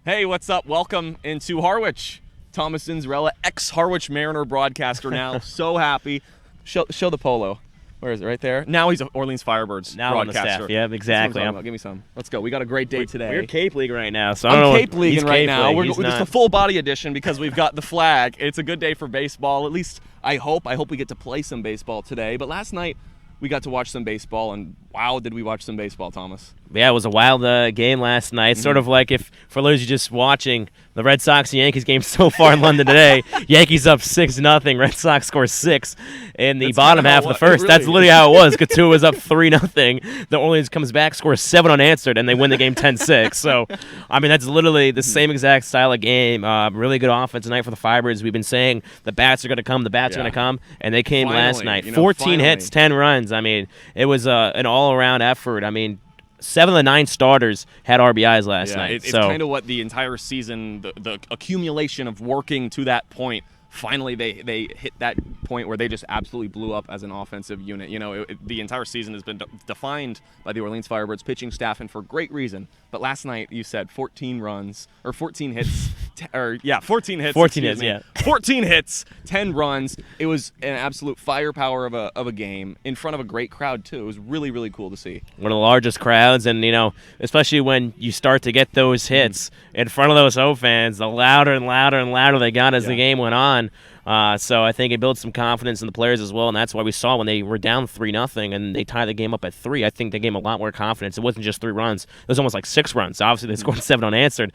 Hey, what's up? Welcome into Harwich. Thomas Inzarella, ex-Harwich Mariner broadcaster now. So happy. Show the polo. Where is it? Right there? Now he's an Orleans Firebirds now broadcaster. On the staff. Yep, exactly. Give me some. Let's go. We got a great day today. We're Cape League right now. So I'm Cape Leaguing right Cape now. League. We're just a full body edition because we've got the flag. It's a good day for baseball. At least I hope. I hope we get to play some baseball today. But last night we got to watch some baseball, and wow, did we watch some baseball, Thomas. Yeah, it was a wild game last night. Sort of like if, for those of you just watching, the Red Sox and Yankees game so far in London today, Yankees up 6-0, Red Sox score 6 in the bottom half of the first. Really? That's literally how it was. Katua was up 3-0. The Orleans comes back, scores 7 unanswered, and they win the game 10-6. So, I mean, that's literally the same exact style of game. Really good offense tonight for the Firebirds. We've been saying the bats are going to come, the bats are going to come, and they came last night. 14 hits, 10 runs. I mean, it was an all-around effort. I mean, 7 of the 9 starters had RBIs last night. It's kind of what the entire season, the accumulation of working to that point, finally they hit that point where they just absolutely blew up as an offensive unit. You know, the entire season has been defined by the Orleans Firebirds pitching staff, and for great reason. But last night you said 14 runs, or 14 hits, 14 hits. 14 hits, yeah. 14 hits, 10 runs. It was an absolute firepower of a game in front of a great crowd too. It was really, really cool to see. One of the largest crowds, and especially when you start to get those hits in front of those home fans, the louder and louder and louder they got as the game went on. So I think it built some confidence in the players as well, and that's why we saw when they were down 3-0 and they tied the game up at 3. I think they gave them a lot more confidence. It wasn't just 3 runs; it was almost like 6 runs. Obviously, they scored 7 unanswered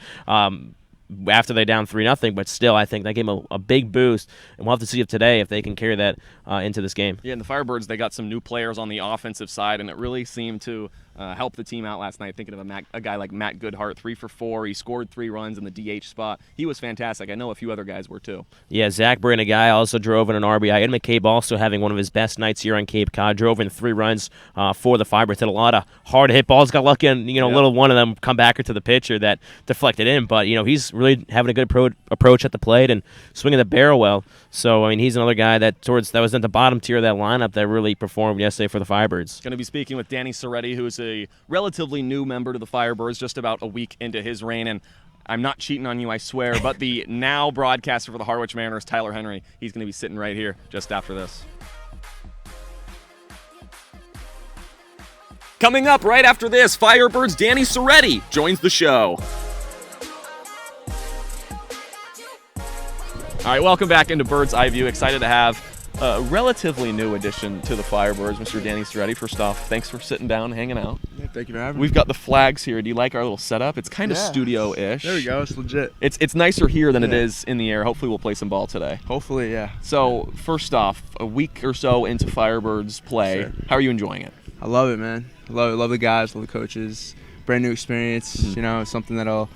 after they down 3-0, but still, I think that gave them a big boost, and we'll have to see if today if they can carry that into this game. Yeah, and the Firebirds, they got some new players on the offensive side, and it really seemed to help the team out last night. Thinking of a guy like Matt Goodhart, 3 for 4. He scored 3 runs in the DH spot. He was fantastic. I know a few other guys were too. Yeah, Zach Guy also drove in an RBI. Ed McCabe also having one of his best nights here on Cape Cod. Drove in 3 runs for the Firebirds. Hit a lot of hard hit balls. Got lucky on little one of them come backer to the pitcher that deflected in. But he's really having a good approach at the plate and swinging the barrel well. So I mean, he's another guy that was at the bottom tier of that lineup that really performed yesterday for the Firebirds. Going to be speaking with Danny Soretti, who is a relatively new member to the Firebirds, just about a week into his reign. And I'm not cheating on you, I swear, but the now broadcaster for the Harwich Mariners, Tyler Henry, he's going to be sitting right here just after this. Coming up right after this, Firebirds' Danny Soretti joins the show. All right, welcome back into Bird's Eye View. Excited to have a relatively new addition to the Firebirds, Mr. Danny Soretti. First off, thanks for sitting down, hanging out. Yeah, thank you for having me. We've got the flags here. Do you like our little setup? It's kind of studio-ish. There we go. It's legit. It's nicer here than it is in the air. Hopefully we'll play some ball today. Hopefully, yeah. So, first off, a week or so into Firebirds play, Sure. How are you enjoying it? I love it, man. I love it. Love the guys, love the coaches. Brand new experience. It's something that I'll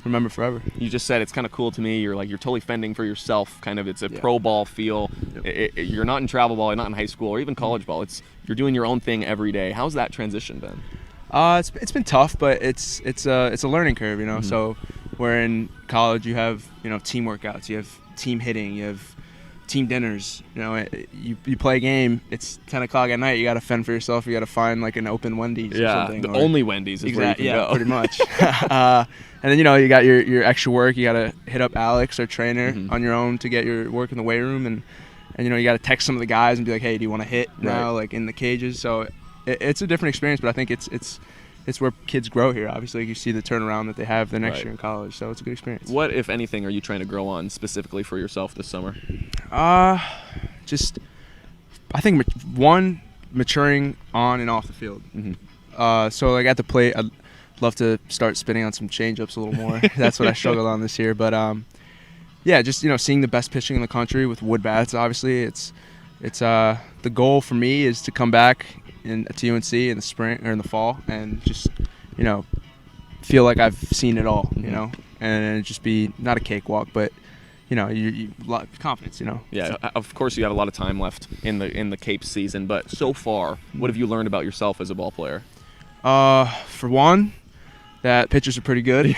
remember forever. You just said it's kind of cool to me. You're totally fending for yourself. Kind of, it's a pro ball feel. Yep. You're not in travel ball, you're not in high school, or even college ball. You're doing your own thing every day. How's that transition been? It's been tough, but it's a learning curve, So where in college you have team workouts, you have team hitting, you have team dinners. You play a game. It's 10 o'clock at night. You got to fend for yourself. You got to find like an open Wendy's or something. The only Wendy's is where you can go. Pretty much. And then you got your extra work. You got to hit up Alex, our trainer, on your own to get your work in the weight room, and you got to text some of the guys and be like, hey, do you want to hit now, like in the cages? So it's a different experience, but I think it's where kids grow here. Obviously, you see the turnaround that they have the next year in college, so it's a good experience. What, if anything, are you trying to grow on specifically for yourself this summer? I think maturing on and off the field. So like at the plate, I'd love to start spinning on some change-ups a little more. That's what I struggled on this year. But just seeing the best pitching in the country with wood bats. Obviously, it's the goal for me is to come back at UNC in the spring or in the fall and just feel like I've seen it all. And just be not a cakewalk, but you confidence. Yeah, of course you have a lot of time left in the Cape season, but so far, what have you learned about yourself as a ball player? For one, that pitchers are pretty good.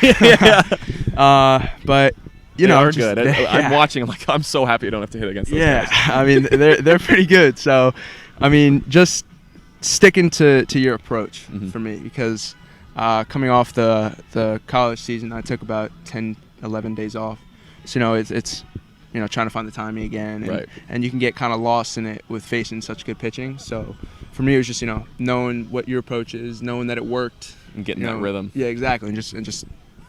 But they are good. I'm watching. I'm so happy I don't have to hit against those guys. I mean they're pretty good. So, I mean, just sticking to your approach for me, because Coming off the college season, I took about 10, 11 days off. So, it's trying to find the timing again. And, Right. and you can get kind of lost in it with facing such good pitching. So, for me, it was just, knowing what your approach is, knowing that it worked. And getting that rhythm. Yeah, exactly. And just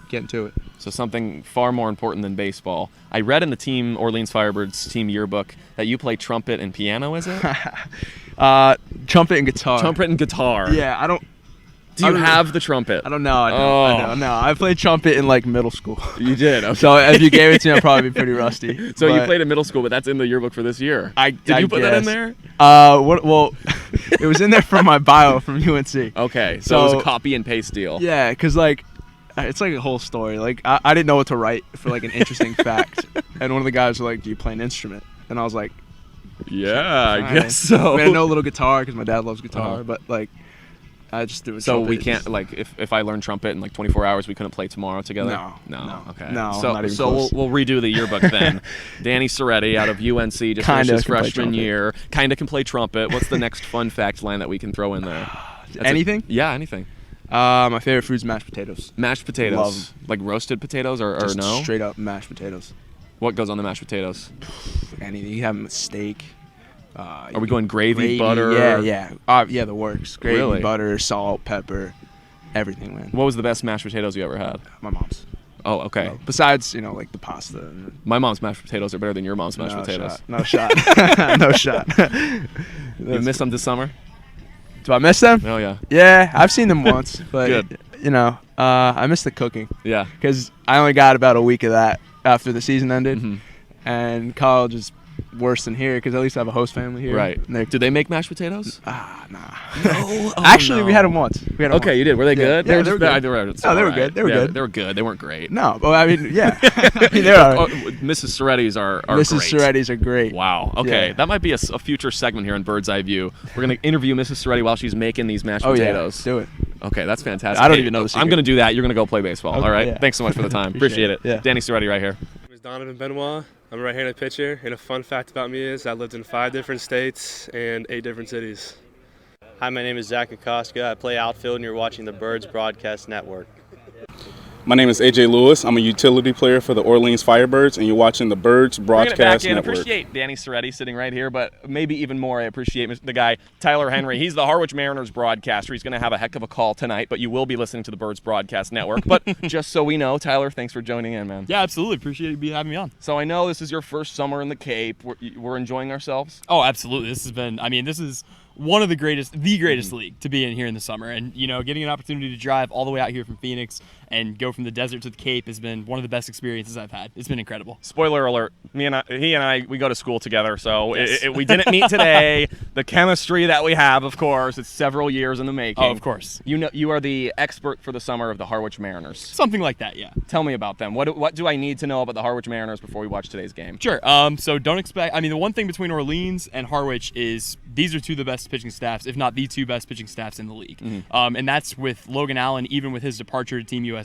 getting to it. So something far more important than baseball. I read in the team Orleans Firebirds team yearbook that you play trumpet and piano, is it? Trumpet and guitar. Trumpet and guitar. Yeah, I don't. Do you have the trumpet? I don't know. I don't know. I played trumpet in middle school. You did. Okay. So if you gave it to me, I'd probably be pretty rusty. So you played in middle school, but that's in the yearbook for this year. Did you put that in there? Well, it was in there from my bio from UNC. Okay, so it was a copy and paste deal. Yeah, because it's like a whole story. Like I didn't know what to write for like an interesting fact, and one of the guys was like, "Do you play an instrument?" And I was like, "Yeah, I guess so." I know a little guitar because my dad loves guitar, but like. I just do it. So we can't if I learn trumpet in 24 hours, we couldn't play tomorrow together. No. Okay. No. So not even close. We'll redo the yearbook then. Danny Soretti out of UNC just finished his freshman year. Kinda can play trumpet. What's the next fun fact line that we can throw in there? Anything? Yeah, anything. My favorite food is mashed potatoes. Mashed potatoes. Love 'em. Like roasted potatoes or Just no? straight up mashed potatoes. What goes on the mashed potatoes? Anything. You have them with steak. Are we going gravy, butter? Yeah, the works. Gravy, Really? butter, salt, pepper, everything, man. What was the best mashed potatoes you ever had? My mom's. Oh, okay. Besides, like the pasta. My mom's mashed potatoes are better than your mom's mashed potatoes. No shot. No shot. You miss them this summer? Do I miss them? Oh, yeah. Yeah, I've seen them once, but Good. I miss the cooking Yeah. because I only got about a week of that after the season ended, Mhm. and college is worse than here because at least I have a host family here. Right. Do they make mashed potatoes? Nah. No. Actually, we had them once. Okay, you did. Were they good? Yeah, They were they were good. good. They were good. They were good. They were good. They weren't great. No, well, I mean, yeah. I mean, they're all right. Mrs. Soretti's are Mrs. great. Soretti's are great. Wow. Okay, Yeah. that might be a future segment here in Bird's Eye View. We're gonna interview Mrs. Soretti while she's making these mashed potatoes. Yeah, do it. Okay, that's fantastic. I don't even know the secret. I'm gonna do that. You're gonna go play baseball. Okay, all right. yeah. Thanks so much for the time. Appreciate it. Yeah. Danny Soretti right here. My name is Donovan Benoit. I'm a right-handed pitcher, and a fun fact about me is I lived in 5 different states and 8 different cities. Hi, my name is Zach Akoska. I play outfield, and you're watching the Birds Broadcast Network. My name is AJ Lewis. I'm a utility player for the Orleans Firebirds, and you're watching the Birds Broadcast Bringing it back in. Network. Appreciate Danny Soretti sitting right here, but maybe even more, I appreciate the guy, Tyler Henry. He's the Harwich Mariners broadcaster. He's going to have a heck of a call tonight, but you will be listening to the Birds Broadcast Network. But just so we know, Tyler, thanks for joining in, man. Yeah, absolutely. Appreciate you having me on. So I know this is your first summer in the Cape. We're enjoying ourselves. Oh, absolutely. This is one of the greatest league to be in here in the summer. And, getting an opportunity to drive all the way out here from Phoenix and go from the desert to the Cape has been one of the best experiences I've had. It's been incredible. Spoiler alert, he and I, we go to school together, so Yes. we didn't meet today. The chemistry that we have, of course, it's several years in the making. Oh, of course. You are the expert for the summer of the Harwich Mariners. Something like that, yeah. Tell me about them. What do I need to know about the Harwich Mariners before we watch today's game? Sure. So don't expect – the one thing between Orleans and Harwich is these are two of the best pitching staffs, if not the two best pitching staffs in the league. Mm-hmm. And that's with Logan Allen, even with his departure to Team USA.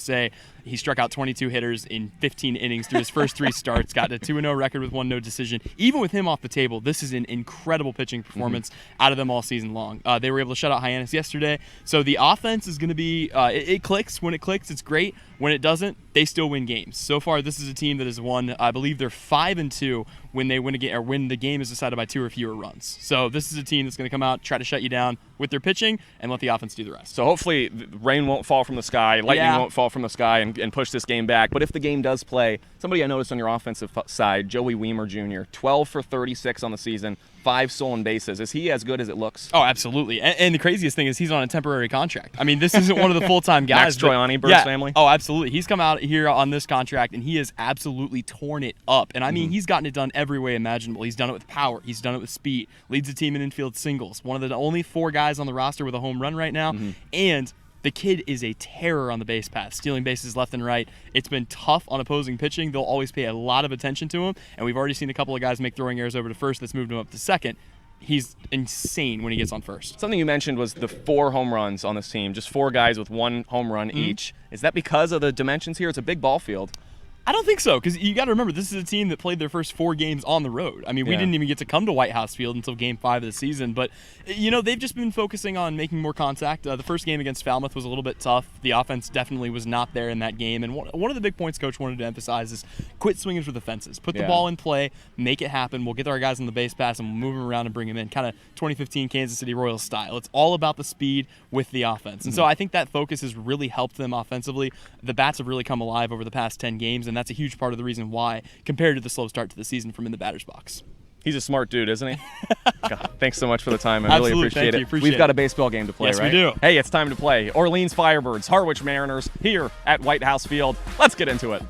He struck out 22 hitters in 15 innings through his first 3 starts, got a 2-0 record with 1 no decision. Even with him off the table, this is an incredible pitching performance out of them all season long. They were able to shut out Hyannis yesterday. So the offense is going to be it clicks. When it clicks, it's great. When it doesn't, they still win games. So far, this is a team that has won, I believe they're 5-2 when they win a game, or when the game is decided by 2 or fewer runs. So this is a team that's going to come out, try to shut you down with their pitching, and let the offense do the rest. So hopefully rain won't fall from the sky, lightning won't fall from the sky and push this game back. But if the game does play, somebody I noticed on your offensive side, Joey Weimer Jr., 12 for 36 on the season, 5 stolen bases. Is he as good as it looks? Oh, absolutely. And the craziest thing is he's on a temporary contract. This isn't one of the full-time guys. Max Troiani, Bird's family? Oh, absolutely. He's come out here on this contract, and he has absolutely torn it up. And, he's gotten it done every way imaginable. He's done it with power. He's done it with speed. Leads the team in infield singles. One of the only 4 guys on the roster with a home run right now. And the kid is a terror on the base path, stealing bases left and right. It's been tough on opposing pitching. They'll always pay a lot of attention to him, and we've already seen a couple of guys make throwing errors over to first that's moved him up to second. He's insane when he gets on first. Something you mentioned was the 4 home runs on this team, just 4 guys with 1 home run each. Is that because of the dimensions here? It's a big ball field. I don't think so, because you got to remember, this is a team that played their first 4 games on the road. I mean, we didn't even get to come to White House Field until Game 5 of the season, but, they've just been focusing on making more contact. The first game against Falmouth was a little bit tough. The offense definitely was not there in that game, and one of the big points Coach wanted to emphasize is quit swinging for the fences. Put the ball in play, make it happen. We'll get our guys on the base pass, and we'll move them around and bring them in, kind of 2015 Kansas City Royals style. It's all about the speed with the offense, and so I think that focus has really helped them offensively. The bats have really come alive over the past 10 games, and that's a huge part of the reason why, compared to the slow start to the season from in the batter's box. He's a smart dude, isn't he? God, thanks so much for the time. I really appreciate it. Appreciate We've got a baseball game to play, yes, right? Yes, we do. Hey, it's time to play. Orleans Firebirds, Harwich Mariners, here at White House Field. Let's get into it.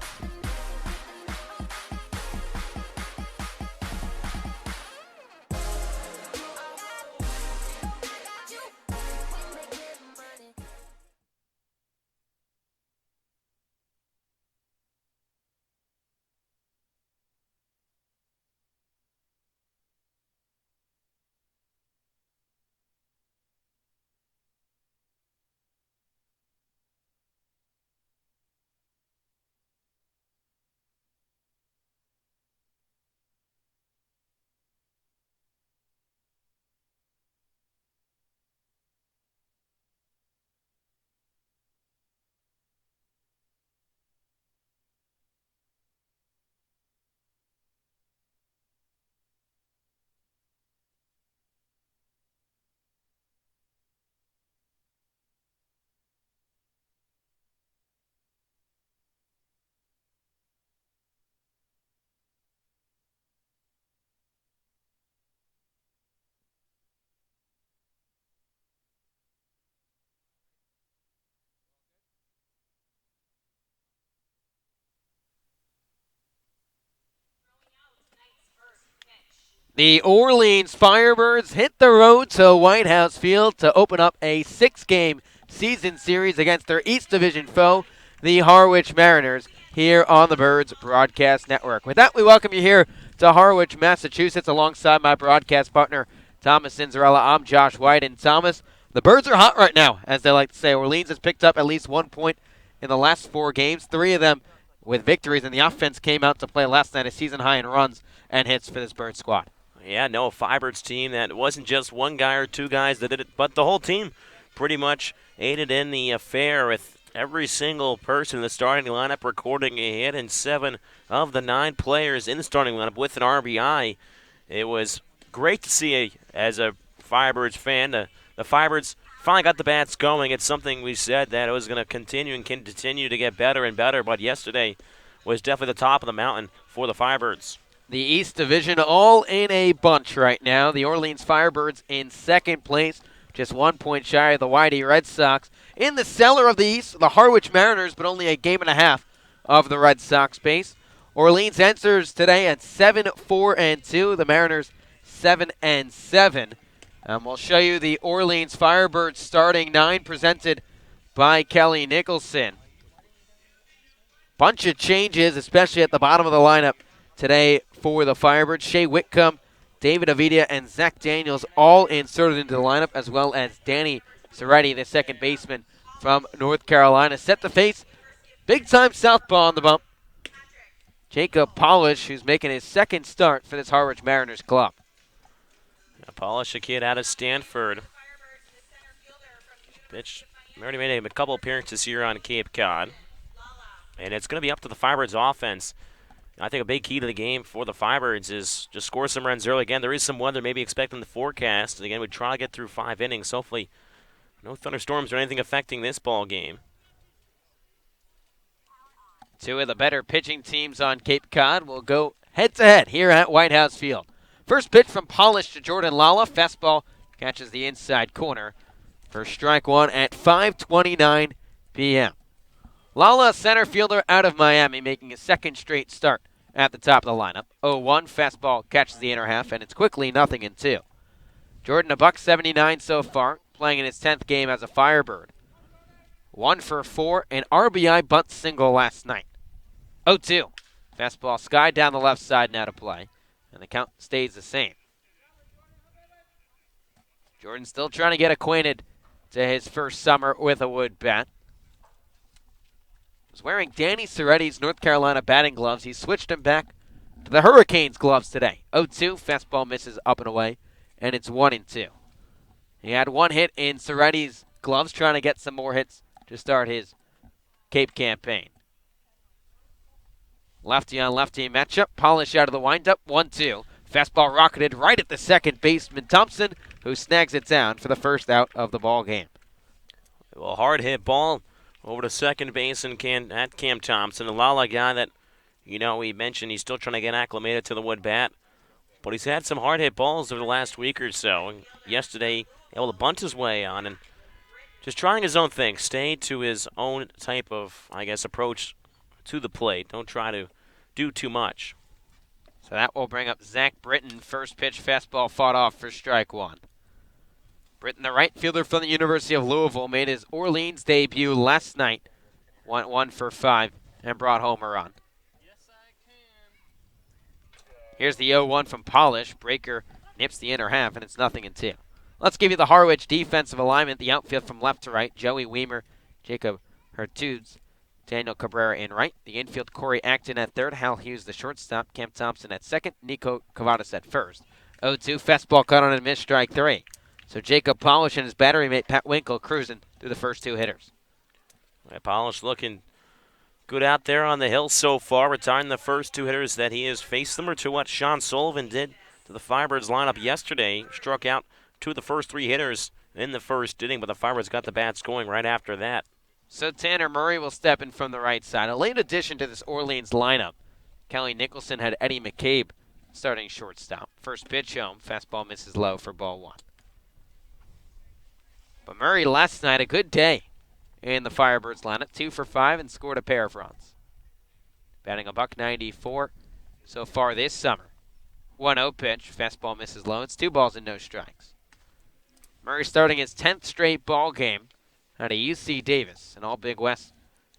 The Orleans Firebirds hit the road to White House Field to open up a 6-game season series against their East Division foe, the Harwich Mariners, here on the Birds Broadcast Network. With that, we welcome you here to Harwich, Massachusetts, alongside my broadcast partner, Thomas Cinzarella. I'm Josh White, and Thomas, the Birds are hot right now, as they like to say. Orleans has picked up at least 1 point in the last 4 games, 3 of them with victories, and the offense came out to play last night, a season high in runs and hits for this Birds squad. Yeah, no, a Firebirds team that wasn't just one guy or 2 guys that did it, but the whole team pretty much aided in the affair, with every single person in the starting lineup recording a hit, and 7 of the 9 players in the starting lineup with an RBI. It was great to see, as a Firebirds fan, the Firebirds finally got the bats going. It's something we said that it was going to continue and continue to get better and better, but yesterday was definitely the top of the mountain for the Firebirds. The East Division all in a bunch right now. The Orleans Firebirds in second place, just 1 point shy of the Whitey Red Sox. In the cellar of the East, the Harwich Mariners, but only a game and a half of the Red Sox base. Orleans enters today at 7-4-2. The Mariners 7-7. We'll show you the Orleans Firebirds starting 9 presented by Kelly Nicholson. Bunch of changes, especially at the bottom of the lineup today for the Firebirds. Shea Whitcomb, David Avidia, and Zach Daniels all inserted into the lineup, as well as Danny Soretti, the second baseman from North Carolina. Set to face big-time southpaw on the bump, Jacob Polish, who's making his second start for this Harwich Mariners club. Polish, a kid out of Stanford. Pitch already made a couple appearances here on Cape Cod. And it's going to be up to the Firebirds offense. I think a big key to the game for the Firebirds is just score some runs early. Again, there is some weather maybe expecting the forecast. And again, we try to get through 5 innings. Hopefully, no thunderstorms or anything affecting this ball game. 2 of the better pitching teams on Cape Cod will go head-to-head here at White House Field. First pitch from Polish to Jordan Lala. Fastball catches the inside corner for strike 1 at 5:29 p.m. Lala, center fielder out of Miami, making his second straight start at the top of the lineup. 0-1, fastball catches the inner half, and it's quickly 0-2. Jordan, $179 so far, playing in his 10th game as a Firebird. 1 for 4, an RBI bunt single last night. 0-2, fastball sky down the left side now to play, and the count stays the same. Jordan still trying to get acquainted to his first summer with a wood bat. was wearing Danny Soretti's North Carolina batting gloves. He switched them back to the Hurricanes gloves today. 0-2, fastball misses up and away, and it's 1-2. He had one hit in Soretti's gloves, trying to get some more hits to start his Cape campaign. Lefty on lefty matchup. Polish out of the windup. 1-2. Fastball rocketed right at the second baseman Thompson, who snags it down for the first out of the ball game. Well, hard hit ball over to second base and Cam Thompson. A Lala guy that, we mentioned he's still trying to get acclimated to the wood bat. But he's had some hard hit balls over the last week or so. And yesterday, able to bunt his way on and just trying his own thing. Stay to his own type of, approach to the plate. Don't try to do too much. So that will bring up Zach Britton. First pitch fastball fought off for strike one. Britton, the right fielder from the University of Louisville, made his Orleans debut last night. Went 1 for 5 and brought home a run. Here's the 0-1 from Polish. Breaker nips the inner half, and it's 0-2. Let's give you the Harwich defensive alignment. The outfield from left to right. Joey Weimer, Jacob Hertudes, Daniel Cabrera in right. The infield, Corey Acton at third. Hal Hughes, the shortstop. Cam Thompson at second. Nico Cavadas at first. 0-2, fastball cut on and missed, strike 3. So Jacob Polish and his battery mate Pat Winkle cruising through the first 2 hitters. Polish looking good out there on the hill so far, retiring the first 2 hitters that he has faced, similar to what Sean Sullivan did to the Firebirds lineup yesterday. Struck out 2 of the first 3 hitters in the first inning, but the Firebirds got the bats going right after that. So Tanner Murray will step in from the right side. A late addition to this Orleans lineup. Kelly Nicholson had Eddie McCabe starting shortstop. First pitch home, fastball misses low for ball 1. But Murray last night, a good day in the Firebirds lineup. 2 for 5 and scored a pair of runs. Batting a $194 so far this summer. 1-0 pitch, fastball misses low. It's 2 balls and no strikes. Murray starting his 10th straight ball game out of UC Davis, an All-Big West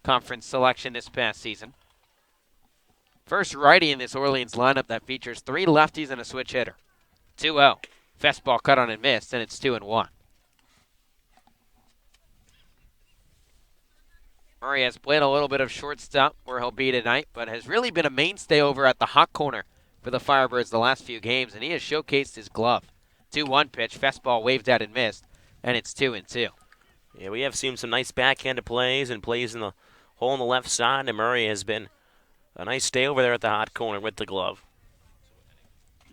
Conference selection this past season. First righty in this Orleans lineup that features 3 lefties and a switch hitter. 2-0. Fastball cut on and missed, and it's 2-1. Murray has played a little bit of shortstop where he'll be tonight, but has really been a mainstay over at the hot corner for the Firebirds the last few games, and he has showcased his glove. 2-1 pitch, fastball waved out and missed, and it's 2-2. Yeah, we have seen some nice backhanded plays and plays in the hole on the left side, and Murray has been a nice stay over there at the hot corner with the glove.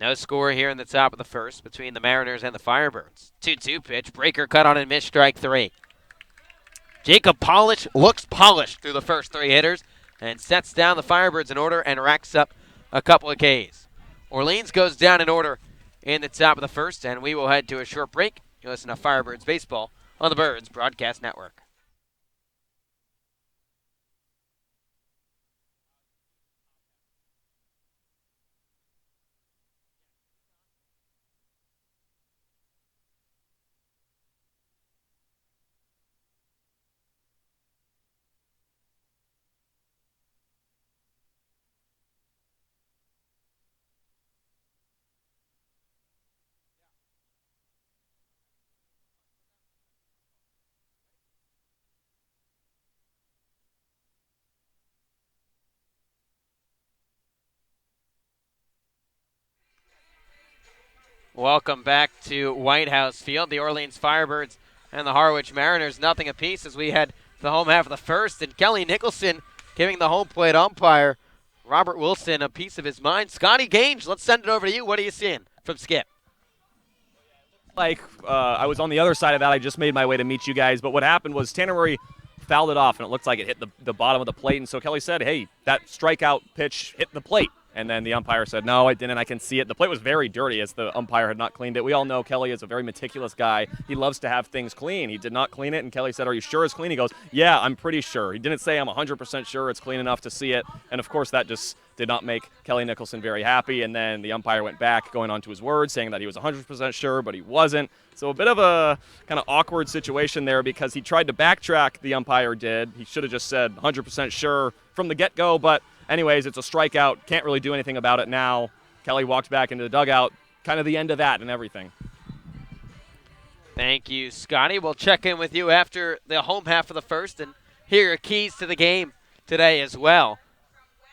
No score here in the top of the first between the Mariners and the Firebirds. 2-2 pitch, breaker cut on and missed, strike 3. Jacob Polish looks polished through the first 3 hitters and sets down the Firebirds in order and racks up a couple of Ks. Orleans goes down in order in the top of the first, and we will head to a short break. You listen to Firebirds Baseball on the Birds Broadcast Network. Welcome back to White House Field. The Orleans Firebirds and the Harwich Mariners, nothing apiece as we head to the home half of the first. And Kelly Nicholson giving the home plate umpire, Robert Wilson, a piece of his mind. Scotty Gange, let's send it over to you. What are you seeing from Skip? I was on the other side of that. I just made my way to meet you guys. But what happened was Tanner Murray fouled it off, and it looked like it hit the bottom of the plate. And so Kelly said, hey, that strikeout pitch hit the plate. And then the umpire said, no, it didn't. I can see it. The plate was very dirty as the umpire had not cleaned it. We all know Kelly is a very meticulous guy. He loves to have things clean. He did not clean it, and Kelly said, are you sure it's clean? He goes, yeah, I'm pretty sure. He didn't say I'm 100% sure it's clean enough to see it. And, of course, that just did not make Kelly Nicholson very happy. And then the umpire went back, going on to his word, saying that he was 100% sure, but he wasn't. So a bit of a kind of awkward situation there because he tried to backtrack, the umpire did. He should have just said 100% sure from the get-go, but anyways, it's a strikeout. Can't really do anything about it now. Kelly walked back into the dugout. Kind of the end of that and everything. Thank you, Scotty. We'll check in with you after the home half of the first and hear your keys to the game today as well.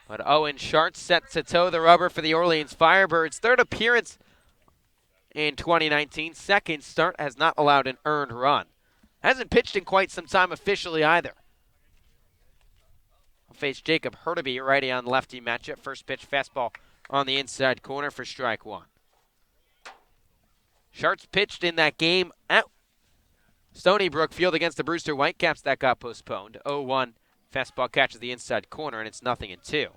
But Owen Schartz set to toe the rubber for the Orleans Firebirds. Third appearance in 2019. Second start, has not allowed an earned run. Hasn't pitched in quite some time officially either. We'll face Jacob Hurtubise, righty on lefty matchup. First pitch fastball on the inside corner for strike one. Schartz pitched in that game at Stony Brook Field against the Brewster Whitecaps. That got postponed. 0-1 fastball catches the inside corner, and it's 0-2.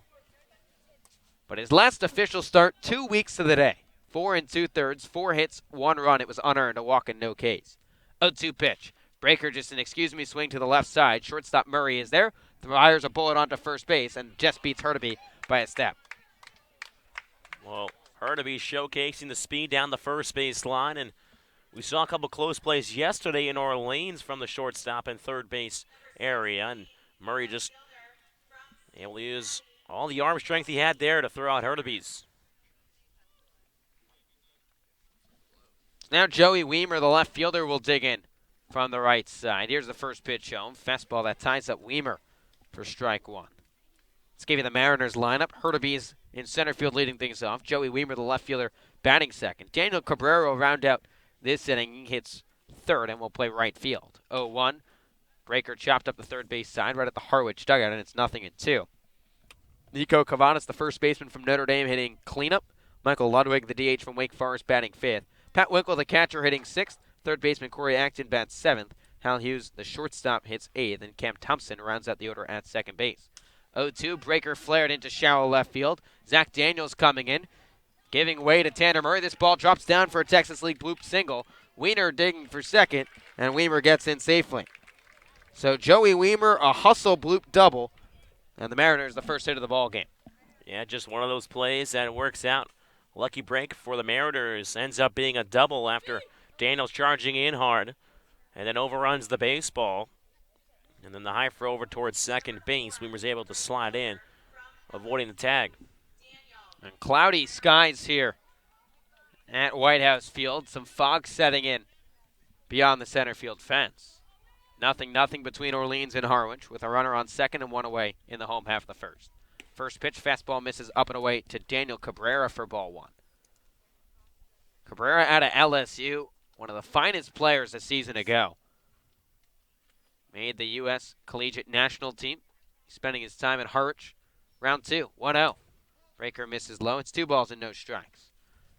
But his last official start, 2 weeks to the day. 4 2/3, 4 hits, 1 run. It was unearned, a walk and no Ks. 0-2 pitch. Breaker just an excuse-me swing to the left side. Shortstop Murray is there. Fires a bullet onto first base and just beats Hurtubise by a step. Well, Hurtubise showcasing the speed down the first base line, and we saw a couple close plays yesterday in Orleans from the shortstop and third base area, and Murray just able to use all the arm strength he had there to throw out Hurtubise. Now Joey Weimer, the left fielder, will dig in from the right side. Here's the first pitch home. Fastball that ties up Weimer for strike one. Let's give you the Mariners lineup. Hurtubise in center field leading things off. Joey Weimer, the left fielder, batting second. Daniel Cabrera will round out this inning. He hits third and will play right field. 0-1. Breaker chopped up the third base side right at the Harwich dugout, and it's 0-2. Nico Cavadas, the first baseman from Notre Dame, hitting cleanup. Michael Ludwig, the DH from Wake Forest, batting fifth. Pat Winkle, the catcher, hitting sixth. Third baseman Corey Acton bats seventh. Hal Hughes, the shortstop, hits eighth, and Cam Thompson rounds out the order at second base. 0-2, Breaker flared into shallow left field. Zach Daniels coming in, giving way to Tanner Murray. This ball drops down for a Texas League bloop single. Weiner digging for second, and Weimer gets in safely. So Joey Weimer, a hustle bloop double, and the Mariners the first hit of the ball game. Yeah, just one of those plays that works out. Lucky break for the Mariners. Ends up being a double after Daniels charging in hard and then overruns the baseball. And then the high throw over towards second base. Weimer's able to slide in, avoiding the tag. And cloudy skies here at White House Field. Some fog setting in beyond the center field fence. 0-0 between Orleans and Harwich, with a runner on second and one away in the home half of the first. First pitch, fastball misses up and away to Daniel Cabrera for ball one. Cabrera out of LSU, one of the finest players a season ago. Made the U.S. Collegiate National Team, spending his time in Harwich. Round two, 1-0. Breaker misses low. It's 2 balls and no strikes.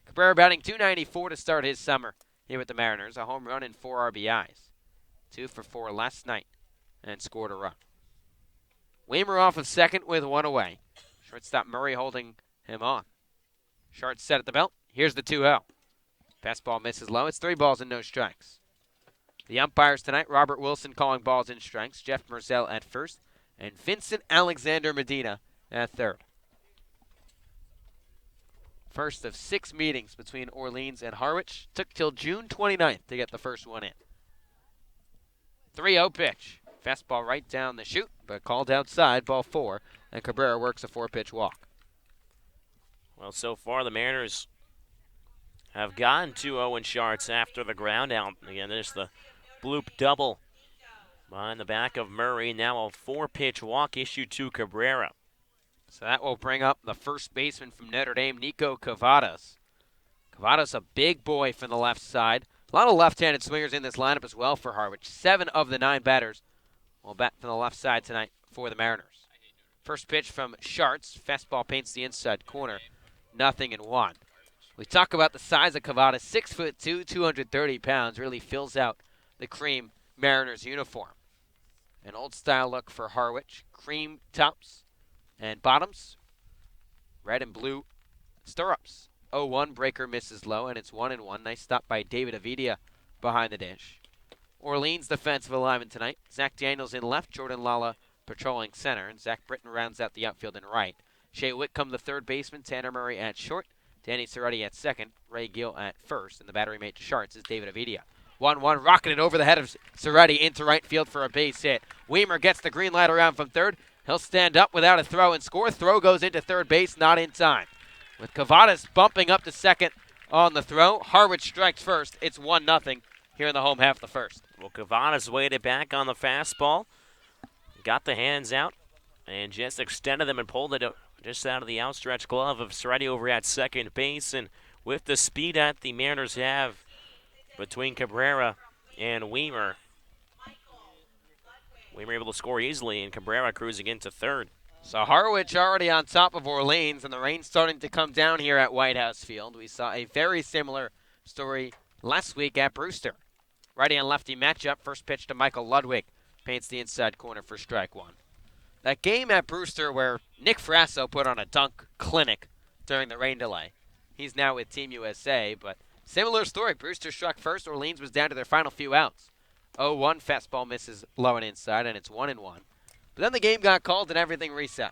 Cabrera batting .294 to start his summer here with the Mariners. A home run and 4 RBIs. 2 for 4 last night and scored a run. Weimer off of second with 1 away. Shortstop Murray holding him on. Schartz set at the belt. Here's the 2-0. Fastball misses low. It's 3 balls and no strikes. The umpires tonight, Robert Wilson calling balls and strikes, Jeff Merzel at first, and Vincent Alexander Medina at third. First of 6 meetings between Orleans and Harwich. Took till June 29th to get the first one in. 3-0 pitch. Fastball right down the chute, but called outside, ball 4, and Cabrera works a 4-pitch walk. Well, so far the Mariners have gotten to Owen Schartz after the ground out. Again, there's the bloop double behind the back of Murray. Now a 4-pitch walk issued to Cabrera. So that will bring up the first baseman from Notre Dame, Nico Cavadas. Cavadas, a big boy from the left side. A lot of left-handed swingers in this lineup as well for Harwich. 7 of the 9 batters will bat from the left side tonight for the Mariners. First pitch from Schartz. Fastball paints the inside corner. 0-1. We talk about the size of Cavadas. 6'2", 230 pounds. Really fills out the cream Mariners uniform. An old-style look for Harwich. Cream tops and bottoms. Red and blue stirrups. 0-1, Breaker misses low, and it's 1-1. Nice stop by David Avidia behind the dish. Orleans defensive alignment tonight. Zach Daniels in left, Jordan Lala patrolling center, and Zach Britton rounds out the outfield in right. Shea Whitcomb, the third baseman, Tanner Murray at short, Danny Cerretti at second, Ray Gill at first, and the battery mate to Schartz is David Avidia. 1-1, rocketed over the head of Cerretti into right field for a base hit. Weimer gets the green light around from third. He'll stand up without a throw and score. Throw goes into third base, not in time. With Cavadas bumping up to second on the throw, Harwich strikes first. It's 1-0 here in the home half of the first. Well, Cavadas waited back on the fastball. Got the hands out and just extended them and pulled it just out of the outstretched glove of Soretti over at second base. And with the speed that the Mariners have between Cabrera and Weimer able to score easily, and Cabrera cruising into third. So Harwich already on top of Orleans, and the rain's starting to come down here at White House Field. We saw a very similar story last week at Brewster. Righty and lefty matchup. First pitch to Michael Ludwig. Paints the inside corner for strike one. That game at Brewster where Nick Frasso put on a dunk clinic during the rain delay. He's now with Team USA, but similar story. Brewster struck first. Orleans was down to their final few outs. 0-1 fastball misses low and inside, and it's 1-1. But then the game got called and everything reset.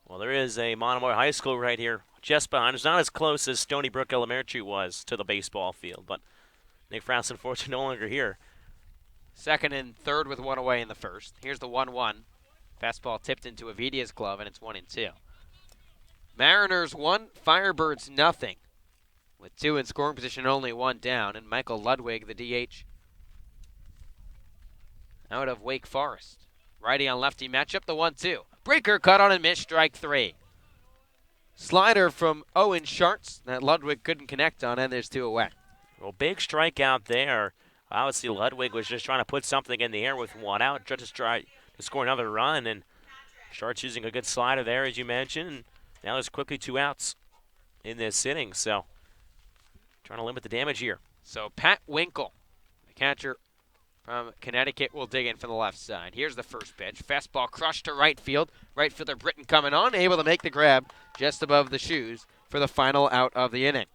Well, there is a Monomoy High School right here just behind. It's not as close as Stony Brook Elementary was to the baseball field, but Nick Frass, unfortunately, no longer here. Second and third with one away in the first. Here's the 1-1. Fastball tipped into Avidia's glove, and it's 1-2. Mariners 1, Firebirds nothing. With 2 in scoring position, only 1 down, and Michael Ludwig, the DH, out of Wake Forest. Righty on lefty matchup, the 1-2. Breaker cut on and missed, strike 3. Slider from Owen Schartz that Ludwig couldn't connect on, and there's 2 away. Well, big strikeout there. Obviously, Ludwig was just trying to put something in the air with 1 out, just to try to score another run, and Schartz using a good slider there, as you mentioned. And now there's quickly 2 outs in this inning, so trying to limit the damage here. So Pat Winkle, the catcher from Connecticut, will dig in from the left side. Here's the first pitch. Fastball crushed to right field. Right fielder Britton coming on, able to make the grab just above the shoes for the final out of the inning.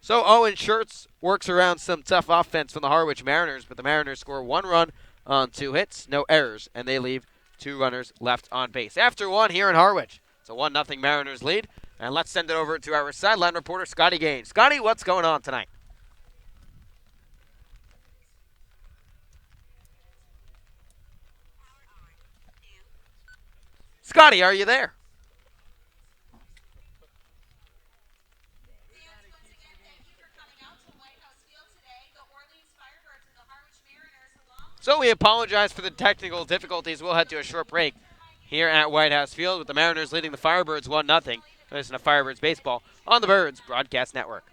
So Owen Schartz works around some tough offense from the Harwich Mariners, but the Mariners score 1 run on 2 hits, no errors, and they leave 2 runners left on base. After 1 here in Harwich, it's a 1-0 Mariners lead, and let's send it over to our sideline reporter, Scotty Gaines. Scotty, what's going on tonight? Scotty, are you there? So we apologize for the technical difficulties. We'll head to a short break here at White House Field with the Mariners leading the Firebirds 1-0. Listen to Firebirds Baseball on the Birds Broadcast Network.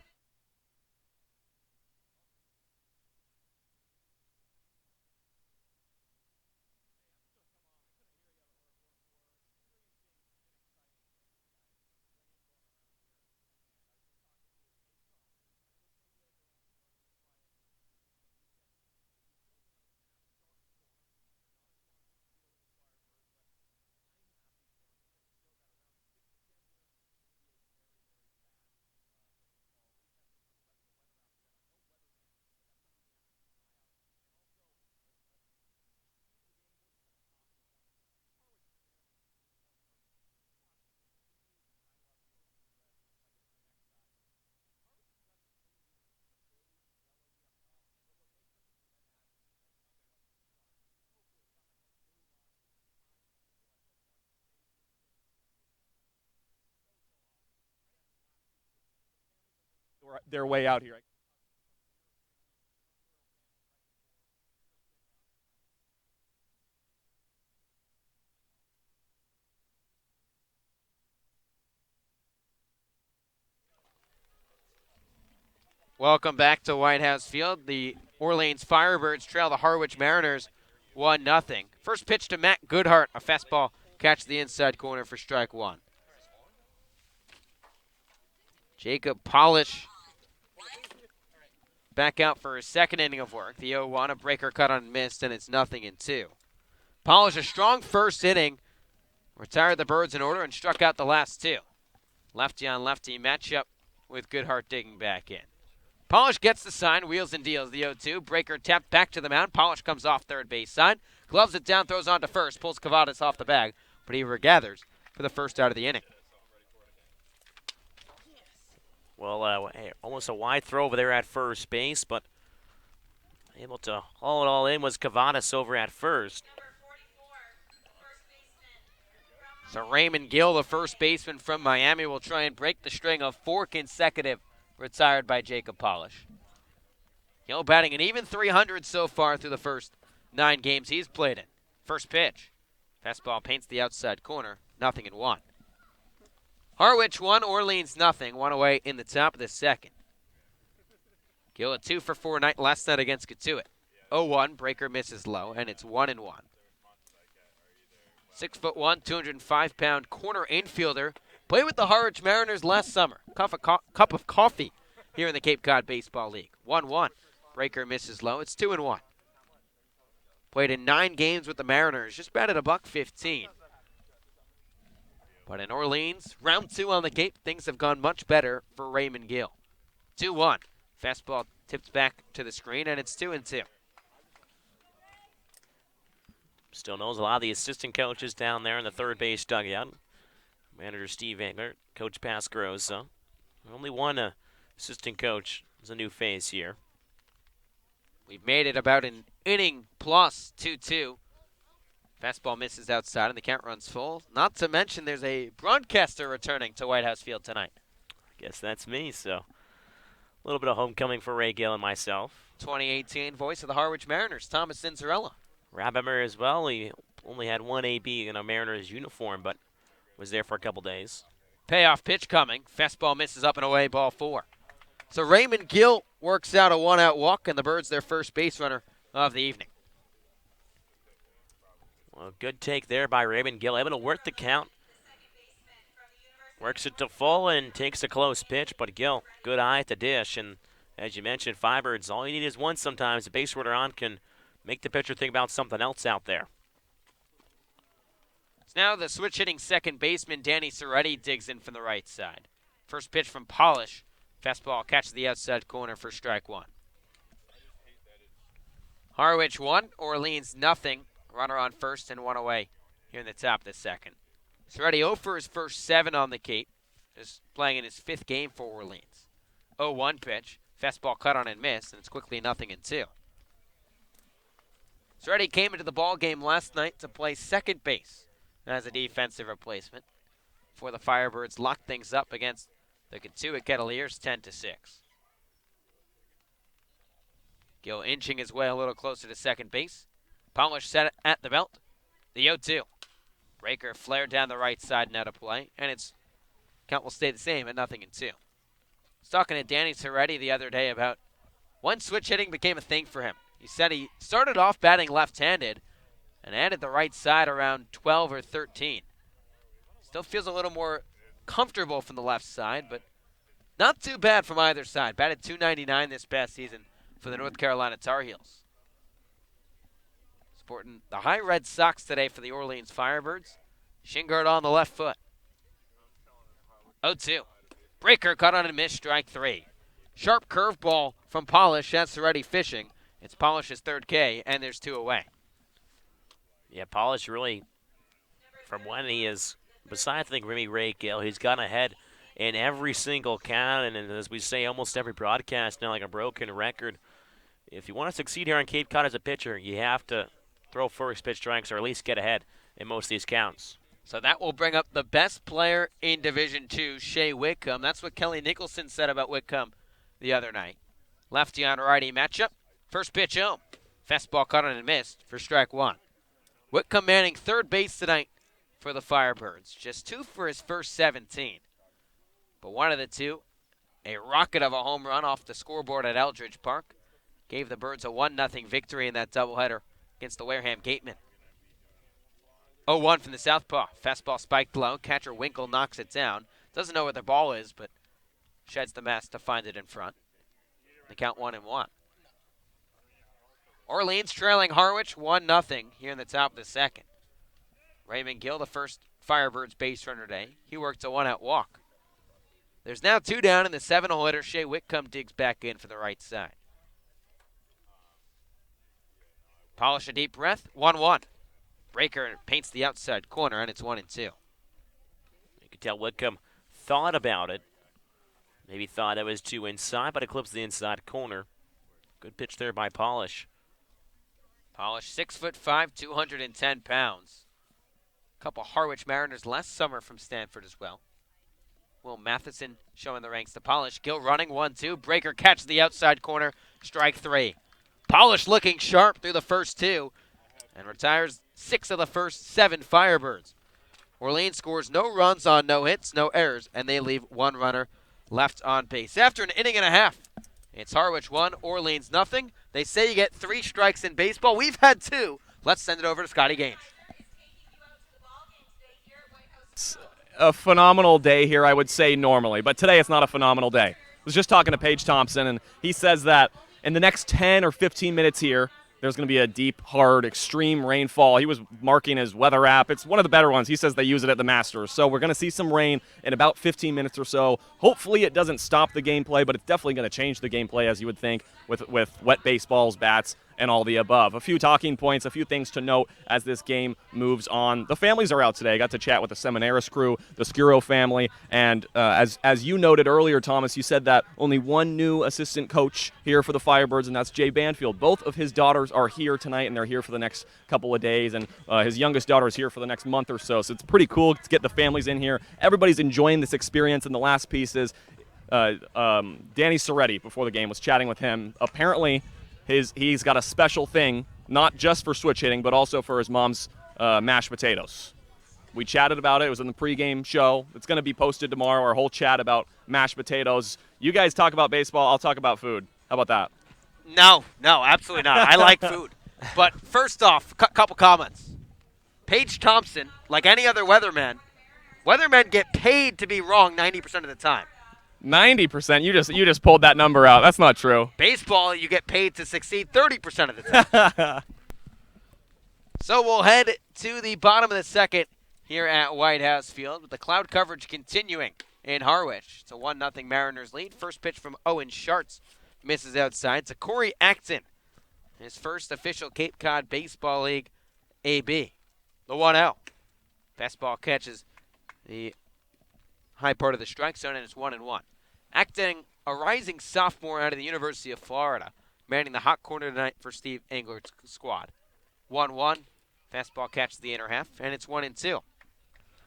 Their way out here. Welcome back to White House Field. The Orleans Firebirds trail the Harwich Mariners 1-0. First pitch to Matt Goodhart, a fastball catch the inside corner for strike 1. Jacob Polish back out for his second inning of work. The 0-1, a breaker cut on and missed, and it's 0-2. Polish, a strong first inning, retired the Birds in order and struck out the last 2. Lefty on lefty matchup with Goodhart digging back in. Polish gets the sign, wheels and deals the 0-2. Breaker tapped back to the mound. Polish comes off third base side, gloves it down, throws on to first, pulls Cavadas off the bag, but he regathers for the first out of the inning. Well, almost a wide throw over there at first base, but able to haul it all in was Cavadas over at first. So Raymond Gill, the first baseman from Miami, will try and break the string of 4 consecutive retired by Jacob Polish. Gill batting an even .300 so far through the first 9 games he's played in. First pitch. Fastball paints the outside corner, 0-1. Harwich 1, Orleans 0, 1 away in the top of the second. Gill a 2 for 4 night last night against Katuitt. 0-1, breaker misses low, and it's 1-1. 6'1", 205-pound corner infielder. Played with the Harwich Mariners last summer. Cup of coffee here in the Cape Cod Baseball League. 1-1. Breaker misses low. It's 2-1. Played in 9 games with the Mariners. Just batted $115. But in Orleans, round 2 on the Cape, things have gone much better for Raymond Gill. 2-1. Fastball tips back to the screen, and it's 2-2. Still knows a lot of the assistant coaches down there in the third base dugout. Manager Steve Engler, Coach Pascarosa. Only one assistant coach is a new face here. We've made it about an inning plus 2-2. Fastball misses outside and the count runs full. Not to mention there's a broadcaster returning to White House Field tonight. I guess that's me, so a little bit of homecoming for Ray Gill and myself. 2018 voice of the Harwich Mariners, Thomas Cinzarella. Rob Emmer as well. He only had one AB in a Mariners uniform, but was there for a couple days. Payoff pitch coming. Fastball misses up and away, ball 4. So Raymond Gill works out a 1-out walk, and the Birds their first base runner of the evening. Well, good take there by Raymond Gill, able to work the count. Works it to full and takes a close pitch, but Gill, good eye at the dish. And as you mentioned, Firebirds, all you need is one sometimes. A base runner on can make the pitcher think about something else out there. It's now the switch-hitting second baseman, Danny Soretti, digs in from the right side. First pitch from Polish. Fastball catches the outside corner for strike 1. Harwich 1, Orleans 0. Runner on first and 1 away here in the top of the second. Soretti 0 for his first 7 on the Cape. Just playing in his 5th game for Orleans. 0-1 pitch. Fastball cut on and missed, and it's quickly 0-2. Soretti came into the ball game last night to play second base as a defensive replacement before the Firebirds locked things up against the Katuitt Kettleers 10-6. Gill inching his way a little closer to second base. Polish set at the belt. The 0-2. Breaker flared down the right side and out of play, and its count will stay the same at 0-2. I was talking to Danny Soretti the other day about when switch hitting became a thing for him. He said he started off batting left-handed and added the right side around 12 or 13. Still feels a little more comfortable from the left side, but not too bad from either side. Batted .299 this past season for the North Carolina Tar Heels. Sporting the high red socks today for the Orleans Firebirds. Shin guard on the left foot. 0-2. Breaker cut on and missed, strike 3. Sharp curveball from Polish. That's already fishing. It's Polish's 3rd K, and there's 2 away. Yeah, Polish really, from when he is, besides I think Remy Ray Gill, he's gotten ahead in every single count, and as we say, almost every broadcast now, like a broken record. If you want to succeed here on Cape Cod as a pitcher, you have to throw first pitch strikes or at least get ahead in most of these counts. So that will bring up the best player in Division II, Shea Whitcomb. That's what Kelly Nicholson said about Whitcomb the other night. Lefty on righty matchup. First pitch home. Fastball caught on and missed for strike 1. Whitcomb manning third base tonight for the Firebirds. Just 2 for his first 17. But one of the 2, a rocket of a home run off the scoreboard at Eldridge Park, gave the Birds a 1-0 victory in that doubleheader against the Wareham Gatemen. 0-1 from the southpaw. Fastball spiked low. Catcher Winkle knocks it down. Doesn't know where the ball is, but sheds the mask to find it in front. The count 1-1. Orleans trailing Harwich 1-0 here in the top of the second. Raymond Gill, the first Firebirds base runner today. He worked a 1-out walk. There's now 2 down in the 7-hole hitter. Shea Whitcomb digs back in for the right side. Polish a deep breath. 1-1. Breaker paints the outside corner, and it's 1-2. You could tell Whitcomb thought about it. Maybe thought it was too inside, but it clips the inside corner. Good pitch there by Polish. Polish, 6'5", 210 pounds. A couple Harwich Mariners last summer from Stanford as well. Will Matheson showing the ranks to Polish. Gill running 1-2. Breaker catches the outside corner. Strike 3. Polish looking sharp through the first 2 and retires 6 of the first 7 Firebirds. Orleans scores no runs on no hits, no errors, and they leave 1 runner left on base. After an inning and a half, it's Harwich 1, Orleans nothing. They say you get 3 strikes in baseball. We've had 2. Let's send it over to Scotty Gaines. A phenomenal day here, I would say, normally. But today it's not a phenomenal day. I was just talking to Paige Thompson, and he says that in the next 10 or 15 minutes here, there's going to be a deep, hard, extreme rainfall. He was marking his weather app. It's one of the better ones. He says they use it at the Masters. So we're going to see some rain in about 15 minutes or so. Hopefully it doesn't stop the gameplay, but it's definitely going to change the gameplay, as you would think, with wet baseballs, bats, and all the above. A few talking points, a few things to note as this game moves on. The families are out today. I got to chat with the Seminaris crew, the Scuro family, and as you noted earlier, Thomas, you said that only one new assistant coach here for the Firebirds, and that's Jay Banfield. Both of his daughters are here tonight, and they're here for the next couple of days, and his youngest daughter is here for the next month or so. So it's pretty cool to get the families in here. Everybody's enjoying this experience, and the last piece is Danny Soretti, before the game, was chatting with him. Apparently, he's got a special thing, not just for switch hitting, but also for his mom's mashed potatoes. We chatted about it. It was in the pregame show. It's going to be posted tomorrow, our whole chat about mashed potatoes. You guys talk about baseball. I'll talk about food. How about that? No, absolutely not. I like food. But first off, couple comments. Paige Thompson, like any other weathermen get paid to be wrong 90% of the time. 90%? You just pulled that number out. That's not true. Baseball, you get paid to succeed 30% of the time. So we'll head to the bottom of the second here at White House Field with the cloud coverage continuing in Harwich. It's a 1-0 Mariners lead. First pitch from Owen Schartz misses outside to Corey Acton, his first official Cape Cod Baseball League AB. The 1-0. Fastball catches the high part of the strike zone, and it's 1-1. Acton, a rising sophomore out of the University of Florida, manning the hot corner tonight for Steve Englert's squad. 1-1. Fastball catches the inner half, and it's 1-2.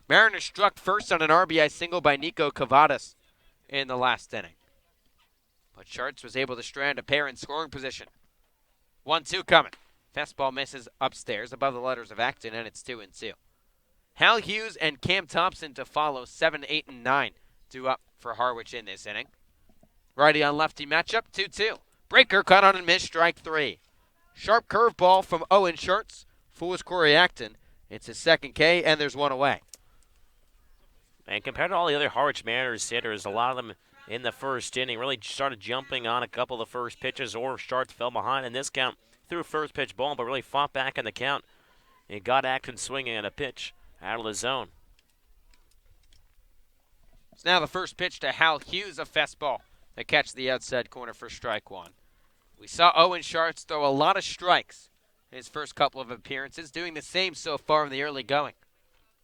Mariners struck first on an RBI single by Nico Cavadas in the last inning. But Schartz was able to strand a pair in scoring position. 1-2 coming. Fastball misses upstairs above the letters of Acton, and it's 2-2. Hal Hughes and Cam Thompson to follow, 7, 8, and 9 due up for Harwich in this inning. Righty on lefty matchup, 2-2. Breaker cut on and missed, strike 3. Sharp curveball from Owen Schartz, fools Corey Acton. It's his second K, and there's one away. And compared to all the other Harwich Mariners hitters, a lot of them in the first inning really started jumping on a couple of the first pitches, or Schartz fell behind in this count, threw a first pitch ball, but really fought back in the count. It got Acton swinging at a pitch out of the zone. It's now the first pitch to Hal Hughes, a fastball that catches the outside corner for strike 1. We saw Owen Schartz throw a lot of strikes in his first couple of appearances, doing the same so far in the early going.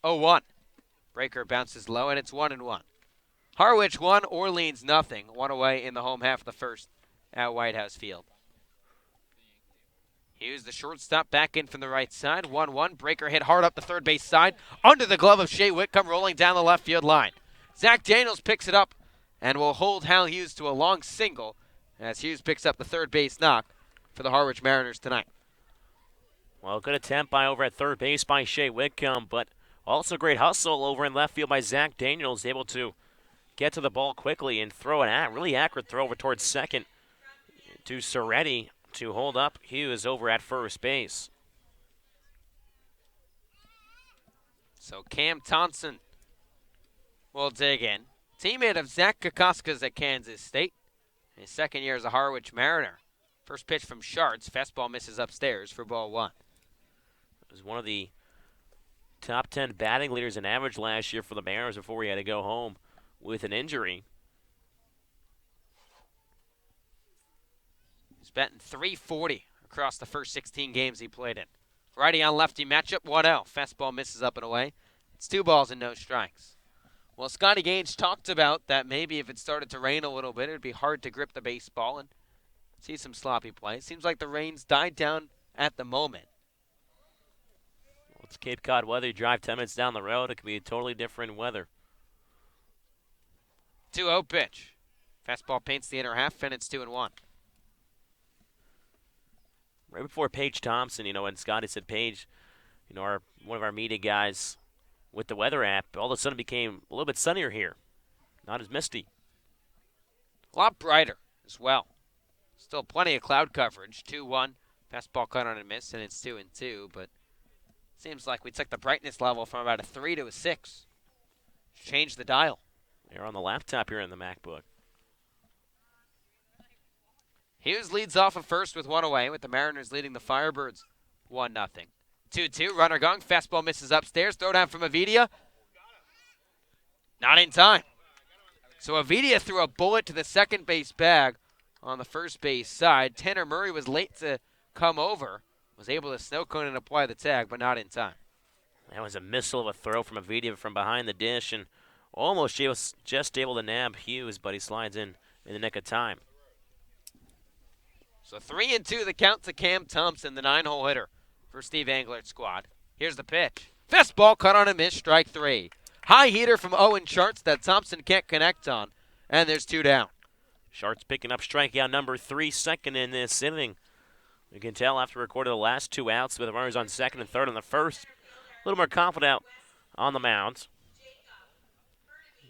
0-1. Breaker bounces low, and it's 1-1. Harwich 1, Orleans nothing. One away in the home half of the first at White House Field. Hughes, the shortstop, back in from the right side. 1-1. Breaker hit hard up the third base side. Under the glove of Shea Whitcomb, rolling down the left field line. Zach Daniels picks it up and will hold Hal Hughes to a long single as Hughes picks up the third base knock for the Harwich Mariners tonight. Well, good attempt by over at third base by Shea Whitcomb, but also great hustle over in left field by Zach Daniels, able to get to the ball quickly and throw an really accurate throw over towards second to Soretti to hold up Hughes over at first base. So Cam Thompson will dig in. Teammate of Zach Kokoska's at Kansas State. His second year as a Harwich Mariner. First pitch from Schartz. Fastball misses upstairs for ball 1. It was one of the top 10 batting leaders in average last year for the Mariners before he had to go home with an injury. He's batting .340 across the first 16 games he played in. Righty on lefty matchup, 1-0. Fastball misses up and away. It's 2 balls and no strikes. Well, Scotty Gaines talked about that maybe if it started to rain a little bit, it would be hard to grip the baseball and see some sloppy play. It seems like the rain's died down at the moment. Well, it's Cape Cod weather. You drive 10 minutes down the road, it could be totally different weather. 2-0 pitch. Fastball paints the inner half, and it's 2-1. Right before Paige Thompson, when Scotty said Paige, one of our media guys with the weather app, all of a sudden became a little bit sunnier here. Not as misty. A lot brighter as well. Still plenty of cloud coverage. 2-1. Fastball cut on a miss, and it's 2-2. But seems like we took the brightness level from about a 3 to a 6. Changed the dial. They're on the laptop here in the MacBook. Hughes leads off of first with one away, with the Mariners leading the Firebirds 1-0. 2-2. Runner gong. Fastball misses upstairs. Throw down from Avidia. Not in time. So Avidia threw a bullet to the second base bag on the first base side. Tanner Murray was late to come over. Was able to snow cone and apply the tag, but not in time. That was a missile of a throw from Avidia from behind the dish, and almost just able to nab Hughes, but he slides in the nick of time. So 3-2 the count to Cam Thompson, the 9-hole hitter for Steve Englert's squad. Here's the pitch. Fastball cut on a miss, strike 3. High heater from Owen Schartz that Thompson can't connect on, and there's 2 down. Schartz picking up strikeout number 3, second in this inning. You can tell after recording the last 2 outs with the runners on second and third on the first. A little more confident out on the mound.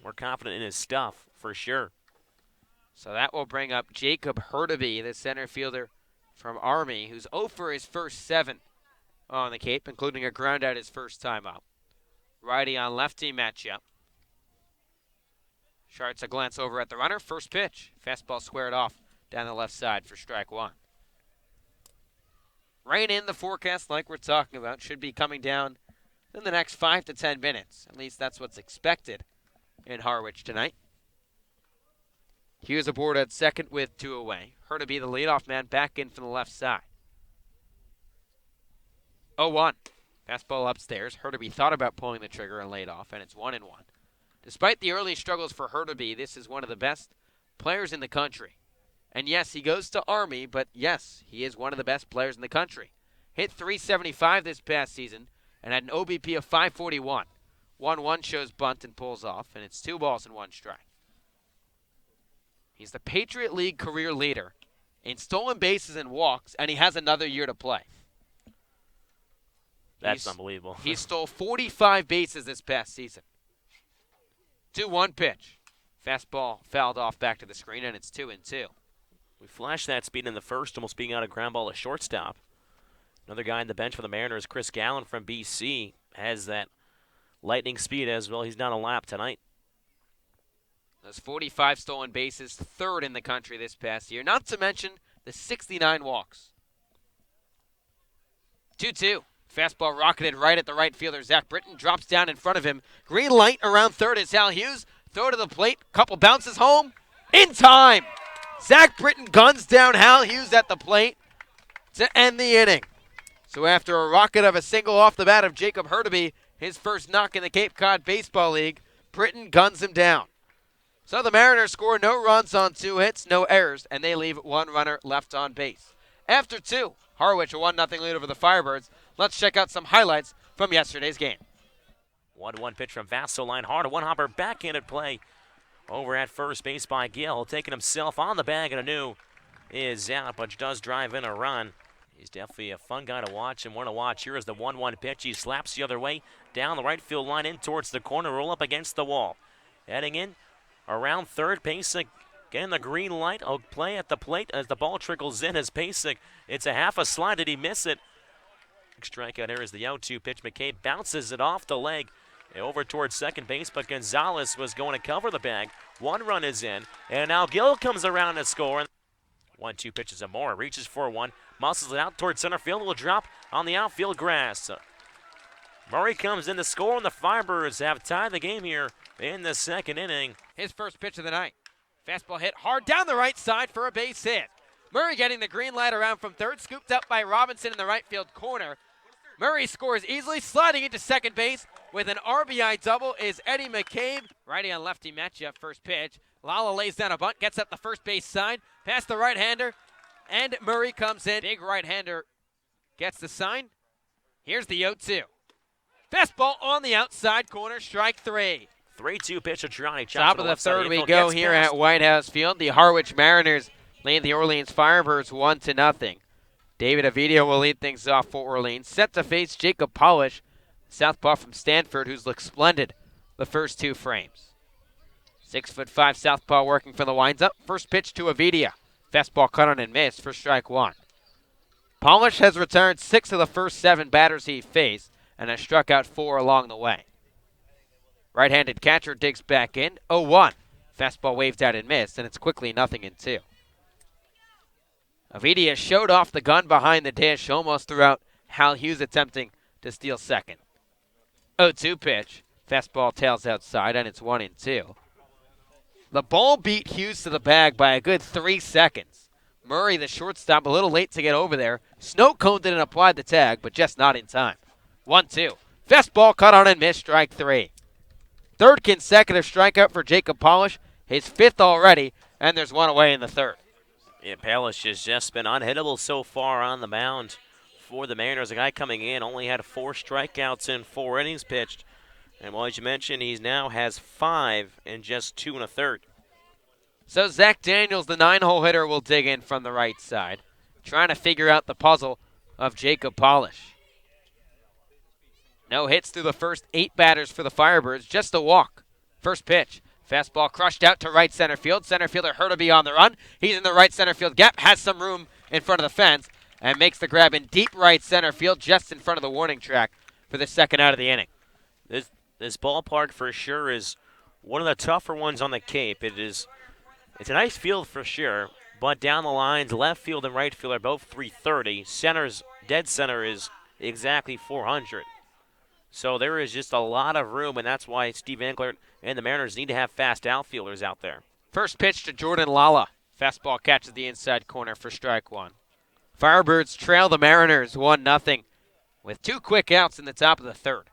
More confident in his stuff, for sure. So that will bring up Jacob Hurtubise, the center fielder from Army, who's 0 for his first 7 on the Cape, including a ground out his first time up. Righty on lefty matchup. Schartz a glance over at the runner. First pitch. Fastball squared off down the left side for strike 1. Rain in the forecast like we're talking about. Should be coming down in the next 5 to 10 minutes. At least that's what's expected in Harwich tonight. Hughes aboard at second with 2 away. Hurtubise, the leadoff man, back in from the left side. 0-1. Fastball upstairs. Hurtubise thought about pulling the trigger and laid off, and it's 1-1. Despite the early struggles for Hurtubise, this is one of the best players in the country. And yes, he goes to Army, but yes, he is one of the best players in the country. Hit .375 this past season and had an OBP of .541. 1-1 shows bunt and pulls off, and it's 2 balls and 1 strike. He's the Patriot League career leader in stolen bases and walks, and he has another year to play. That's unbelievable. He stole 45 bases this past season. 2-1 pitch. Fastball fouled off back to the screen, and it's 2-2. We flashed that speed in the first, almost being out a ground ball to shortstop. Another guy on the bench for the Mariners, Chris Gallen from BC, has that lightning speed as well. He's down a lap tonight. Those 45 stolen bases, 3rd in the country this past year. Not to mention the 69 walks. 2-2. Fastball rocketed right at the right fielder. Zach Britton drops down in front of him. Green light around third is Hal Hughes. Throw to the plate. Couple bounces home. In time. Zach Britton guns down Hal Hughes at the plate to end the inning. So after a rocket of a single off the bat of Jacob Hurtubise, his first knock in the Cape Cod Baseball League, Britton guns him down. So the Mariners score no runs on 2 hits, no errors, and they leave 1 runner left on base. After 2, Harwich a 1-0 lead over the Firebirds. Let's check out some highlights from yesterday's game. 1-1 pitch from Vasso, line hard. A one-hopper backhanded play over at first base by Gill. Taking himself on the bag, and Anu is out, but does drive in a run. He's definitely a fun guy to watch and one to watch. Here is the 1-1 pitch. He slaps the other way down the right field line in towards the corner, roll up against the wall. Heading in around third, Pasek getting the green light. A play at the plate as the ball trickles in as Pasek. It's a half a slide. Did he miss it? Strikeout here is the 0-2 pitch. McCabe bounces it off the leg over towards second base, but Gonzalez was going to cover the bag. 1 run is in, and now Gill comes around to score. 1-2 pitches and more. Reaches for 1. Muscles it out towards center field. Will drop on the outfield grass. Murray comes in to score, and the Firebirds have tied the game here in the second inning. His first pitch of the night. Fastball hit hard down the right side for a base hit. Murray getting the green light around from third. Scooped up by Robinson in the right field corner. Murray scores easily, sliding into second base with an RBI double is Eddie McCabe. Righty on lefty matchup, first pitch. Lala lays down a bunt, gets up the first base side, past the right-hander, and Murray comes in. Big right-hander gets the sign. Here's the 0-2. Fastball on the outside corner, strike 3. 3-2 pitch to Girardi. Top of the third we go here at White House Field. The Harwich Mariners lead the Orleans Firebirds 1-0. David Ovidio will lead things off for Orleans. Set to face Jacob Polish, southpaw from Stanford, who's looked splendid the first 2 frames. 6'5" southpaw working for the winds-up. First pitch to Ovidio. Fastball cut on and missed for strike 1. Polish has returned 6 of the first 7 batters he faced and has struck out 4 along the way. Right-handed catcher digs back in. 0-1. Fastball waved out and missed, and it's quickly 0-2. Ovidio showed off the gun behind the dish, almost threw out Hal Hughes attempting to steal second. 0-2 pitch. Fastball tails outside, and it's 1-2. The ball beat Hughes to the bag by a good 3 seconds. Murray, the shortstop, a little late to get over there. Snow coned it and applied the tag, but just not in time. 1-2. Fastball cut on and missed, strike 3. Third consecutive strikeout for Jacob Polish, his 5th already, and there's 1 away in the 3rd. Yeah, Polish has just been unhittable so far on the mound for the Mariners. The guy coming in only had 4 strikeouts in 4 innings pitched. And well, as you mentioned, he now has 5 in just 2 1/3. So Zach Daniels, the 9-hole hitter, will dig in from the right side, trying to figure out the puzzle of Jacob Polish. No hits through the first 8 batters for the Firebirds, just a walk. First pitch, fastball crushed out to right center field. Center fielder Hurtaby on the run. He's in the right center field gap, has some room in front of the fence, and makes the grab in deep right center field, just in front of the warning track for the second out of the inning. This ballpark for sure is one of the tougher ones on the Cape. It's a nice field for sure, but down the lines, left field and right field are both 330. Dead center is exactly 400. So there is just a lot of room, and that's why Steve Englert and the Mariners need to have fast outfielders out there. First pitch to Jordan Lala. Fastball catches the inside corner for strike 1. Firebirds trail the Mariners 1-0 with 2 quick outs in the top of the 3rd.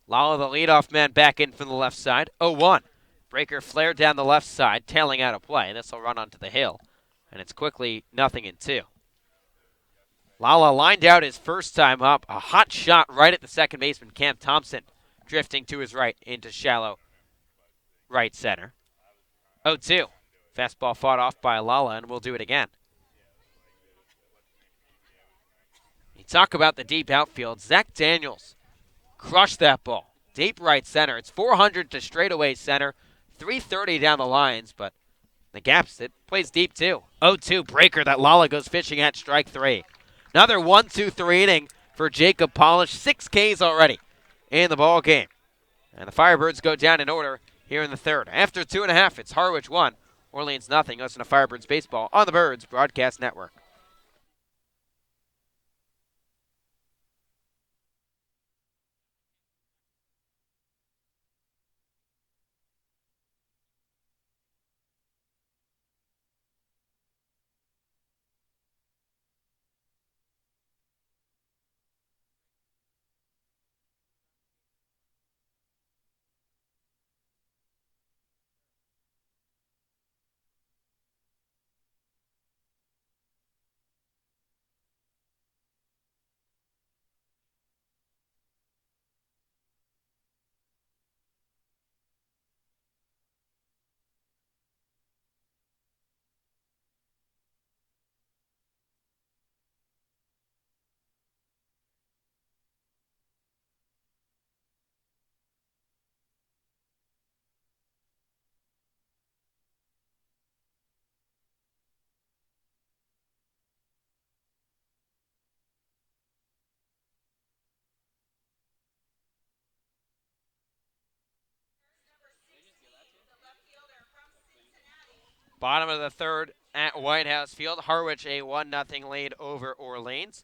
Lala, the leadoff man, back in from the left side. 0-1. Breaker flared down the left side, tailing out of play. This will run onto the hill, and it's quickly 0-2. Lala lined out his first time up. A hot shot right at the second baseman, Cam Thompson, drifting to his right into shallow right center. 0-2. Fastball fought off by Lala, and we'll do it again. You talk about the deep outfield. Zach Daniels crushed that ball. Deep right center. It's 400 to straightaway center. 330 down the lines, but the gaps, it plays deep too. 0-2 breaker that Lala goes fishing at, strike 3. Another 1-2-3 inning for Jacob Polish. 6 Ks already in the ball game. And the Firebirds go down in order here in the 3rd. After 2.5, it's Harwich 1, Orleans 0. Listen to Firebirds baseball on the Birds Broadcast Network. Bottom of the 3rd at White House Field. Harwich a 1-0 lead over Orleans.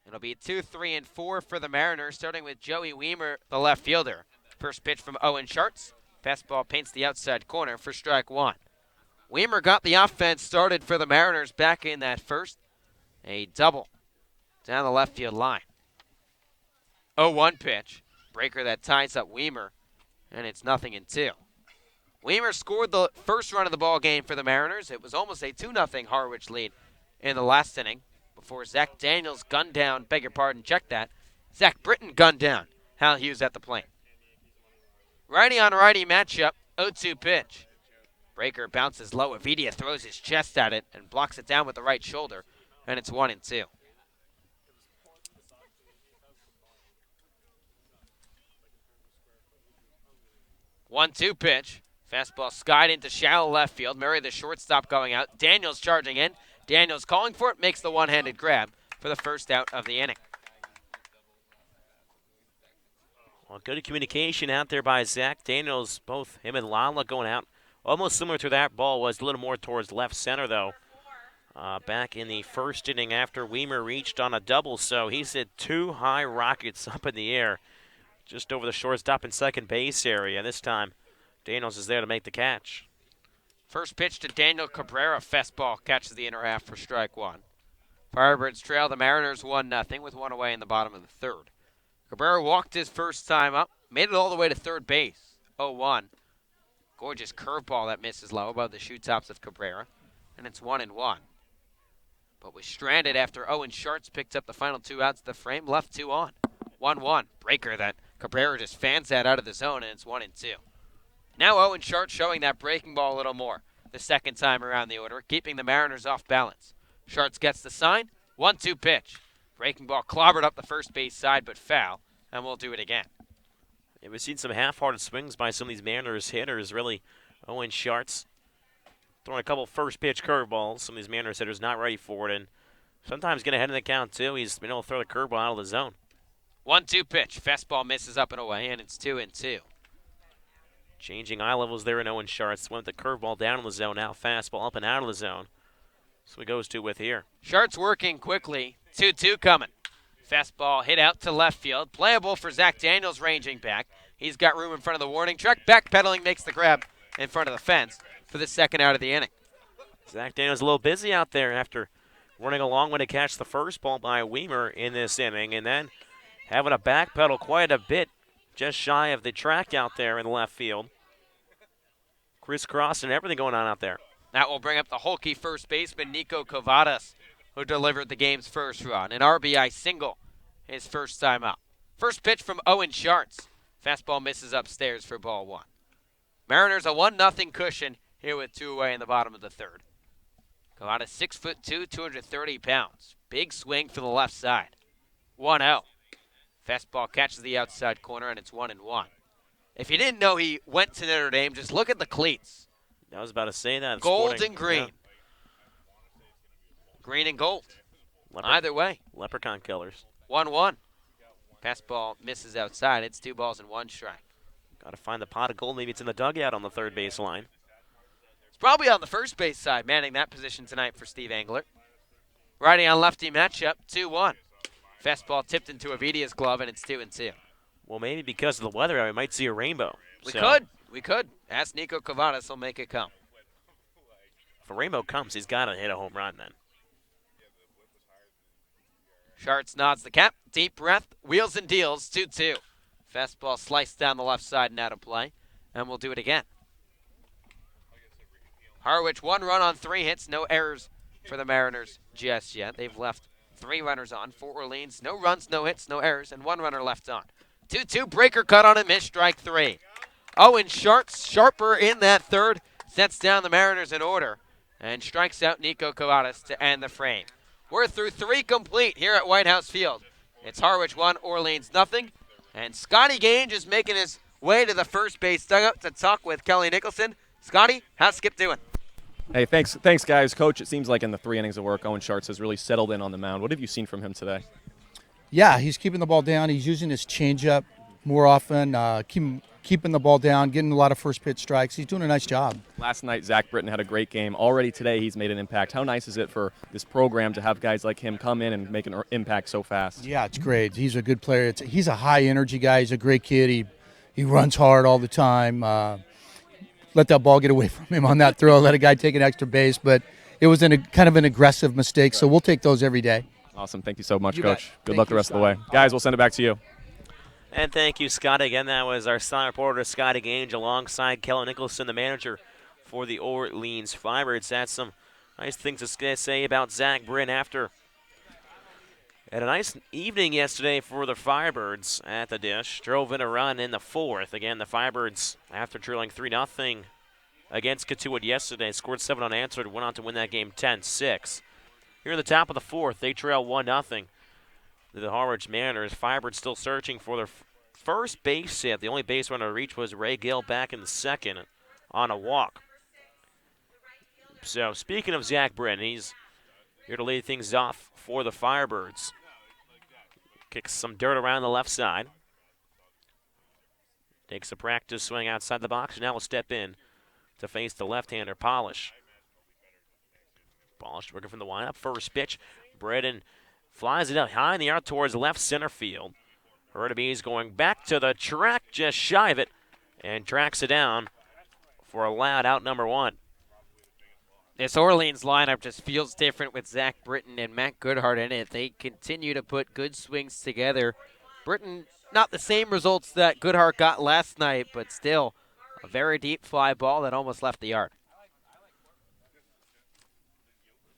It'll be 2, 3, and 4 for the Mariners, starting with Joey Weimer, the left fielder. First pitch from Owen Schartz. Fastball paints the outside corner for strike 1. Weimer got the offense started for the Mariners back in that first. A double down the left field line. 0-1 pitch. Breaker that ties up Weimer, and it's 0-2. Weimer scored the first run of the ball game for the Mariners. It was almost a 2-0 Harwich lead in the last inning before Zach Daniels gunned down, check that. Zach Britton gunned down Hal Hughes at the plate. Righty on righty matchup, 0-2 pitch. Breaker bounces low. Ovidio throws his chest at it and blocks it down with the right shoulder and it's 1-2. 1-2 pitch. Fastball skied into shallow left field. Murray, the shortstop, going out. Daniels charging in. Daniels calling for it, makes the one-handed grab for the first out of the inning. Well, good communication out there by Zach Daniels. Both him and Lala going out. Almost similar to that ball, was a little more towards left center, though. Back in the first inning after Weimer reached on a double, so he's hit 2 high rockets up in the air just over the shortstop and second base area. This time, Daniels is there to make the catch. First pitch to Daniel Cabrera. Fastball catches the inner half for strike one. Firebirds trail the Mariners 1-0 with one away in the bottom of the third. Cabrera walked his first time up, made it all the way to third base. 0-1. Gorgeous curveball that misses low above the shoe tops of Cabrera, and it's 1-1. But was stranded after Owen Sharts picked up the final 2 outs of the frame, left 2 on. 1-1. Breaker that Cabrera just fans that out of the zone, and it's 1-2. Now Owen Sharts showing that breaking ball a little more the second time around the order, keeping the Mariners off balance. Sharts gets the sign. 1-2 pitch. Breaking ball clobbered up the first base side, but foul, and we'll do it again. Yeah, we've seen some half-hearted swings by some of these Mariners hitters, really. Owen Sharts throwing a couple first-pitch curveballs. Some of these Mariners hitters not ready for it, and sometimes get ahead of the count, too. He's been able to throw the curveball out of the zone. 1-2 pitch. Fastball misses up and away, and it's 2-2. Changing eye levels there in Owen Sharts. Went the curveball down in the zone, now fastball up and out of the zone. So he goes to with here. Sharts working quickly. 2-2 coming. Fastball hit out to left field. Playable for Zach Daniels ranging back. He's got room in front of the warning track. Backpedaling makes the grab in front of the fence for the second out of the inning. Zach Daniels a little busy out there after running a long way to catch the first ball by Weimer in this inning, and then having a backpedal quite a bit just shy of the track out there in left field. Crisscross and everything going on out there. That will bring up the hulky first baseman, Nico Cavadas, who delivered the game's first run. An RBI single, his first time up. First pitch from Owen Sharts. Fastball misses upstairs for ball one. Mariners a 1-0 cushion here with 2 away in the bottom of the third. Cavadas 6'2", 230 pounds. Big swing from the left side. 1-0. Fastball catches the outside corner, and it's 1-1. If you didn't know he went to Notre Dame, just look at the cleats. I was about to say that. Gold and green. Yeah. Green and gold. Either way. Leprechaun killers. 1-1. Fastball misses outside. It's 2 balls and 1 strike. Got to find the pot of gold. Maybe it's in the dugout on the third base line. It's probably on the first base side, manning that position tonight for Steve Engler. Righty on lefty matchup, 2-1. Fastball tipped into Avidia's glove, and it's 2-2. Well, maybe because of the weather, we might see a rainbow. We could. Ask Nico Cavadas, he'll make it come. If a rainbow comes, he's got to hit a home run then. Sharts nods the cap, deep breath, wheels and deals, 2-2. Fastball sliced down the left side and out of play, and we'll do it again. Harwich 1 run on 3 hits, no errors for the Mariners just yet. They've left 3 runners on. For Orleans, no runs, no hits, no errors, and 1 runner left on. 2-2, breaker cut on a miss, strike 3. Owen Sharts, sharper in that third, sets down the Mariners in order and strikes out Nico Cavadas to end the frame. We're through 3 complete here at White House Field. It's Harwich 1, Orleans 0, and Scotty Gange is making his way to the first base dugout to talk with Kelly Nicholson. Scotty, how's Skip doing? Hey, thanks, guys. Coach, it seems like in the 3 innings of work, Owen Sharts has really settled in on the mound. What have you seen from him today? Yeah, he's keeping the ball down. He's using his changeup more often, keeping the ball down, getting a lot of first pitch strikes. He's doing a nice job. Last night, Zach Britton had a great game. Already today, he's made an impact. How nice is it for this program to have guys like him come in and make an impact so fast? Yeah, it's great. He's a good player. He's a high-energy guy. He's a great kid. He runs hard all the time. Let that ball get away from him on that throw. Let a guy take an extra base, but it was kind of an aggressive mistake, so we'll take those every day. Awesome. Thank you so much, You Coach. bet. Good Thank luck the you, rest Scott. of the way. Guys, we'll send it back to you. And thank you, Scotty. Again, that was our star reporter, Scotty Gange, alongside Kelly Nicholson, the manager for the Orleans Firebirds. That's some nice things to say about Zach Britton after. Had a nice evening yesterday for the Firebirds at the dish. Drove in a run in the 4th. Again, the Firebirds, after trailing 3-0 against Katuitt yesterday, scored 7 unanswered, went on to win that game 10-6. Here at the top of the fourth, they trail 1-0. The Harwich Mariners. Firebirds still searching for their first base hit. The only base runner to reach was Ray Gill back in the second on a walk. So speaking of Zach Britton, he's here to lead things off for the Firebirds. Kicks some dirt around the left side. Takes a practice swing outside the box. Now will step in to face the left-hander Polish. Polish working from the windup. First pitch. Britton flies it up high in the air towards left center field. Hurtubise going back to the track, just shy of it, and tracks it down for a loud out number one. This Orleans lineup just feels different with Zach Britton and Matt Goodhart in it. They continue to put good swings together. Britton, not the same results that Goodhart got last night, but still a very deep fly ball that almost left the yard.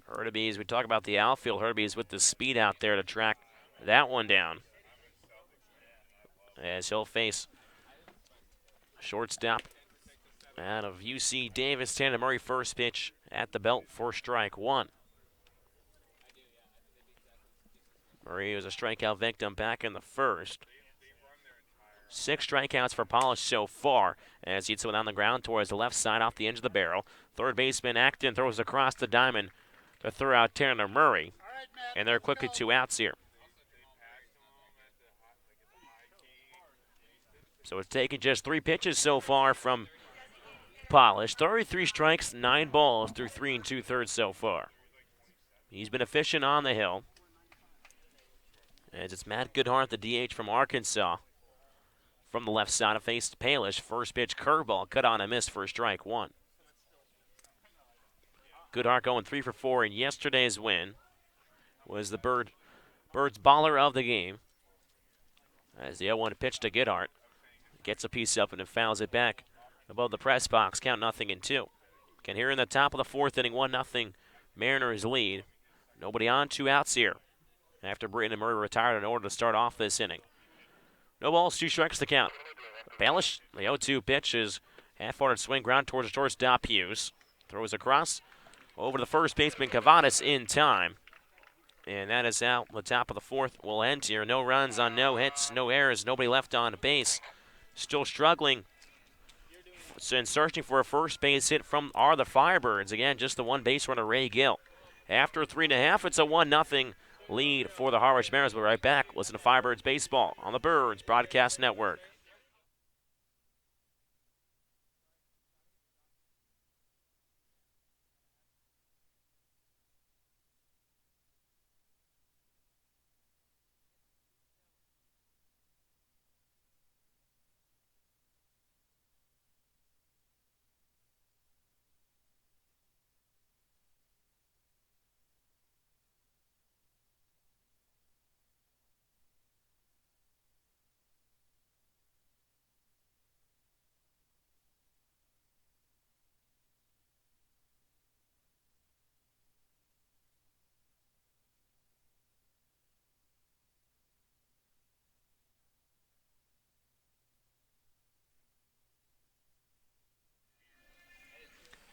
Hurtubise, we talk about the outfield. Hurtubise with the speed out there to track that one down. As he'll face shortstop out of UC Davis. Tanner Murray, first pitch at the belt for strike one. Murray was a strikeout victim back in the first. 6 strikeouts for Polish so far as he hits one on the ground towards the left side off the edge of the barrel. Third baseman Acton throws across the diamond to throw out Tanner Murray. And they're quickly 2 outs here. So it's taken just 3 pitches so far from Polish. 33 strikes, 9 balls through 3 2/3 so far. He's been efficient on the hill. As it's Matt Goodhart, the DH from Arkansas. From the left side of face to Palish. First pitch curveball, cut on a miss for strike one. Goodhart going 3 for 4 in yesterday's win. Was the Birds baller of the game. As the 0-1 pitch to Goodhart. Gets a piece up and then fouls it back above the press box. Count 0-2. Can hear in the top of the fourth inning, 1-0 Mariners lead. Nobody on, 2 outs here. After Britton and Murray retired in order to start off this inning. No balls, 2 strikes to count. Baelish, the 0-2 pitch is half-hearted swing ground towards the shortstop Hughes. Throws across over to the first baseman Cavadas in time. And that is out. The top of the fourth will end here. No runs on no hits, no errors, nobody left on base. Still struggling and searching for a first base hit from the Firebirds. Again, just the one base runner, Ray Gill. After 3.5, it's a 1-0 lead for the Harwich Mariners. We'll be right back. Listen to Firebirds Baseball on the Birds Broadcast Network.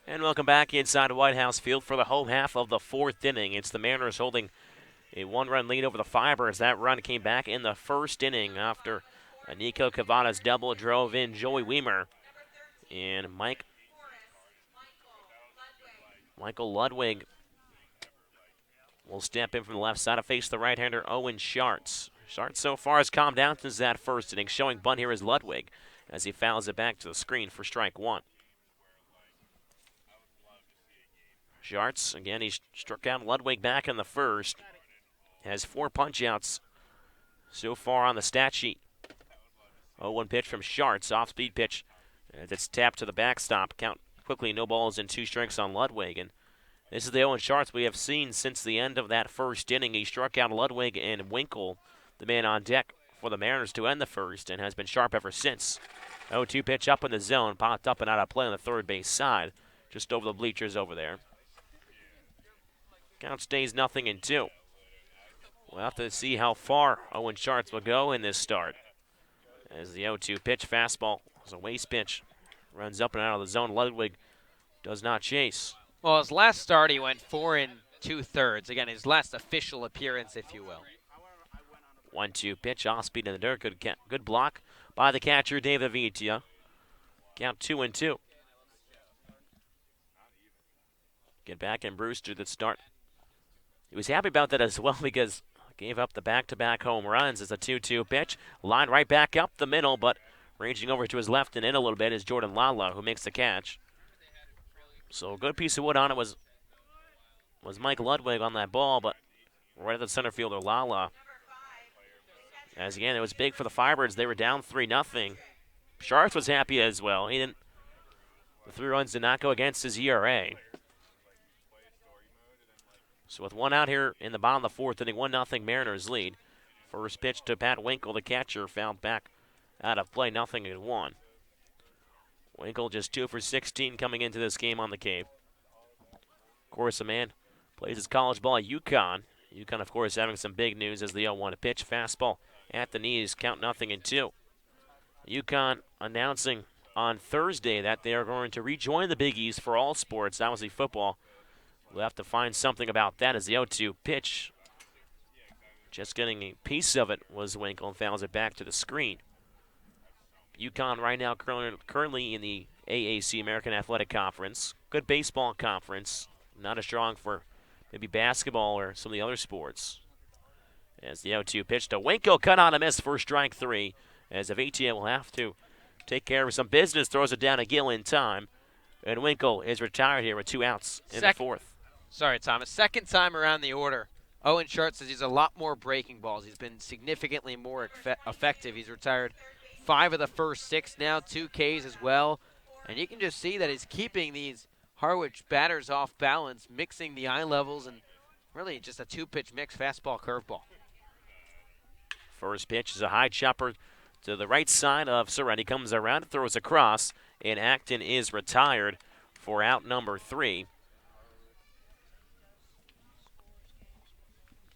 And welcome back inside White House Field for the home half of the fourth inning. It's the Mariners holding a 1-run lead over the Firebirds. That run came back in the first inning after a Nico Cavada's double drove in Joey Weimer. And Michael Ludwig will step in from the left side to face the right-hander Owen Schartz. Schartz so far has calmed down since that first inning. Showing bunt here is Ludwig as he fouls it back to the screen for strike one. Schartz, again, he struck out Ludwig back in the first. Has 4 punch-outs so far on the stat sheet. 0-1 pitch from Schartz, off-speed pitch that's tapped to the backstop. Count quickly, no balls and 2 strikes on Ludwig. And this is the Owen Schartz we have seen since the end of that first inning. He struck out Ludwig and Winkle, the man on deck for the Mariners to end the first, and has been sharp ever since. 0-2 pitch up in the zone, popped up and out of play on the third base side, just over the bleachers over there. Count stays 0-2. We'll have to see how far Owen Schartz will go in this start. As the 0-2 pitch, fastball is a waste pitch. Runs up and out of the zone. Ludwig does not chase. Well, his last start, he went 4 2/3. Again, his last official appearance, if you will. 1-2 pitch, off speed in the dirt. Good block by the catcher, David Vitia. Count 2-2. Get back and Brewster to start. He was happy about that as well because gave up the back-to-back home runs as a 2-2 pitch. Line right back up the middle, but ranging over to his left and in a little bit is Jordan Lala, who makes the catch. So a good piece of wood on it was Mike Ludwig on that ball, but right at the center fielder, Lala. As again, it was big for the Firebirds. They were down 3-0. Sharps was happy as well. The 3 runs did not go against his ERA. So with 1 out here in the bottom of the 4th inning, 1-0 Mariners lead. First pitch to Pat Winkle, the catcher, fouled back out of play, 0-1. Winkle just 2 for 16 coming into this game on the Cape. Of course, the man plays his college ball at UConn. UConn, of course, having some big news as the 0-1 pitch. Fastball at the knees, count 0-2. UConn announcing on Thursday that they are going to rejoin the Big East for all sports, obviously football. We'll have to find something about that as the 0-2 pitch. Just getting a piece of it was Winkle and fouls it back to the screen. UConn right now currently in the AAC, American Athletic Conference. Good baseball conference. Not as strong for maybe basketball or some of the other sports. As the 0-2 pitch to Winkle, cut on a miss for strike 3. As Avitia will have to take care of some business, throws it down a Gill in time. And Winkle is retired here with 2 outs in the 4th. Sorry, Thomas. Second time around the order. Owen Sharp says he's a lot more breaking balls. He's been significantly more effective. He's retired 5 of the first 6 now, 2 Ks as well. And you can just see that he's keeping these Harwich batters off balance, mixing the eye levels, and really just a 2-pitch mix, fastball, curveball. First pitch is a high chopper to the right side of Seretti. Comes around, throws across, and Acton is retired for out number 3.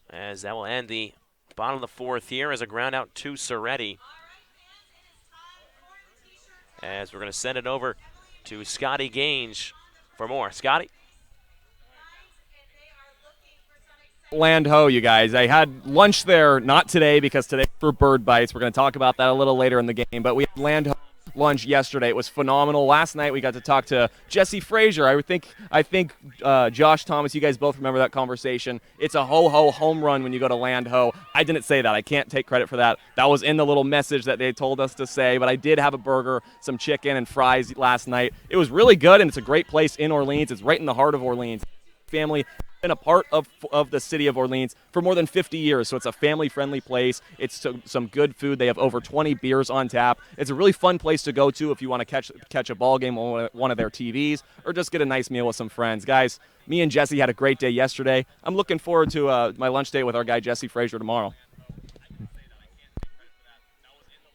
As that will end the bottom of the 4th here as a ground out to Seretti. As we're going to send it over to Scotty Gange for more. Scotty? Land Ho, you guys. I had lunch there, not today because today for Bird Bites. We're going to talk about that a little later in the game, but we had Land Ho lunch yesterday. It was phenomenal. Last night we got to talk to Jesse Frazier. I think Josh Thomas, you guys both remember that conversation. It's a ho-ho home run when you go to Land Ho. I didn't say that. I can't take credit for that. That was in the little message that they told us to say, but I did have a burger, some chicken, and fries last night. It was really good, and it's a great place in Orleans. It's right in the heart of Orleans. Family been a part of the city of Orleans for more than 50 years, so it's a family-friendly place. It's some good food. They have over 20 beers on tap. It's a really fun place to go to if you want to catch a ball game on one of their TVs or just get a nice meal with some friends. Guys, me and Jesse had a great day yesterday. I'm looking forward to my lunch date with our guy Jesse Frazier tomorrow.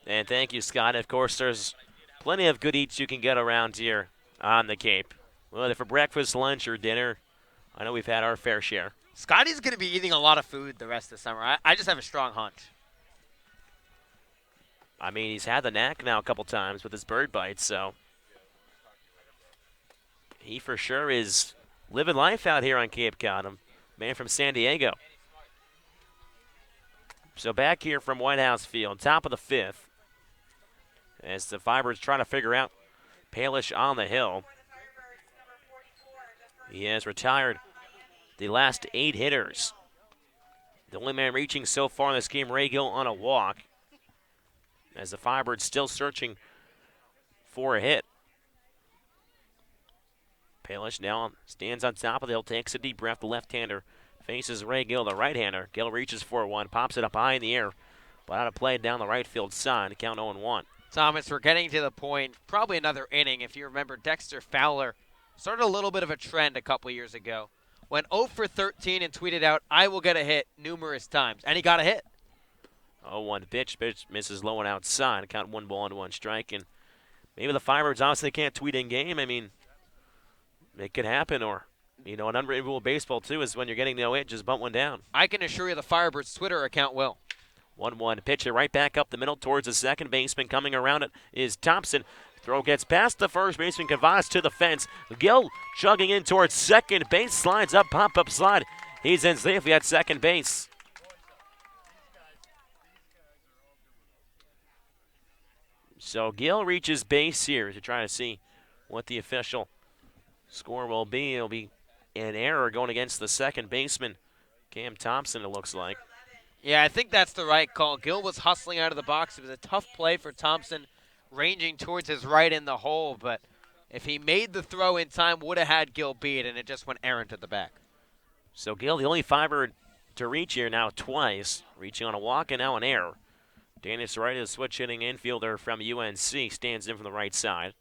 And thank you, Scott. Of course, there's plenty of good eats you can get around here on the Cape. Whether for breakfast, lunch, or dinner, I know we've had our fair share. Scotty's going to be eating a lot of food the rest of the summer. I just have a strong hunch. I mean, he's had the knack now a couple times with his bird bites, so he for sure is living life out here on Cape Cod. A man from San Diego. So back here from White House Field, top of the 5th, as the Firebirds trying to figure out Palish on the hill. He has retired the last 8 hitters. The only man reaching so far in this game, Ray Gill, on a walk. As the Firebirds still searching for a hit. Palish now stands on top of the hill, takes a deep breath. The left-hander faces Ray Gill, the right-hander. Gill reaches for one, pops it up high in the air, but out of play down the right field side. Count 0-1. Thomas, we're getting to the point, probably another inning. If you remember, Dexter Fowler started a little bit of a trend a couple years ago. Went 0 for 13 and tweeted out, "I will get a hit," numerous times. And he got a hit. 0-1 pitch misses low and outside. Count 1 ball and 1 strike. And maybe the Firebirds honestly can't tweet in game. I mean, it could happen. Or, an unwritten rule of baseball, too, is when you're getting no hit, just bump one down. I can assure you the Firebirds Twitter account will. 1-1 pitch it right back up the middle towards the second baseman. Coming around it is Thompson. Throw gets past the first baseman, Cavadas to the fence. Gill chugging in towards second base, slides up, pop-up slide. He's in safely at second base. So Gill reaches base here to try to see what the official score will be. It'll be an error going against the second baseman, Cam Thompson, it looks like. Yeah, I think that's the right call. Gill was hustling out of the box. It was a tough play for Thompson, ranging towards his right in the hole, but if he made the throw in time, would have had Gill beat, and it just went errant at the back. So Gill, the only Firebird to reach here now twice, reaching on a walk and now an error. Danny Soraya, the switch-hitting infielder from UNC, stands in from the right side.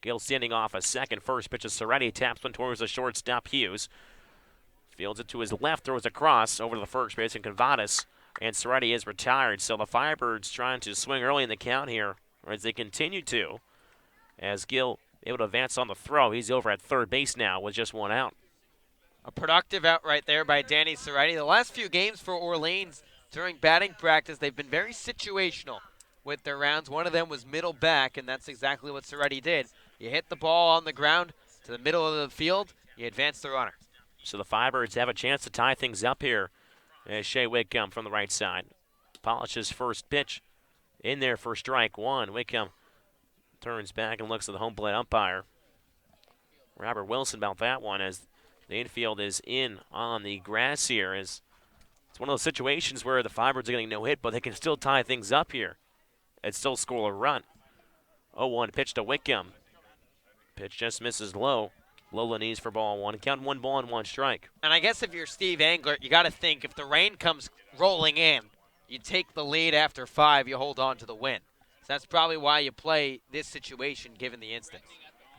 Gill standing off a second. First pitch of Soretti, taps one towards the shortstop Hughes. Fields it to his left, throws across over to the first base, and Cavadas. And Soretti is retired, so the Firebirds trying to swing early in the count here, or as they continue to. As Gill able to advance on the throw, he's over at third base now with just one out. A productive out right there by Danny Soretti. The last few games for Orleans during batting practice, they've been very situational with their rounds. One of them was middle back, and that's exactly what Soretti did. You hit the ball on the ground to the middle of the field, you advance the runner. So the Firebirds have a chance to tie things up here as Shea Whitcomb from the right side polishes first pitch in there for strike one. Whitcomb turns back and looks at the home plate umpire, Robert Wilson, about that one, as the infield is in on the grass here. As it's one of those situations where the Firebirds are getting no hit, but they can still tie things up here and still score a run. 0-1 pitch to Whitcomb. Pitch just misses low. Lola knees for ball one. Count 1 ball and 1 strike. And I guess if you're Steve Angler, you got to think if the rain comes rolling in, you take the lead after 5, you hold on to the win. So that's probably why you play this situation given the instance.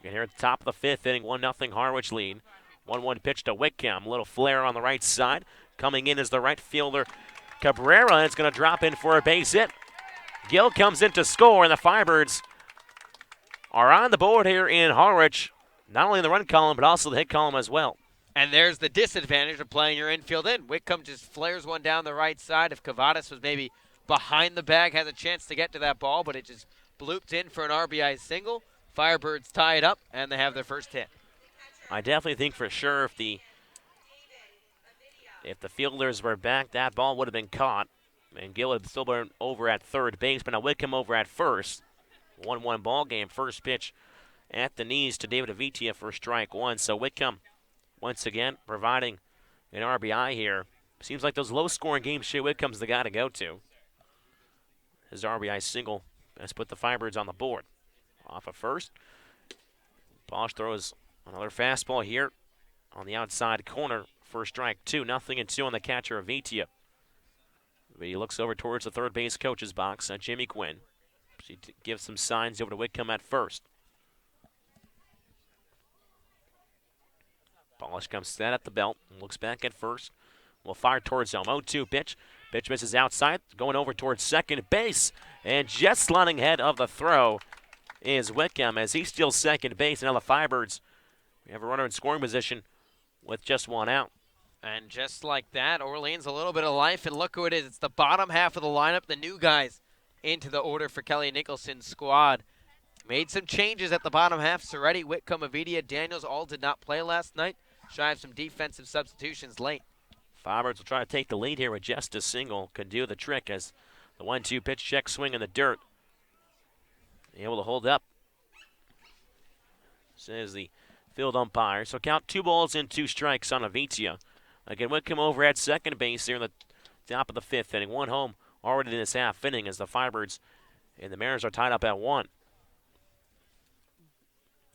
And here at the top of the 5th inning, 1-0 Harwich lead. 1-1 pitch to Whitcomb. A little flare on the right side. Coming in is the right fielder Cabrera. It's going to drop in for a base hit. Gill comes in to score, and the Firebirds are on the board here in Harwich. Not only in the run column, but also the hit column as well. And there's the disadvantage of playing your infield in. Whitcomb just flares one down the right side. If Cavadas was maybe behind the bag, has a chance to get to that ball, but it just blooped in for an RBI single. Firebirds tie it up, and they have their first hit. I definitely think for sure if the fielders were back, that ball would have been caught. And Gill had still been over at third base, but now Whitcomb over at first. 1-1 ball game. First pitch at the knees to David Avitia for strike one. So Whitcomb, once again, providing an RBI here. Seems like those low-scoring games, Shea Whitcomb's the guy to go to. His RBI single has put the Firebirds on the board. Off of first. Polish throws another fastball here on the outside corner for strike 2. 0-2 on the catcher, Avitia. He looks over towards the third base coach's box, Jimmy Quinn. She gives some signs over to Whitcomb at first. Polish comes set at the belt and looks back at first. Will fire towards home. 0-2 pitch. Pitch misses outside. Going over towards second base. And just sliding ahead of the throw is Whitcomb as he steals second base. And now the Firebirds have a runner in scoring position with just one out. And just like that, Orleans a little bit of life. And look who it is. It's the bottom half of the lineup. The new guys into the order for Kelly Nicholson's squad. Made some changes at the bottom half. Soretti, Whitcomb, Avidia, Daniels all did not play last night. Shy of some defensive substitutions late. Firebirds will try to take the lead here with just a single. Could do the trick as the 1-2 pitch check swing in the dirt. Able to hold up, says the field umpire. So count 2 balls and 2 strikes on Avitia. Again, Whitcomb over at second base here in the top of the 5th inning. 1 home already in this half inning as the Firebirds and the Mariners are tied up at 1.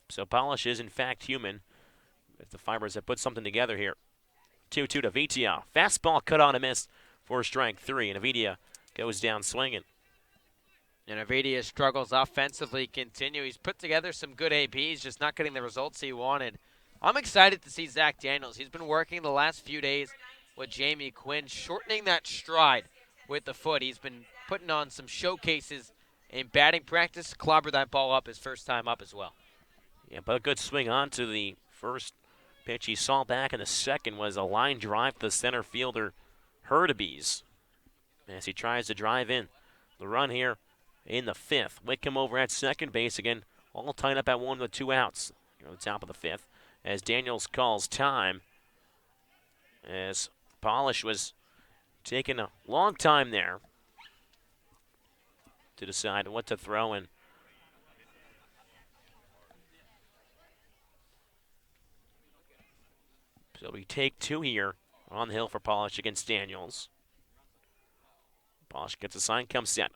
So Polish is in fact human. If the Firebirds have put something together here. 2-2 to Avitia. Fastball cut on a miss for strike 3, and Avitia goes down swinging. And Avidia struggles offensively continue. He's put together some good ABs, just not getting the results he wanted. I'm excited to see Zach Daniels. He's been working the last few days with Jamie Quinn, shortening that stride with the foot. He's been putting on some showcases in batting practice. Clobbered that ball up his first time up as well. Yeah, but a good swing on to the first pitch he saw back, and the second was a line drive to the center fielder, Hurtubise, as he tries to drive in the run here in the 5th. Whitcomb over at second base again. All tied up at 1 with 2 outs. Here on the top of the 5th, as Daniels calls time, as Polish was taking a long time there to decide what to throw in. So we take 2 here on the hill for Polish against Daniels. Polish gets a sign, comes set.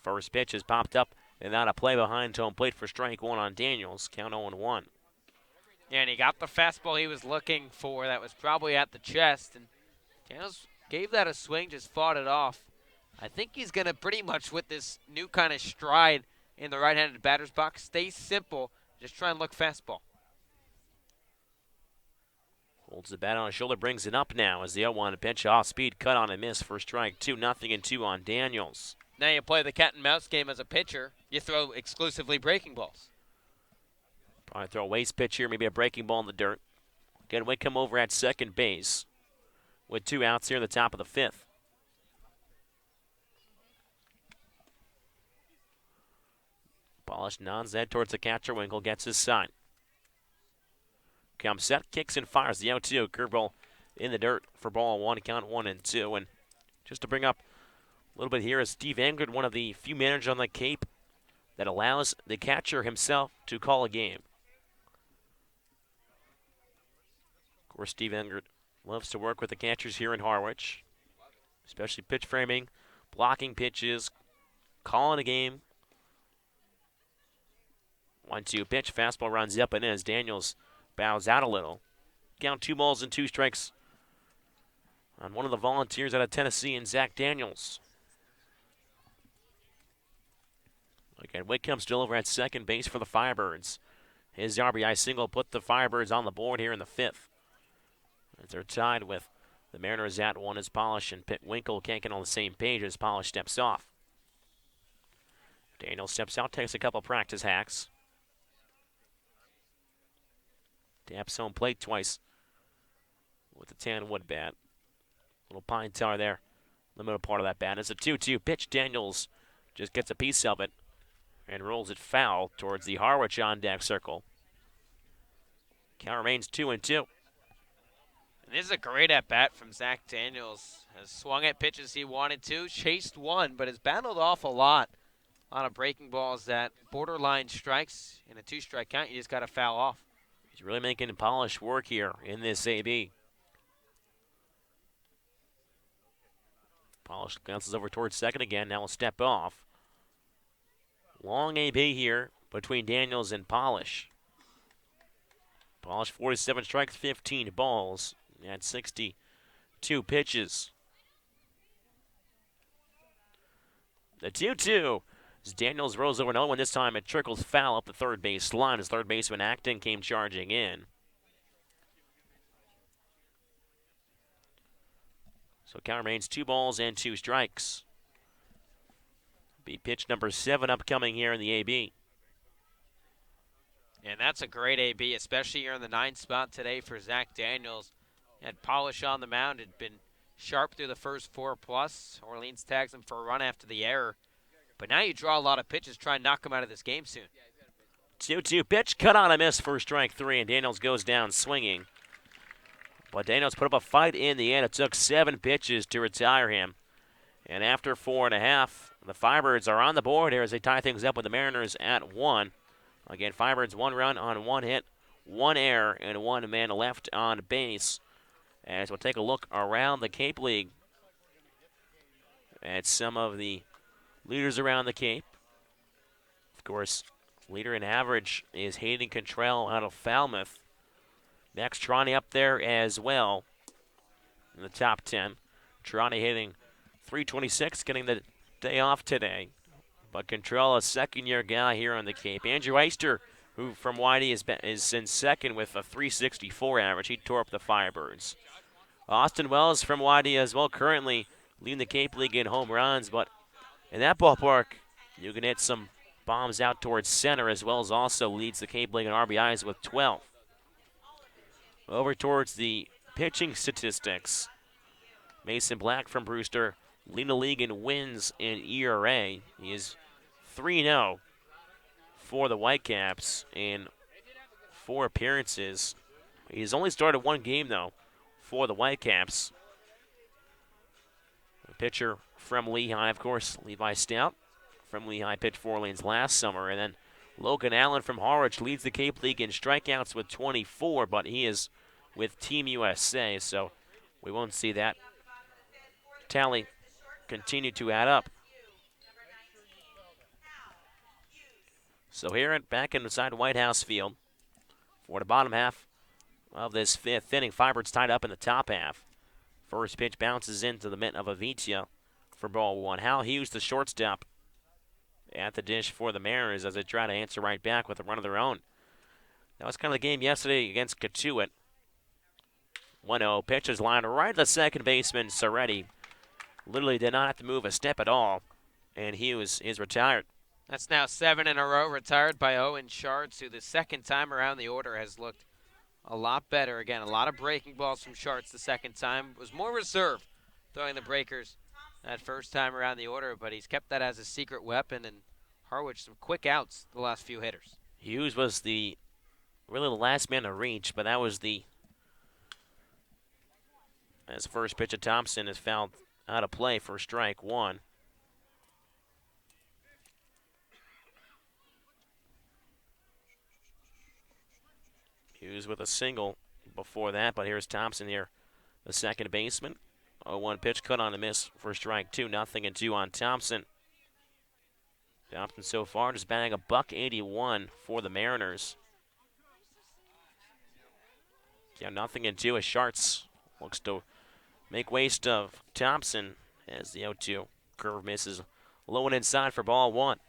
First pitch is popped up and out of play behind home plate for strike 1 on Daniels. Count 0-1. Yeah, and he got the fastball he was looking for that was probably at the chest. And Daniels gave that a swing, just fought it off. I think he's going to pretty much, with this new kind of stride in the right-handed batter's box, stay simple, just try and look fastball. Holds the bat on his shoulder, brings it up now as the 0-1 pitch off speed, cut on and miss for strike 2, 0-2 on Daniels. Now you play the cat and mouse game as a pitcher. You throw exclusively breaking balls. Probably throw a waste pitch here, maybe a breaking ball in the dirt. Again, Whitcomb over at second base with 2 outs here in the top of the 5th. Polish nods that towards the catcher. Winkle gets his sign. Comes set, kicks and fires the 0-2. Curveball in the dirt for ball 1, count 1-2. And just to bring up a little bit here is Steve Engert, one of the few managers on the Cape that allows the catcher himself to call a game. Of course, Steve Engert loves to work with the catchers here in Harwich, especially pitch framing, blocking pitches, calling a game. 1-2 pitch, fastball runs up and in as Daniels bows out a little. Count 2 balls and 2 strikes on one of the Volunteers out of Tennessee, and Zach Daniels. Again, Whitcomb still over at second base for the Firebirds. His RBI single put the Firebirds on the board here in the 5th. As they're tied with the Mariners at 1 as Polish and Pitt Winkle can't get on the same page as Polish steps off. Daniels steps out, takes a couple practice hacks. Taps home plate twice with the tan wood bat. Little pine tar there. The middle part of that bat. It's a 2-2 pitch. Daniels just gets a piece of it and rolls it foul towards the Harwich on deck circle. Count remains 2-2. And this is a great at-bat from Zach Daniels. Has swung at pitches he wanted to, chased one, but has battled off a lot on a breaking balls that borderline strikes. In a 2-strike count, you just got to foul off. He's really making Polish work here in this AB. Polish bounces over towards second again. Now a step off. Long AB here between Daniels and Polish. Polish 47 strikes, 15 balls, and 62 pitches. The 2-2. As Daniels rolls over 0-1, this time it trickles foul up the third base line as third baseman Acton came charging in. So count remains 2 balls and 2 strikes. Be pitch number 7 upcoming here in the AB. And that's a great AB, especially here in the 9th spot today for Zach Daniels. Had Polish on the mound, had been sharp through the first 4+. Orleans tags him for a run after the error. But now you draw a lot of pitches, try and knock him out of this game soon. 2-2 pitch, cut on a miss for strike 3, and Daniels goes down swinging. But Daniels put up a fight in the end. It took 7 pitches to retire him. And after 4.5, the Firebirds are on the board here as they tie things up with the Mariners at 1. Again, Firebirds 1 run on 1 hit, 1 error, and 1 man left on base. As we'll take a look around the Cape League at some of the leaders around the Cape. Of course, leader in average is Hayden Cantrell out of Falmouth. Next, Trani up there as well in the top 10. Trani hitting .326, getting the day off today. But Cantrell, a second-year guy here on the Cape. Andrew Eister, who from Whitey is in second with a .364 average. He tore up the Firebirds. Austin Wells from Whitey as well, currently leading the Cape League in home runs. But in that ballpark, you can hit some bombs out towards center, as well as also leads the Cape League in RBIs with 12. Over towards the pitching statistics. Mason Black from Brewster, leading the league in wins in ERA. He is 3-0 for the Whitecaps in 4 appearances. He's only started 1 game, though, for the Whitecaps. A pitcher from Lehigh, of course, Levi Stout from Lehigh pitched for Orleans last summer. And then Logan Allen from Harwich leads the Cape League in strikeouts with 24, but he is with Team USA, so we won't see that tally continue to add up. So here back inside White House Field for the bottom half of this 5th inning. Firebirds tied up in the top half. First pitch bounces into the mitt of Avitia for ball 1. Hal Hughes, the shortstop, at the dish for the Mariners as they try to answer right back with a run of their own. That was kind of the game yesterday against Katuitt. 1-0 pitches line right to second baseman Soretti. Literally did not have to move a step at all, and Hughes is retired. That's now 7 in a row retired by Owen Schartz, who the second time around the order has looked a lot better. Again, a lot of breaking balls from Schartz the second time. Was more reserved throwing the breakers that first time around the order, but he's kept that as a secret weapon, and Harwich some quick outs the last few hitters. Hughes was really the last man to reach, but that was as first pitch of Thompson is fouled out of play for strike 1. Hughes with a single before that, but here's Thompson here, the second baseman. 0-1 pitch cut on a miss for strike 2, 0-2 on Thompson. Thompson so far just batting $181 for the Mariners. Yeah, 0-2 as Schartz looks to make waste of Thompson as the 0-2 curve misses low and inside for ball 1.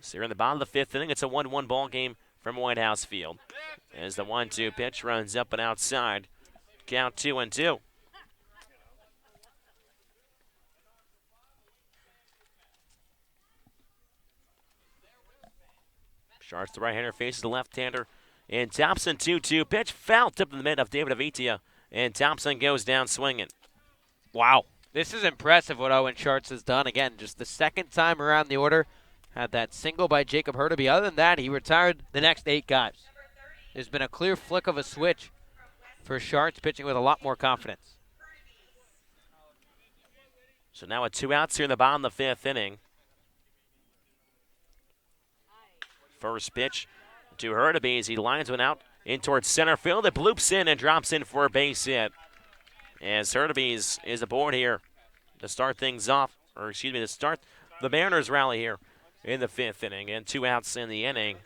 So here in the bottom of the 5th inning, it's a 1-1 ball game from White House Field. As the 1-2 pitch runs up and outside, count 2-2. Schartz, the right-hander, faces the left-hander. And Thompson, 2-2 pitch, foul, tip in the mid of David Avitia. And Thompson goes down swinging. Wow. This is impressive what Owen Schartz has done. Again, just the second time around the order. Had that single by Jacob Hurtubise. Other than that, he retired the next 8 guys. There's been a clear flick of a switch for Schartz, pitching with a lot more confidence. So now with 2 outs here in the bottom of the 5th inning. First pitch to Hurtubise. He lines one out in towards center field. It bloops in and drops in for a base hit. As Hurtubise is aboard here to start things off, to start the Mariners rally here in the 5th inning. And 2 outs in the inning,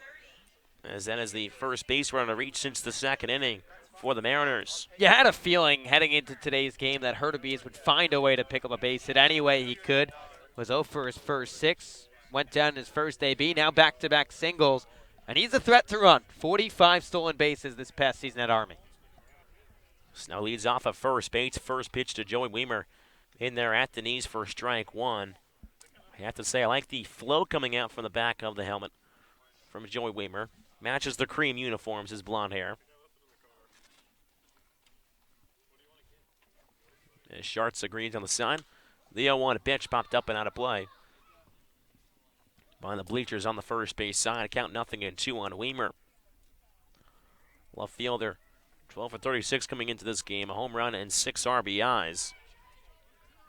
as that is the first base run to reach since the 2nd inning for the Mariners. You had a feeling heading into today's game that Hurtubise would find a way to pick up a base hit any way he could. Was 0 for his first 6. Went down his first AB, now back-to-back singles. And he's a threat to run. 45 stolen bases this past season at Army. Snow leads off at first base. First pitch to Joey Weimer in there at the knees for strike 1. I have to say, I like the flow coming out from the back of the helmet from Joey Weimer. Matches the cream uniforms, his blonde hair. As Schartz agrees on the sign. The 0-1 pitch popped up and out of play. Behind the bleachers on the first base side, count 0-2 on Weimer. Left fielder, 12 for 36 coming into this game, a home run and 6 RBIs.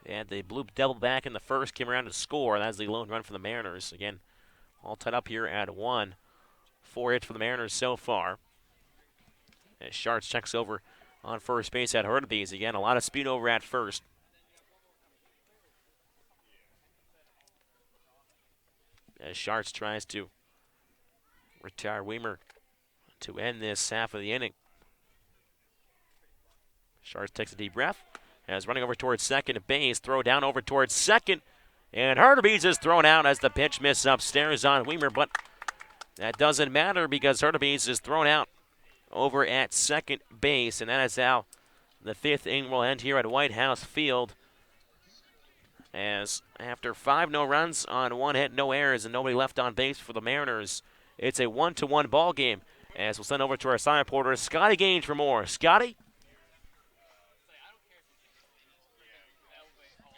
And the Blue Devil back in the first, came around to score. That's the lone run for the Mariners. Again, all tied up here at 1. 4 hits for the Mariners so far. As Schartz checks over on first base at Hurtubise. Again, a lot of speed over at first. As Schartz tries to retire Weimer to end this half of the inning. Schartz takes a deep breath. As running over towards second base, throw down over towards second. And Hurtubise is thrown out as the pitch miss upstairs on Weimer, but that doesn't matter because Hurtubise is thrown out over at second base, and that is how the 5th inning will end here at White House Field. As after 5 no runs on 1 hit, no errors, and nobody left on base for the Mariners, it's a 1-1 ball game. As we'll send over to our side reporter, Scotty Gaines, for more. Scotty?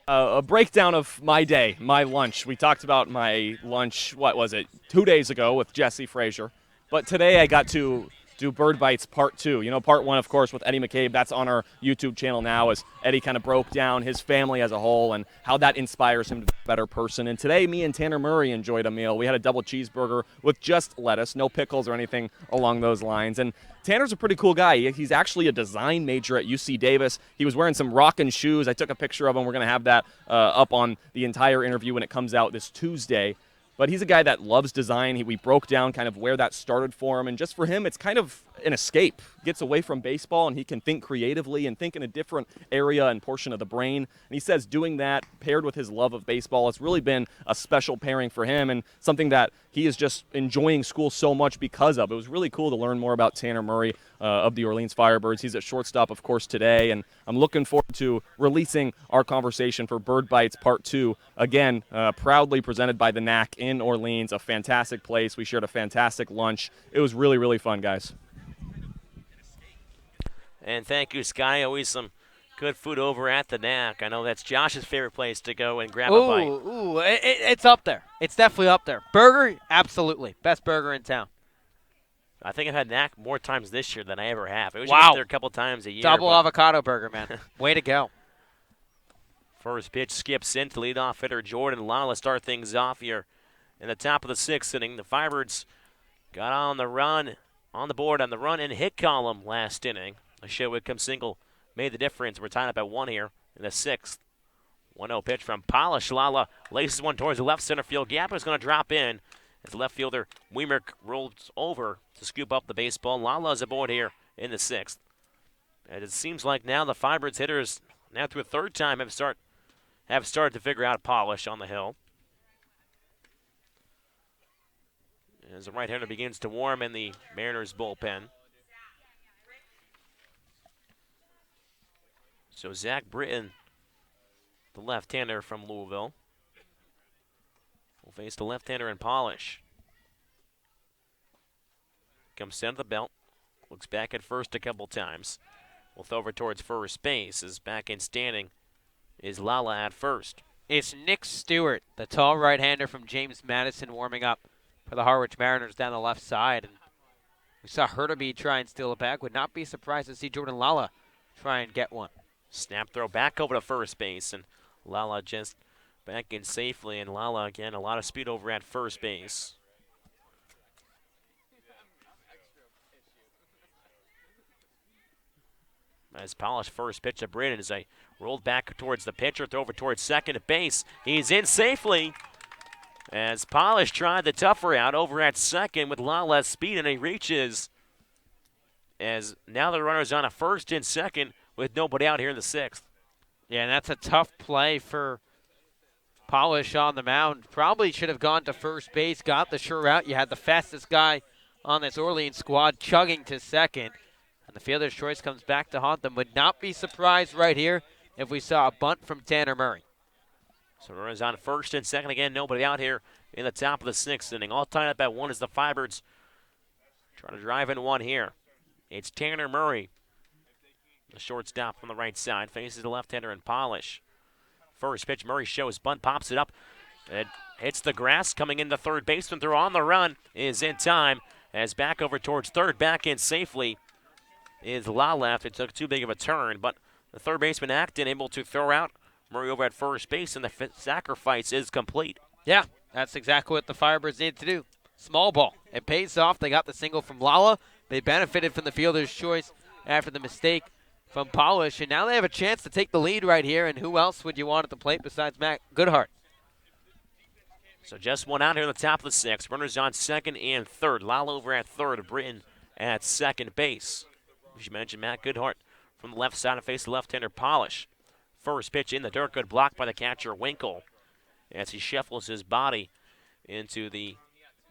A breakdown of my day, my lunch. We talked about my lunch, what was it, 2 days ago with Jesse Frazier. But today I got to do Bird Bites Part 2. You know, Part 1, of course, with Eddie McCabe. That's on our YouTube channel now, as Eddie kind of broke down his family as a whole and how that inspires him to be a better person. And today, me and Tanner Murray enjoyed a meal. We had a double cheeseburger with just lettuce, no pickles or anything along those lines. And Tanner's a pretty cool guy. He's actually a design major at UC Davis. He was wearing some rockin' shoes. I took a picture of him. We're going to have that up on the entire interview when it comes out this Tuesday. But he's a guy that loves design. We broke down kind of where that started for him. And just for him, it's kind of an escape. Gets away from baseball, and he can think creatively and think in a different area and portion of the brain. And he says doing that, paired with his love of baseball, has really been a special pairing for him and something that he is just enjoying school so much because of. It was really cool to learn more about Tanner Murray of the Orleans Firebirds. He's at shortstop, of course, today. And I'm looking forward to releasing our conversation for Bird Bites Part 2. Again, proudly presented by the NAC in Orleans, a fantastic place. We shared a fantastic lunch. It was really, really fun, guys. And thank you, Sky. Always some good food over at the NAC. I know that's Josh's favorite place to go and grab a bite. It's up there. It's definitely up there. Burger, absolutely. Best burger in town. I think I've had NAC more times this year than I ever have. I usually Wow. get there a couple times a year. Double avocado burger, man. Way to go. First pitch skips in to lead off hitter Jordan Lala. Start things off here in the top of the 6th inning. The Firebirds got on the run, on the board on the run and hit column last inning. A show Whitcomb single made the difference. We're tied up at 1 here in the 6th. 1-0 pitch from Polish. Lala laces one towards the left center field gap. It's going to drop in as left fielder Weimer rolls over to scoop up the baseball. Lala's aboard here in the 6th. And it seems like now the Firebirds hitters, now through a third time, have started to figure out Polish on the hill. As the right-hander begins to warm in the Mariners bullpen. So Zach Britton, the left-hander from Louisville, will face the left-hander in Polish. Comes center the belt, looks back at first a couple times. Will throw over towards first base. As back in standing is Lala at first. It's Nick Stewart, the tall right-hander from James Madison, warming up for the Harwich Mariners down the left side. And we saw Hurtaby try and steal it back. Would not be surprised to see Jordan Lala try and get one. Snap throw back over to first base, and Lala just back in safely. And Lala, again, a lot of speed over at first base. As Polish first pitch to Britton as they rolled back towards the pitcher, throw over towards second base. He's in safely. As Polish tried the tougher out over at second with a lot less speed, and he reaches. As now the runner's on a first and second with nobody out here in the 6th. Yeah, and that's a tough play for Polish on the mound. Probably should have gone to first base, got the sure out. You had the fastest guy on this Orleans squad chugging to second. And the fielder's choice comes back to haunt them. Would not be surprised right here if we saw a bunt from Tanner Murray. So runners on first and second again. Nobody out here in the top of the 6th inning. All tied up at 1 as the Firebirds try to drive in one here. It's Tanner Murray, the shortstop from the right side, faces the left-hander in Polish. First pitch, Murray shows bunt, pops it up. It hits the grass, coming into third baseman through on the run is in time. As back over towards third, back in safely is Lala. It took too big of a turn, but the third baseman Acton able to throw out Murray over at first base, and the sacrifice is complete. Yeah, that's exactly what the Firebirds need to do. Small ball. It pays off. They got the single from Lala. They benefited from the fielder's choice after the mistake from Polish, and now they have a chance to take the lead right here, and who else would you want at the plate besides Matt Goodhart? So just one out here in the top of the 6th. Runners on second and third. Lala over at third, Britton at second base. As you mentioned, Matt Goodhart from the left side to face the left-hander Polish. First pitch in the dirt, good block by the catcher Winkle as he shuffles his body into the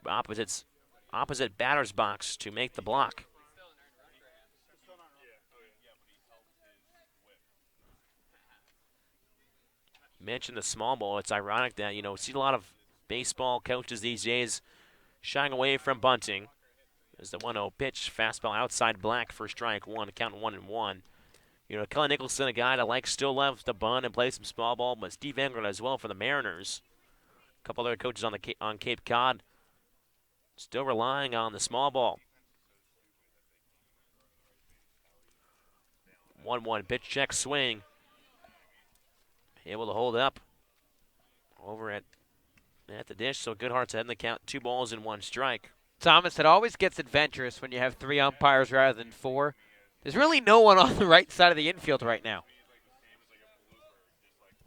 opposite batter's box to make the block. You mentioned the small ball. It's ironic that, see a lot of baseball coaches these days shying away from bunting. There's the 1-0 pitch, fastball outside black for strike one, count 1-1. Kelly Nicholson, a guy that still loves to bunt and play some small ball, but Steve Englert as well for the Mariners. A couple other coaches on Cape Cod still relying on the small ball. 1-1 pitch check swing. Able to hold up over at the dish, so Goodhart's ahead in the count, 2 balls and 1 strike. Thomas, it always gets adventurous when you have 3 umpires rather than 4. There's really no one on the right side of the infield right now.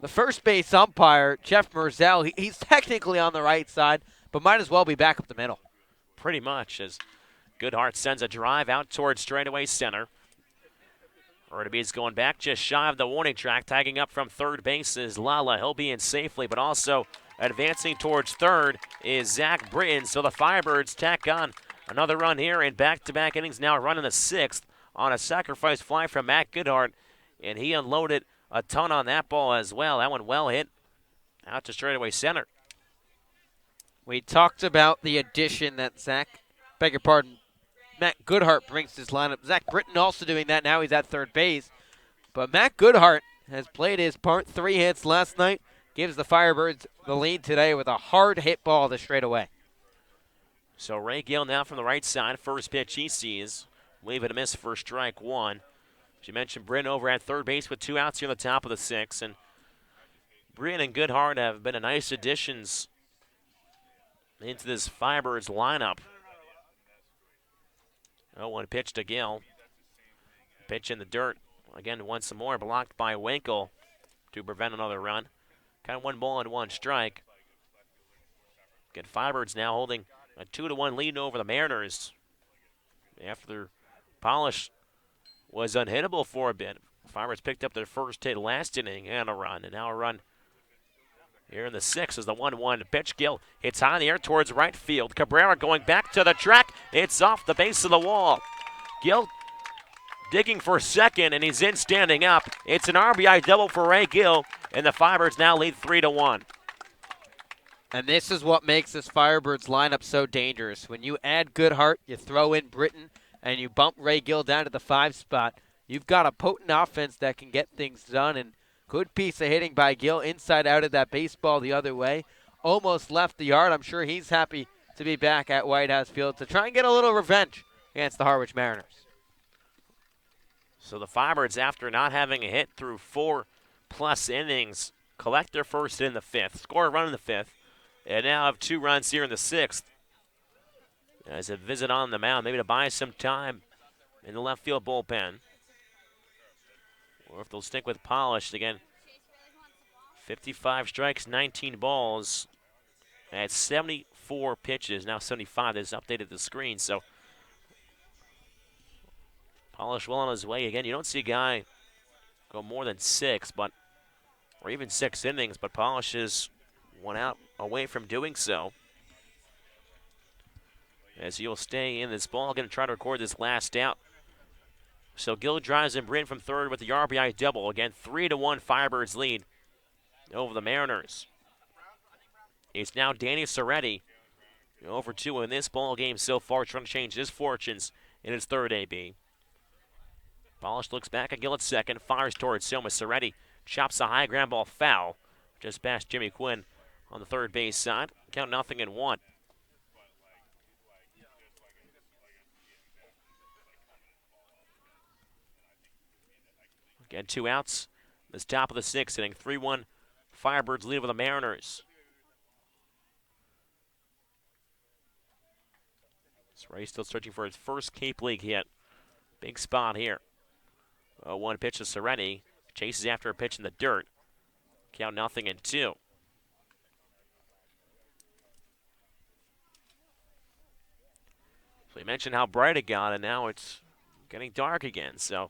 The first base umpire, Jeff Merzell, he's technically on the right side, but might as well be back up the middle. Pretty much, as Goodhart sends a drive out towards straightaway center. Urtebe's going back just shy of the warning track. Tagging up from third base is Lala. He'll be in safely, but also advancing towards third is Zach Britton. So the Firebirds tack on another run here in back-to-back innings, now running the 6th on a sacrifice fly from Matt Goodhart. And he unloaded a ton on that ball as well. That one well hit out to straightaway center. We talked about the addition that Matt Goodhart brings to his lineup. Zach Britton also doing that. Now he's at third base. But Matt Goodhart has played his part. 3 hits last night. Gives the Firebirds the lead today with a hard hit ball to straightaway. So Ray Gill now from the right side. First pitch he sees. Wave and a miss for strike 1. As you mentioned, Britton over at third base with 2 outs here on the top of the 6th. And Britton and Goodhart have been a nice additions into this Firebirds lineup. 0-1 pitch to Gill. Pitch in the dirt. Again, once some more. Blocked by Winkle to prevent another run. Kind of 1 ball and 1 strike. Again, Firebirds now holding a 2-1 lead over the Mariners. After Polish was unhittable for a bit. Firebirds picked up their first hit last inning and a run. And now a run here in the 6th is the 1-1 pitch. Gill hits high in the air towards right field. Cabrera going back to the track. It's off the base of the wall. Gill digging for second, and he's in standing up. It's an RBI double for Ray Gill, and the Firebirds now lead 3-1. And this is what makes this Firebirds lineup so dangerous. When you add Goodhart, you throw in Britton, and you bump Ray Gill down to the 5 spot, you've got a potent offense that can get things done. And good piece of hitting by Gill, inside out of that baseball the other way. Almost left the yard. I'm sure he's happy to be back at White House Field to try and get a little revenge against the Harwich Mariners. So the Firebirds, after not having a hit through 4+ innings, collect their first in the 5th, score a run in the 5th, and now have 2 runs here in the 6th. As a visit on the mound, maybe to buy some time in the left field bullpen. Or if they'll stick with Polish again. 55 strikes, 19 balls at 74 pitches. Now 75. That's updated the screen. So Polish well on his way. Again, you don't see a guy go more than 6, or even 6 innings, but Polish is 1 out away from doing so. As he'll stay in this ball, going to try to record this last out. So Gill drives in Britton from third with the RBI double. Again, 3-1 Firebirds lead over the Mariners. It's now Danny Soretti, over 2 in this ball game so far, trying to change his fortunes in his 3rd AB. Polish looks back at Gill at second, fires towards Soma. Soretti chops a high ground ball foul, just past Jimmy Quinn on the 3rd base side. Count 0-1. Again, 2 outs. This top of the 6th inning. 3-1 Firebirds lead over the Mariners. Ray still searching for his first Cape League hit. Big spot here. 0-1 pitch to Soretti. Chases after a pitch in the dirt. Count 0-2. So we mentioned how bright it got, and now it's getting dark again. So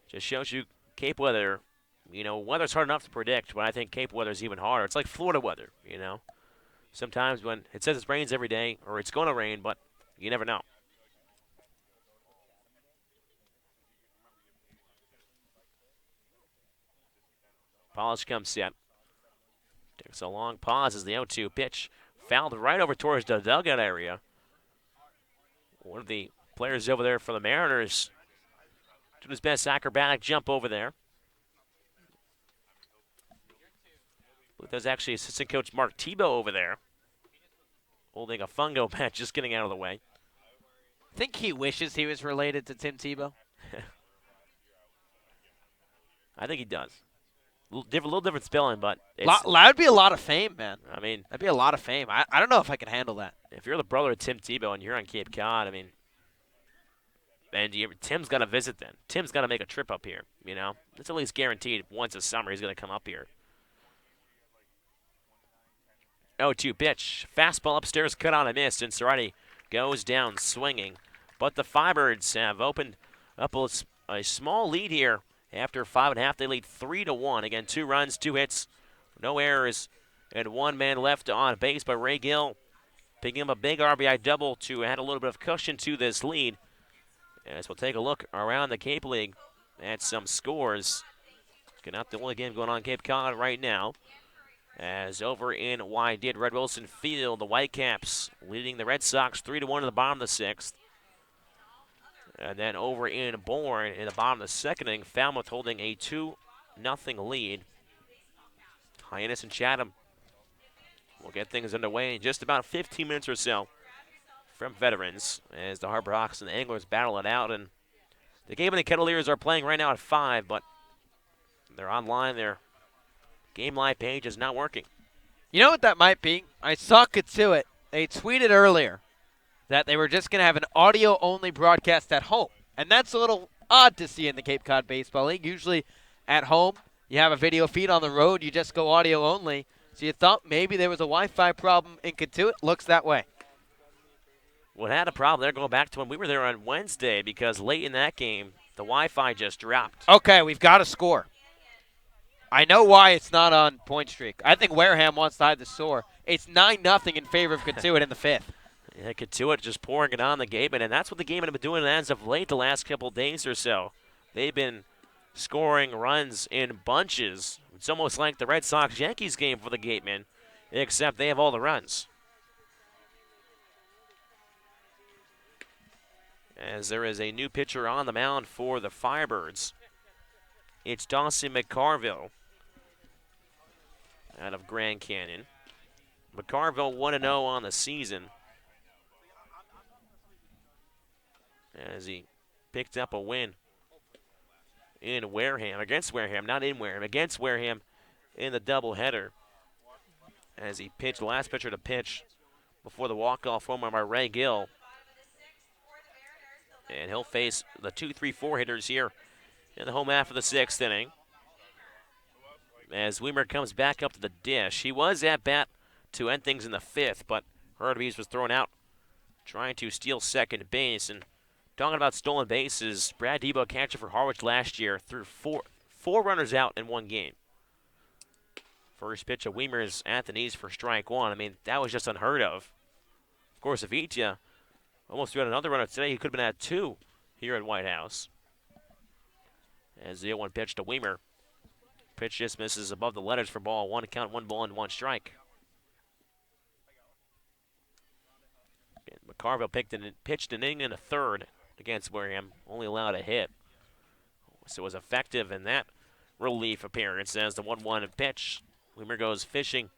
just shows you Cape weather. Weather's hard enough to predict, but I think Cape weather's even harder. It's like Florida weather, Sometimes when it says it rains every day, or it's going to rain, but you never know. Polish comes set. Takes a long pause as the 0-2 pitch fouled right over towards the dugout area. One of the players over there for the Mariners Doing his best acrobatic jump over there. There's actually assistant coach Mark Tebow over there, holding a fungo patch, just getting out of the way. Think he wishes he was related to Tim Tebow? I think he does. A little different spelling, but That would be a lot of fame, man. I mean, that'd be a lot of fame. I don't know if I could handle that. If you're the brother of Tim Tebow and you're on Cape Cod, I mean, and Tim's got to visit then. Tim's got to make a trip up here, you know. It's at least guaranteed once a summer he's going to come up here. 0-2 pitch. Fastball upstairs, cut on a miss, and Cerati goes down swinging. But the Firebirds have opened up a small lead here. After 5.5, they lead 3-1. Again, 2 runs, 2 hits, no errors, and 1 man left on base by Ray Gill. Picking him a big RBI double to add a little bit of cushion to this lead. As we'll take a look around the Cape League at some scores. Not the only game going on Cape Cod right now. As over in Wyandotte, Red Wilson Field, the Whitecaps leading the Red Sox 3-1 in the bottom of the 6th. And then over in Bourne, in the bottom of the 2nd inning, Falmouth holding a 2-0 lead. Hyannis and Chatham will get things underway in just about 15 minutes or so from veterans as the Harbor Hawks and the Anglers battle it out. And the Game and the Kettleers are playing right now at 5, but they're online. Their Game Live page is not working. You know what that might be? I saw Katuitt. They tweeted earlier that they were just going to have an audio-only broadcast at home. And that's a little odd to see in the Cape Cod Baseball League. Usually at home, you have a video feed. On the road, you just go audio-only. So you thought maybe there was a Wi-Fi problem in Katuitt. Looks that way. Well, it had a problem there going back to when we were there on Wednesday because late in that game, the Wi-Fi just dropped. Okay, we've got a score. I know why it's not on point streak. I think Wareham wants to hide the score. It's 9-0 in favor of Katuitt in the 5th. Yeah, Katuitt just pouring it on the Gateman, and that's what the Gateman have been doing as of late the last couple days or so. They've been scoring runs in bunches. It's almost like the Red Sox-Yankees game for the Gateman, except they have all the runs. As there is a new pitcher on the mound for the Firebirds. It's Dawson McCarville out of Grand Canyon. McCarville 1-0 on the season as he picked up a win in Wareham, against Wareham, not in Wareham, against Wareham in the doubleheader as he pitched, the last pitcher to pitch before the walk-off home run by Ray Gill. And he'll face the 2-3-4 hitters here in the home half of the 6th inning. As Weimer comes back up to the dish. He was at bat to end things in the 5th, but Hurtubise was thrown out trying to steal second base. And talking about stolen bases, Brad Debo, catcher for Harwich last year, threw four runners out in one game. First pitch of Weimer's at the knees for strike 1. I mean, that was just unheard of. Of course, Avicii almost threw out another runner today. He could have been at 2 here at White House. As the 0-1 pitch to Weimer. Pitch just misses above the letters for ball 1. Count 1 ball and 1 strike. And McCarville pitched an inning and a third against Wareham. Only allowed a hit. So it was effective in that relief appearance as the 1-1 pitch. Weimer goes fishing.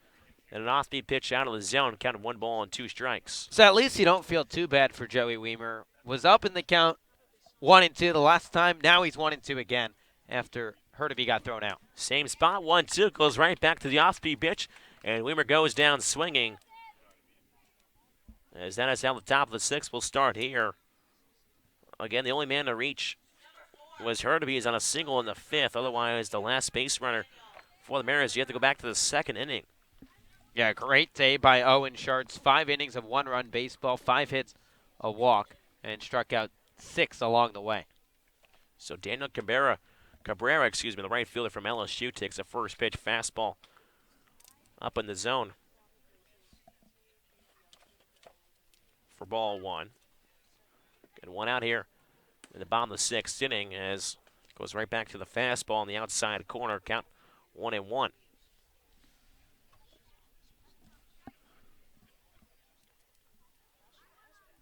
And an off-speed pitch out of the zone. Counted 1 ball and 2 strikes. So at least you don't feel too bad for Joey Weimer. Was up in the count 1-2 the last time. Now he's 1-2 again after Hurtubise got thrown out. Same spot, 1-2, goes right back to the off-speed pitch, and Weimer goes down swinging. As that is how the top of the 6th will start here. Again, the only man to reach was Hurtubise on a single in the 5th. Otherwise, the last base runner for the Mariners, you have to go back to the 2nd inning. Yeah, great day by Owen Schartz. 5 innings of 1-run baseball, 5 hits, a walk, and struck out 6 along the way. So Daniel Cabrera, the right fielder from LSU, takes a first pitch fastball up in the zone for ball 1. Get 1 out here in the bottom of the 6th inning as it goes right back to the fastball in the outside corner. Count 1-1.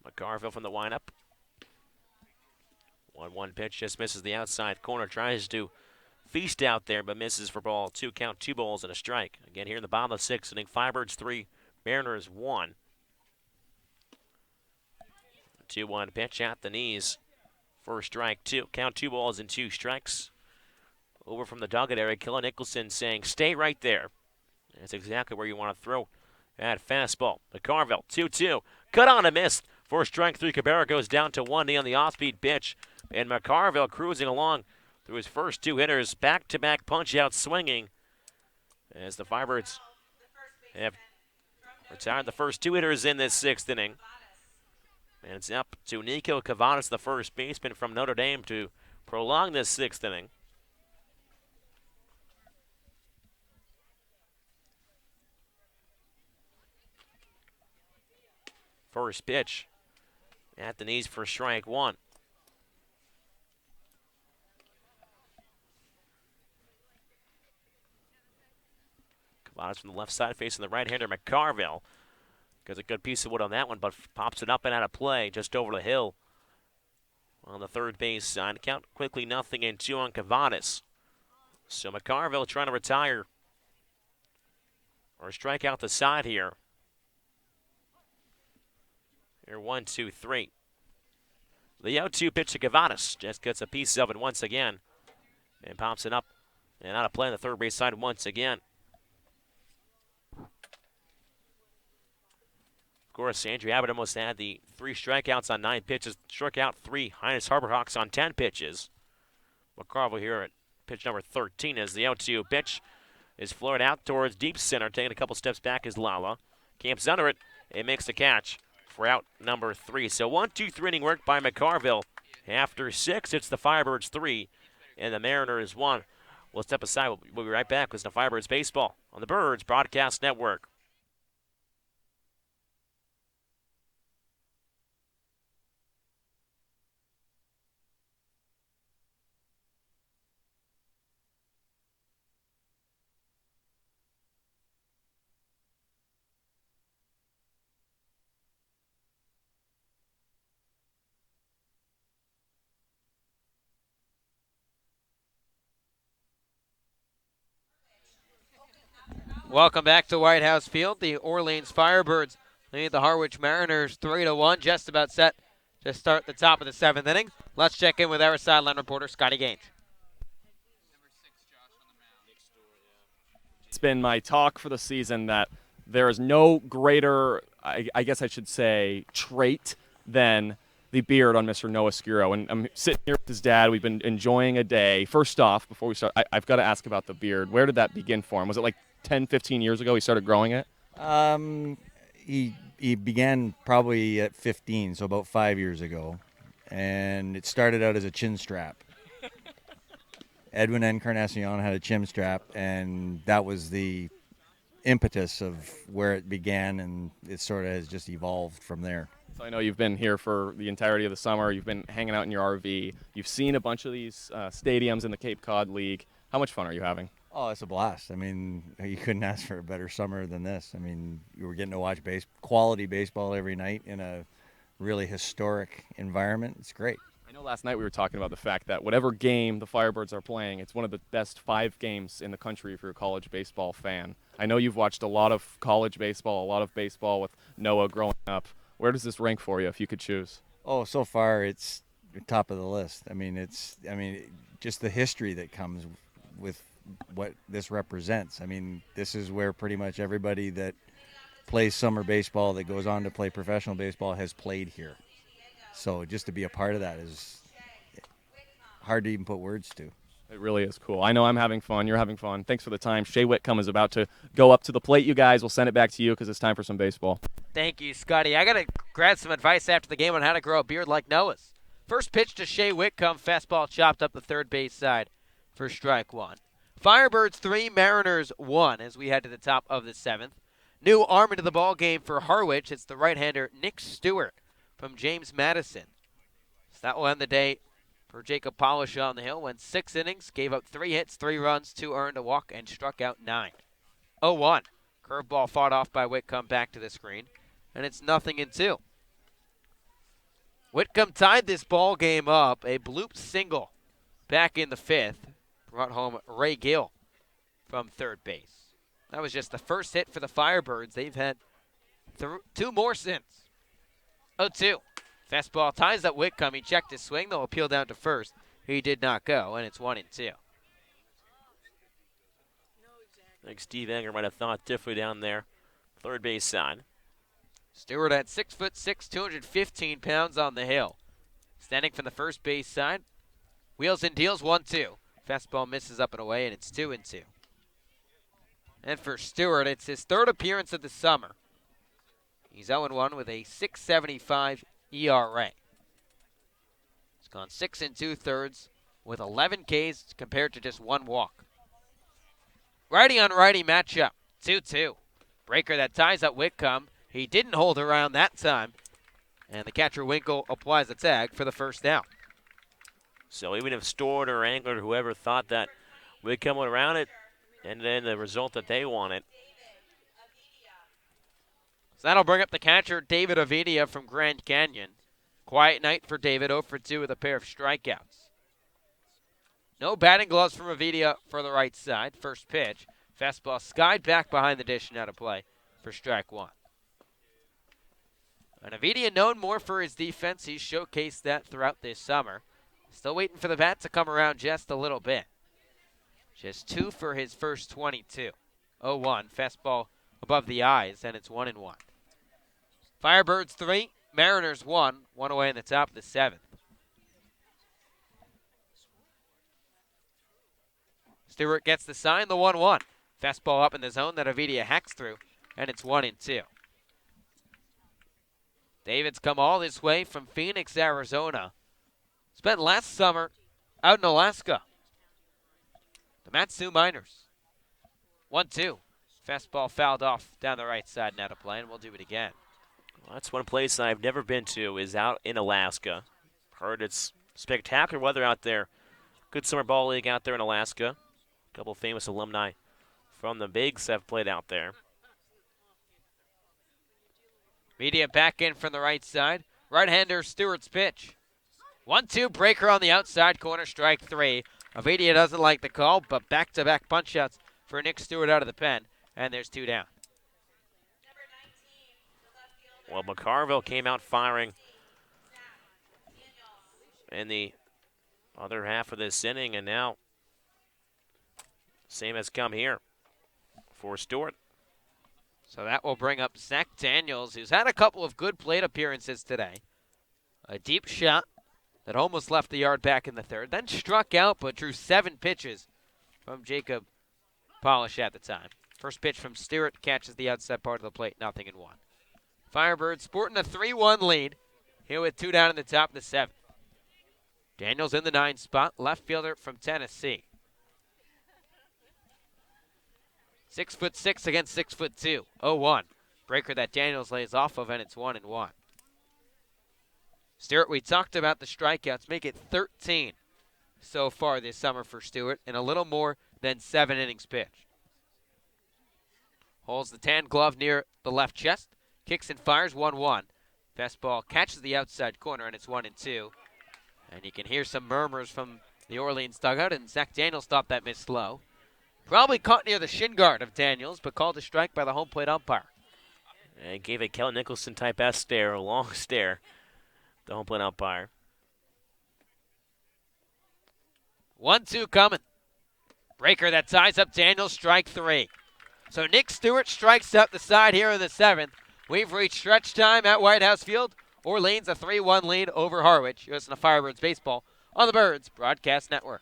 McCarville from the windup. 1-1 pitch just misses the outside corner. Tries to feast out there, but misses for ball 2. Count 2 balls and a strike. Again, here in the bottom of the 6th inning, Firebirds 3, Mariners 1. 2-1 pitch at the knees for strike 2. Count 2 balls and 2 strikes. Over from the dugout area, Kellen Nicholson saying, stay right there. That's exactly where you want to throw that fastball. McCarville, 2-2. Cut on a miss for strike 3. Cabrera goes down to 1 on the off-speed pitch. And McCarville cruising along through his first 2 hitters. Back-to-back punch-out swinging as the Firebirds have retired the first 2 hitters in this 6th inning. And it's up to Nico Cavadas, the first baseman from Notre Dame, to prolong this 6th inning. First pitch at the knees for strike 1. Cavadas from the left side facing the right-hander McCarville. Gets a good piece of wood on that one, but pops it up and out of play just over the hill on the third base side. Count quickly 0-2 on Cavadas. So McCarville trying to retire or strike out the side here. Here, 1-2-3. The 0-2 pitch to Cavadas. Just gets a piece of it once again and pops it up and out of play on the third base side once again. Of course, Andrew Abbott almost had the 3 strikeouts on 9 pitches. Struck out 3 Highness Harbor Hawks on 10 pitches. McCarville here at pitch number 13 as the 0-2 pitch is floored out towards deep center. Taking a couple steps back is Lala. Camps under it and makes the catch for out number 3. So 1-2-3 inning work by McCarville. After 6, it's the Firebirds 3 and the Mariners 1. We'll step aside. We'll be right back with the Firebirds baseball on the Birds Broadcast Network. Welcome back to White House Field. The Orleans Firebirds lead the Harwich Mariners 3-1. Just about set to start the top of the 7th inning. Let's check in with our sideline reporter, Scotty Gaines. It's been my talk for the season that there is no greater, I guess I should say, trait than the beard on Mr. Noah Scuro. And I'm sitting here with his dad. We've been enjoying a day. First off, before we start, I've got to ask about the beard. Where did that begin for him? Was it like 10, 15 years ago he started growing it? He began probably at 15, so about 5 years ago. And it started out as a chin strap. Edwin Encarnacion had a chin strap, and that was the impetus of where it began, and it sort of has just evolved from there. So I know you've been here for the entirety of the summer. You've been hanging out in your RV. You've seen a bunch of these stadiums in the Cape Cod League. How much fun are you having? Oh, it's a blast. I mean, you couldn't ask for a better summer than this. I mean, you were getting to watch quality baseball every night in a really historic environment. It's great. I know last night we were talking about the fact that whatever game the Firebirds are playing, it's one of the best 5 games in the country if you're a college baseball fan. I know you've watched a lot of college baseball, a lot of baseball with Noah growing up. Where does this rank for you if you could choose? Oh, so far it's top of the list. I mean, just the history that comes with what this represents. I mean, this is where pretty much everybody that plays summer baseball that goes on to play professional baseball has played here. So just to be a part of that is hard to even put words to. It really is cool. I know I'm having fun. You're having fun. Thanks for the time. Shea Whitcomb is about to go up to the plate, you guys. We'll send it back to you because it's time for some baseball. Thank you, Scotty. I got to grab some advice after the game on how to grow a beard like Noah's. First pitch to Shea Whitcomb. Fastball chopped up the third base side for strike 1. Firebirds 3, Mariners 1 as we head to the top of the 7th. New arm into the ball game for Harwich. It's the right-hander Nick Stewart from James Madison. So that will end the day for Jacob Polishaw on the hill. Went 6 innings, gave up 3 hits, 3 runs, 2 earned, a walk, and struck out 9. 0-1. Curveball fought off by Whitcomb back to the screen, and it's 0-2. Whitcomb tied this ball game up. A bloop single back in the 5th brought home Ray Gill from third base. That was just the first hit for the Firebirds. They've had 2 more since. 0-2. Fastball ties up Whitcomb. He checked his swing. They'll appeal down to first. He did not go, and it's 1-2. I think Steve Anger might have thought differently down there. Third base side. Stewart at 6'6", 215 pounds on the hill. Standing from the first base side. Wheels and deals 1-2. Fastball misses up and away, and it's 2-2. And for Stewart, it's his 3rd appearance of the summer. He's 0-1 with a 6.75 ERA. He's gone 6 2/3 with 11 Ks compared to just 1 walk. Righty on righty matchup, 2-2. Breaker that ties up Whitcomb. He didn't hold around that time. And the catcher Winkle applies the tag for the first down. So even if Stewart or Angler or whoever thought that Whitcomb went around it, and then the result that they wanted. So that'll bring up the catcher, David Avidia from Grand Canyon. Quiet night for David, 0 for 2 with a pair of strikeouts. No batting gloves from Avidia for the right side. First pitch. Fastball skied back behind the dish and out of play for strike 1. And Avidia known more for his defense. He's showcased that throughout this summer. Still waiting for the bat to come around just a little bit. Just 2 for his first 22. 0-1. Fastball above the eyes, and it's 1-1. Firebirds 3, Mariners 1. 1 away in the top of the 7th. Stewart gets the sign, the 1-1. Fastball up in the zone that Avidia hacks through, and it's 1-2. David's come all this way from Phoenix, Arizona. Spent last summer out in Alaska. The Matsu Miners. 1-2. Fastball fouled off down the right side and out of play, and we'll do it again. Well, that's one place that I've never been to, is out in Alaska. Heard it's spectacular weather out there. Good summer ball league out there in Alaska. A couple famous alumni from the Bigs have played out there. Media back in from the right side. Right-hander Stewart's pitch. 1-2 breaker on the outside corner, strike 3. Avidia doesn't like the call, but back-to-back punch-outs for Nick Stewart out of the pen, and there's 2 down. Well, McCarville came out firing in the other half of this inning, and now same has come here for Stewart. So that will bring up Zach Daniels, who's had a couple of good plate appearances today. A deep shot that almost left the yard back in the 3rd, then struck out but drew 7 pitches from Jacob Polish at the time. First pitch from Stewart catches the outside part of the plate, 0-1. Firebirds sporting a 3-1 lead here with 2 down in the top of the 7th. Daniels in the 9 spot, left fielder from Tennessee. 6'6" against 6'2". 0-1. Breaker that Daniels lays off of, and it's 1-1. Stewart, we talked about the strikeouts. Make it 13 so far this summer for Stewart, and a little more than 7 innings pitched. Holds the tan glove near the left chest. Kicks and fires, 1-1. Fastball catches the outside corner, and it's 1-2. And you can hear some murmurs from the Orleans dugout, and Zach Daniels stopped that miss slow. Probably caught near the shin guard of Daniels, but called a strike by the home plate umpire. And gave a Kellen Nicholson type stare, a long stare, the home plate umpire. 1-2 coming. Breaker that ties up Daniels, strike 3. So Nick Stewart strikes out the side here in the 7th. We've reached stretch time at White House Field. Orleans a 3-1 lead over Harwich. You're listening to Firebirds Baseball on the Birds Broadcast Network.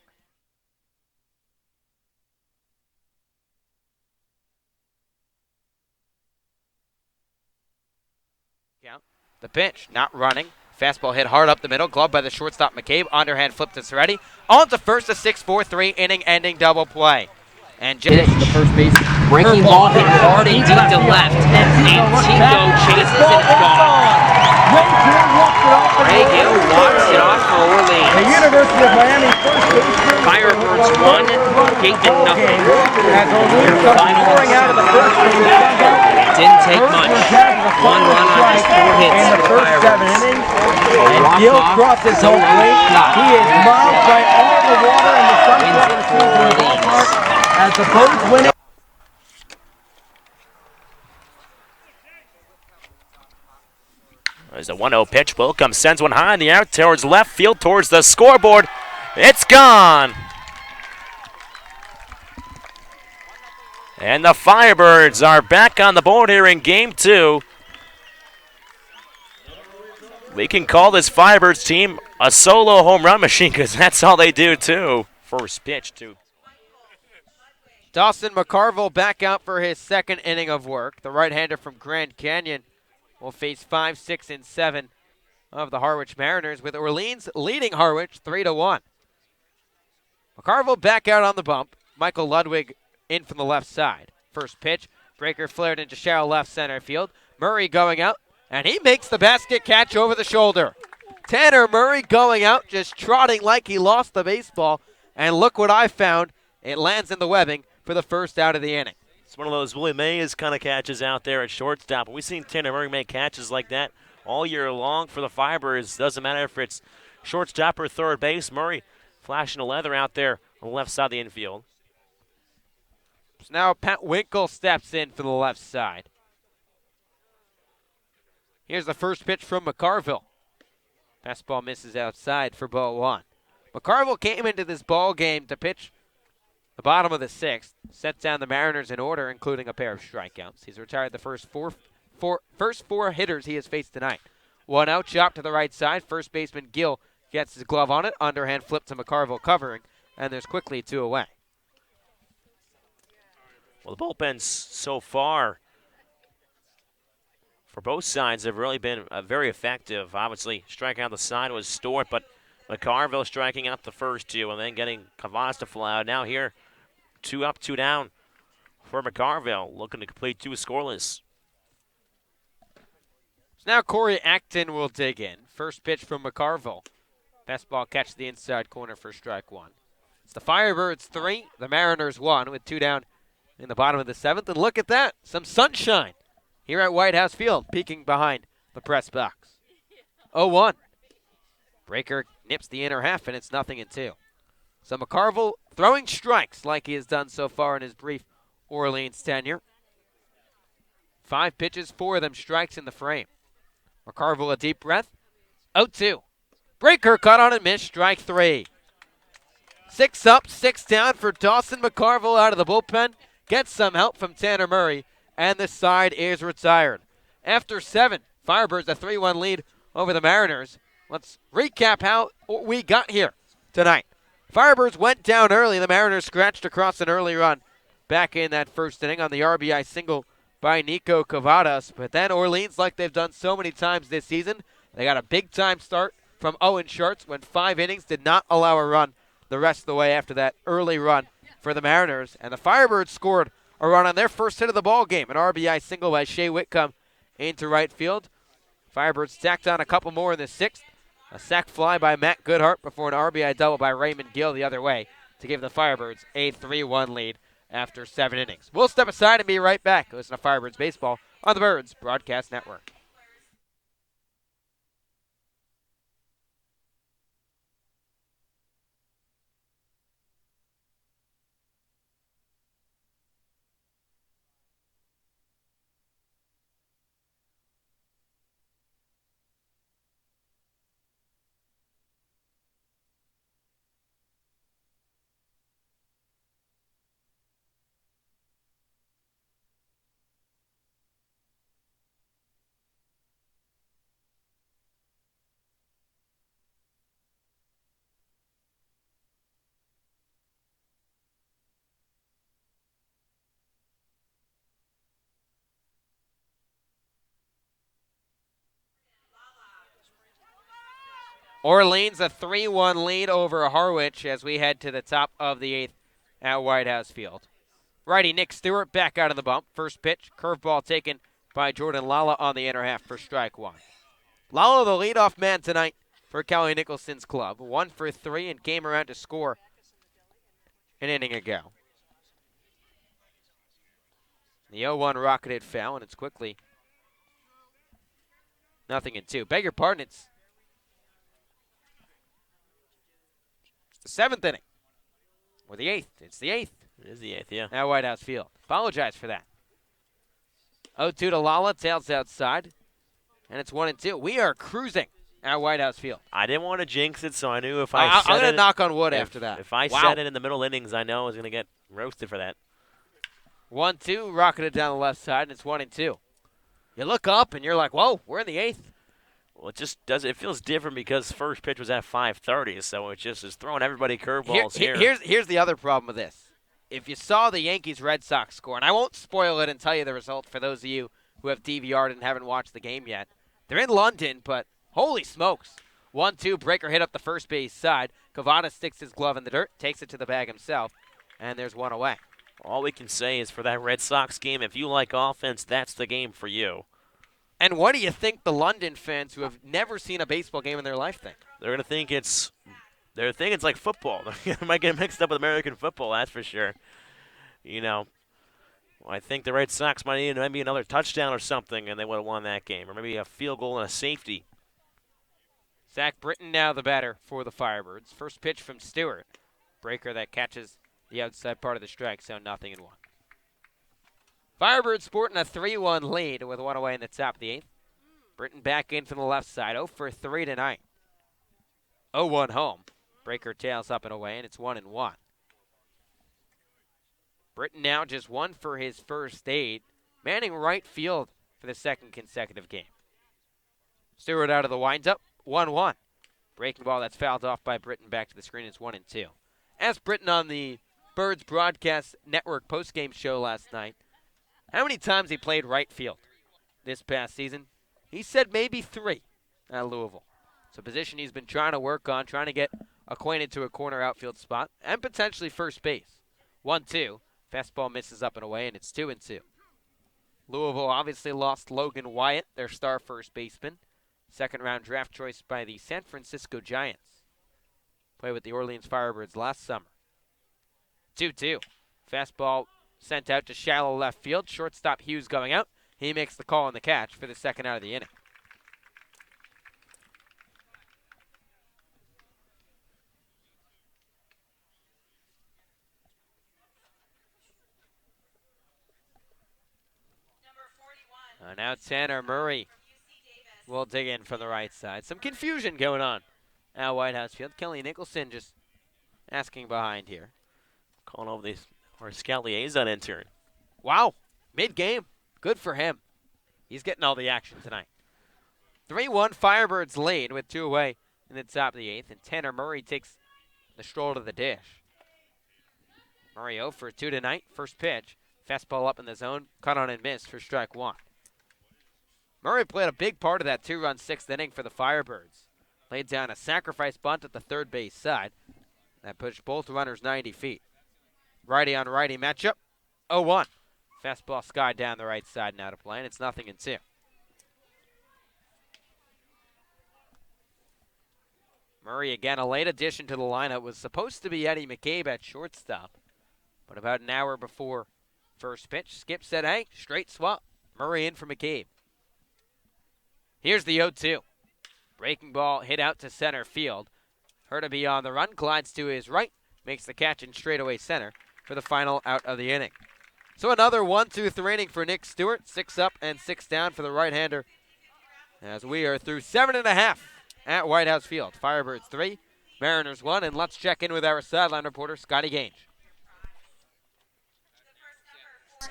Count. The pitch, not running. Fastball hit hard up the middle. Glove by the shortstop McCabe. Underhand flip to Soretti. On to first, a 6-4-3 inning-ending double play. And just the first base. Breaking ball hit hard and deep to left. And Tico chases it gone. Ray Gill walks it off for Orleans. The University of Miami first baseman. Firebirds 1, Dayton nothing. Final pouring out of the first inning. Didn't take much. 1 run on just 4 hits in the for the first 7 Firebirds. innings. And Gill crosses home plate. He is mobbed by all the water in the Sunshine Season ballpark as the Birds win it. There's a 1-0 pitch. Wilcom sends one high in the air towards left field, towards the scoreboard. It's gone. And the Firebirds are back on the board here in Game 2. We can call this Firebirds team a solo home run machine because that's all they do, too. First pitch, too. Dawson McCarville back out for his second inning of work. The right-hander from Grand Canyon will face 5, 6, and 7 of the Harwich Mariners, with Orleans leading Harwich 3-1. McCarville back out on the bump. Michael Ludwig in from the left side. First pitch, breaker flared into shallow left center field. Murray going out, and he makes the basket catch over the shoulder. Tanner Murray going out, just trotting like he lost the baseball. And look what I found. It lands in the webbing for the first out of the inning. It's one of those Willie Mays kind of catches out there at shortstop. We've seen Tanner Murray make catches like that all year long for the Firebirds. Doesn't matter if it's shortstop or third base. Murray flashing a leather out there on the left side of the infield. So now Pat Winkle steps in for the left side. Here's the first pitch from McCarville. Fastball misses outside for ball one. McCarville came into this ball game to pitch the bottom of the sixth, set down the Mariners in order, including a pair of strikeouts. He's retired the first four hitters he has faced tonight. One out, chop to the right side. First baseman Gill gets his glove on it. Underhand flip to McCarville covering, and there's quickly 2 away. Well, the bullpens so far for both sides have really been very effective. Obviously, striking out the side was Stewart, but McCarville striking out the first 2 and then getting Cavaz to fly out. Now here, 2 up, 2 down for McCarville, looking to complete 2 scoreless. So now Corey Acton will dig in. First pitch from McCarville. Fastball catch the inside corner for strike 1. It's the Firebirds 3, the Mariners 1, with 2 down in the bottom of the 7th. And look at that, some sunshine here at White House Field, peeking behind the press box. 0-1. Breaker nips the inner half, and it's 0-2. So McCarville throwing strikes like he has done so far in his brief Orleans tenure. 5 pitches, 4 of them strikes in the frame. McCarville a deep breath. 0-2. Breaker cut on and missed, strike 3. 6 up, 6 down for Dawson McCarville out of the bullpen. Gets some help from Tanner Murray, and the side is retired. After 7, Firebirds a 3-1 lead over the Mariners. Let's recap how we got here tonight. Firebirds went down early. The Mariners scratched across an early run back in that first inning on the RBI single by Nico Cavadas. But then Orleans, like they've done so many times this season, they got a big-time start from Owen Schartz, went 5 innings, did not allow a run the rest of the way after that early run for the Mariners. And the Firebirds scored a run on their first hit of the ball game, an RBI single by Shea Whitcomb into right field. Firebirds stacked on a couple more in the 6th. A sac fly by Matt Goodhart before an RBI double by Raymond Gill the other way to give the Firebirds a 3-1 lead after 7 innings. We'll step aside and be right back. Listen to Firebirds Baseball on the Birds Broadcast Network. Orleans a 3-1 lead over Harwich as we head to the top of the 8th at White House Field. Righty Nick Stewart back out of the bump. First pitch, curveball taken by Jordan Lala on the inner half for strike 1. Lala the leadoff man tonight for Kelly Nicholson's club. 1 for 3 and came around to score an inning ago. The 0-1 rocketed foul, and it's quickly 0-2. Beg your pardon, it's the 7th inning. Or the 8th. It's the 8th. It is the 8th, yeah. At White House Field. Apologize for that. 0-2 to Lala, tails outside. And it's 1-2. We are cruising at White House Field. I didn't want to jinx it, so I knew if I'm said going it. to knock on wood after that. If I said it in the middle innings, I know I was going to get roasted for that. 1-2, rocketed down the left side, and it's 1-2. You look up, and you're like, whoa, we're in the 8th. Well, it just does. It feels different because first pitch was at 5:30, so it just is throwing everybody curveballs here. Here's the other problem with this. If you saw the Yankees-Red Sox score, and I won't spoil it and tell you the result for those of you who have DVR'd and haven't watched the game yet. They're in London, but holy smokes. 1-2, breaker hit up the first base side. Cavada sticks his glove in the dirt, takes it to the bag himself, and there's one away. All we can say is for that Red Sox game, if you like offense, that's the game for you. And what do you think the London fans who have never seen a baseball game in their life think? They're gonna think it's like football. They might get mixed up with American football, that's for sure. You know, I think the Red Sox might need maybe another touchdown or something, and they would have won that game, or maybe a field goal and a safety. Zach Britton now the batter for the Firebirds. First pitch from Stewart. Breaker that catches the outside part of the strike zone, 0-1. Firebirds sporting a 3-1 lead with one away in the top of the 8th. Britton back in from the left side, 0 for 3 tonight. 0-1 home. Breaker tails up and away, and it's 1-1. Britton now just 1 for his first 8, manning right field for the second consecutive game. Stewart out of the windup, 1-1. Breaking ball that's fouled off by Britton back to the screen. It's 1-2. Asked Britton on the Birds Broadcast Network postgame show last night how many times he played right field this past season. He said maybe 3 at Louisville. It's a position he's been trying to work on, trying to get acquainted to a corner outfield spot and potentially first base. 1-2. Fastball misses up and away, and it's 2-2. Louisville obviously lost Logan Wyatt, their star first baseman. Second-round draft choice by the San Francisco Giants. Played with the Orleans Firebirds last summer. 2-2. Fastball sent out to shallow left field. Shortstop Hughes going out. He makes the call on the catch for the second out of the inning. Now Tanner Murray will dig in from the right side. Some confusion going on at White House Field. Kelly Nicholson just asking behind here. Calling over our scout liaison intern. Wow, mid-game. Good for him. He's getting all the action tonight. 3-1 Firebirds lead with 2 away in the top of the 8th, and Tanner Murray takes the stroll to the dish. Murray 0 for 2 tonight. First pitch, fastball up in the zone, cut on and missed for strike 1. Murray played a big part of that 2-run 6th inning for the Firebirds. Laid down a sacrifice bunt at the third base side. That pushed both runners 90 feet. Righty on righty matchup, 0-1. Fastball skied down the right side and out of play, and it's 0-2. Murray again, a late addition to the lineup. Was supposed to be Eddie McCabe at shortstop, but about an hour before first pitch, Skip said, hey, straight swap. Murray in for McCabe. Here's the 0-2. Breaking ball hit out to center field. Hurtaby on the run, glides to his right, makes the catch in straightaway center for the final out of the inning. So another 1-2-3 inning for Nick Stewart. 6 up and 6 down for the right-hander as we are through 7.5 at White House Field. Firebirds 3, Mariners 1, and let's check in with our sideline reporter, Scotty Gange.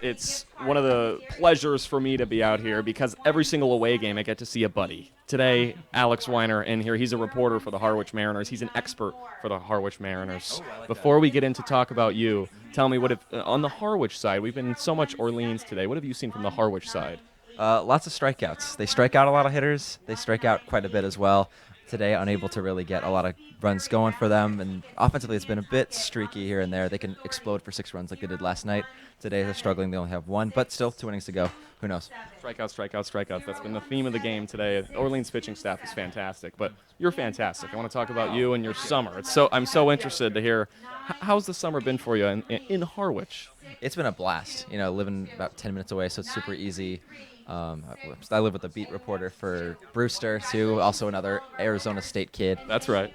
It's one of the pleasures for me to be out here because every single away game I get to see a buddy. Today, Alex Weiner in here. He's a reporter for the Harwich Mariners. He's an expert for the Harwich Mariners. Before we get into talk about you, tell me on the Harwich side, we've been so much Orleans today. What have you seen from the Harwich side? Lots of strikeouts. They strike out a lot of hitters. They strike out quite a bit as well. Today, unable to really get a lot of runs going for them. And offensively, it's been a bit streaky here and there. They can explode for 6 runs like they did last night. Today, they're struggling. They only have 1, but still 2 innings to go. Who knows? Strikeouts, strikeouts, strikeouts. That's been the theme of the game today. Orleans pitching staff is fantastic, but you're fantastic. I want to talk about you and your summer. I'm so interested to hear, how's the summer been for you in Harwich? It's been a blast. You know, living about 10 minutes away, so it's super easy. I live with a beat reporter for Brewster, too, also another Arizona State kid. That's right.